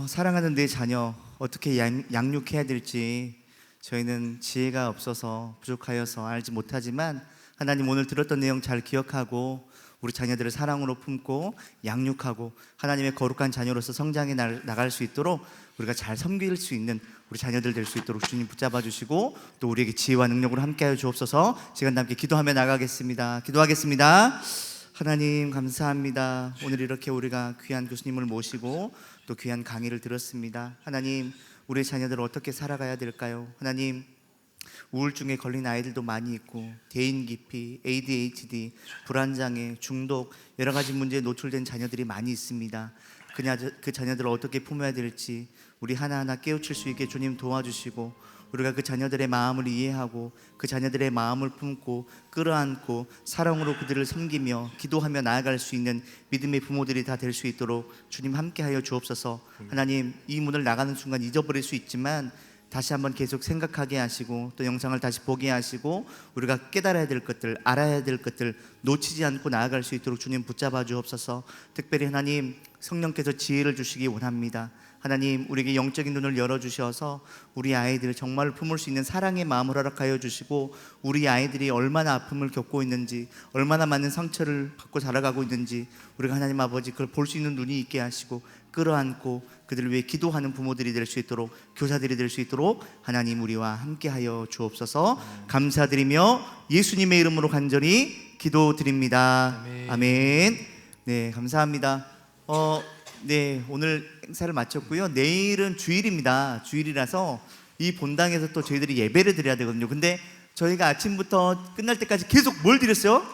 Speaker 11: 사랑하는 내 자녀 어떻게 양육해야 될지 저희는 지혜가 없어서 부족하여서 알지 못하지만, 하나님 오늘 들었던 내용 잘 기억하고 우리 자녀들을 사랑으로 품고 양육하고 하나님의 거룩한 자녀로서 성장해 나갈 수 있도록 우리가 잘 섬길 수 있는 우리 자녀들 될 수 있도록 주님 붙잡아 주시고, 또 우리에게 지혜와 능력으로 함께하여 주옵소서. 시간 함께 기도하며 나가겠습니다. 기도하겠습니다. 하나님 감사합니다. 오늘 이렇게 우리가 귀한 교수님을 모시고 또 귀한 강의를 들었습니다. 하나님, 우리 자녀들 어떻게 살아가야 될까요? 하나님, 우울증에 걸린 아이들도 많이 있고 대인기피, ADHD, 불안장애, 중독, 여러 가지 문제에 노출된 자녀들이 많이 있습니다. 그 자녀들을 어떻게 품어야 될지 우리 하나하나 깨우칠 수 있게 주님 도와주시고, 우리가 그 자녀들의 마음을 이해하고 그 자녀들의 마음을 품고 끌어안고 사랑으로 그들을 섬기며 기도하며 나아갈 수 있는 믿음의 부모들이 다 될 수 있도록 주님 함께하여 주옵소서. 하나님, 이 문을 나가는 순간 잊어버릴 수 있지만 다시 한번 계속 생각하게 하시고 또 영상을 다시 보게 하시고 우리가 깨달아야 될 것들, 알아야 될 것들 놓치지 않고 나아갈 수 있도록 주님 붙잡아 주옵소서. 특별히 하나님, 성령께서 지혜를 주시기 원합니다. 하나님, 우리에게 영적인 눈을 열어주셔서 우리 아이들을 정말 품을 수 있는 사랑의 마음을 허락하여 주시고, 우리 아이들이 얼마나 아픔을 겪고 있는지, 얼마나 많은 상처를 받고 자라가고 있는지 우리가 하나님 아버지 그걸 볼 수 있는 눈이 있게 하시고 끌어안고 그들을 위해 기도하는 부모들이 될 수 있도록, 교사들이 될 수 있도록 하나님 우리와 함께하여 주옵소서. 감사드리며 예수님의 이름으로 간절히 기도드립니다. 아멘. 네, 감사합니다. 네, 오늘 행사를 마쳤고요. 내일은 주일입니다. 주일이라서 이 본당에서 또 저희들이 예배를 드려야 되거든요. 근데 저희가 아침부터 끝날 때까지 계속 뭘 드렸어요?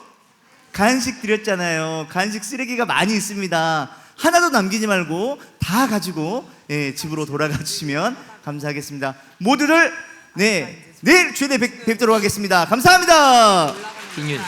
Speaker 11: 간식 드렸잖아요. 간식 쓰레기가 많이 있습니다. 하나도 남기지 말고 다 가지고 집으로 돌아가 주시면 감사하겠습니다. 모두를 내일 주일에 뵙도록 하겠습니다. 감사합니다.
Speaker 1: 중일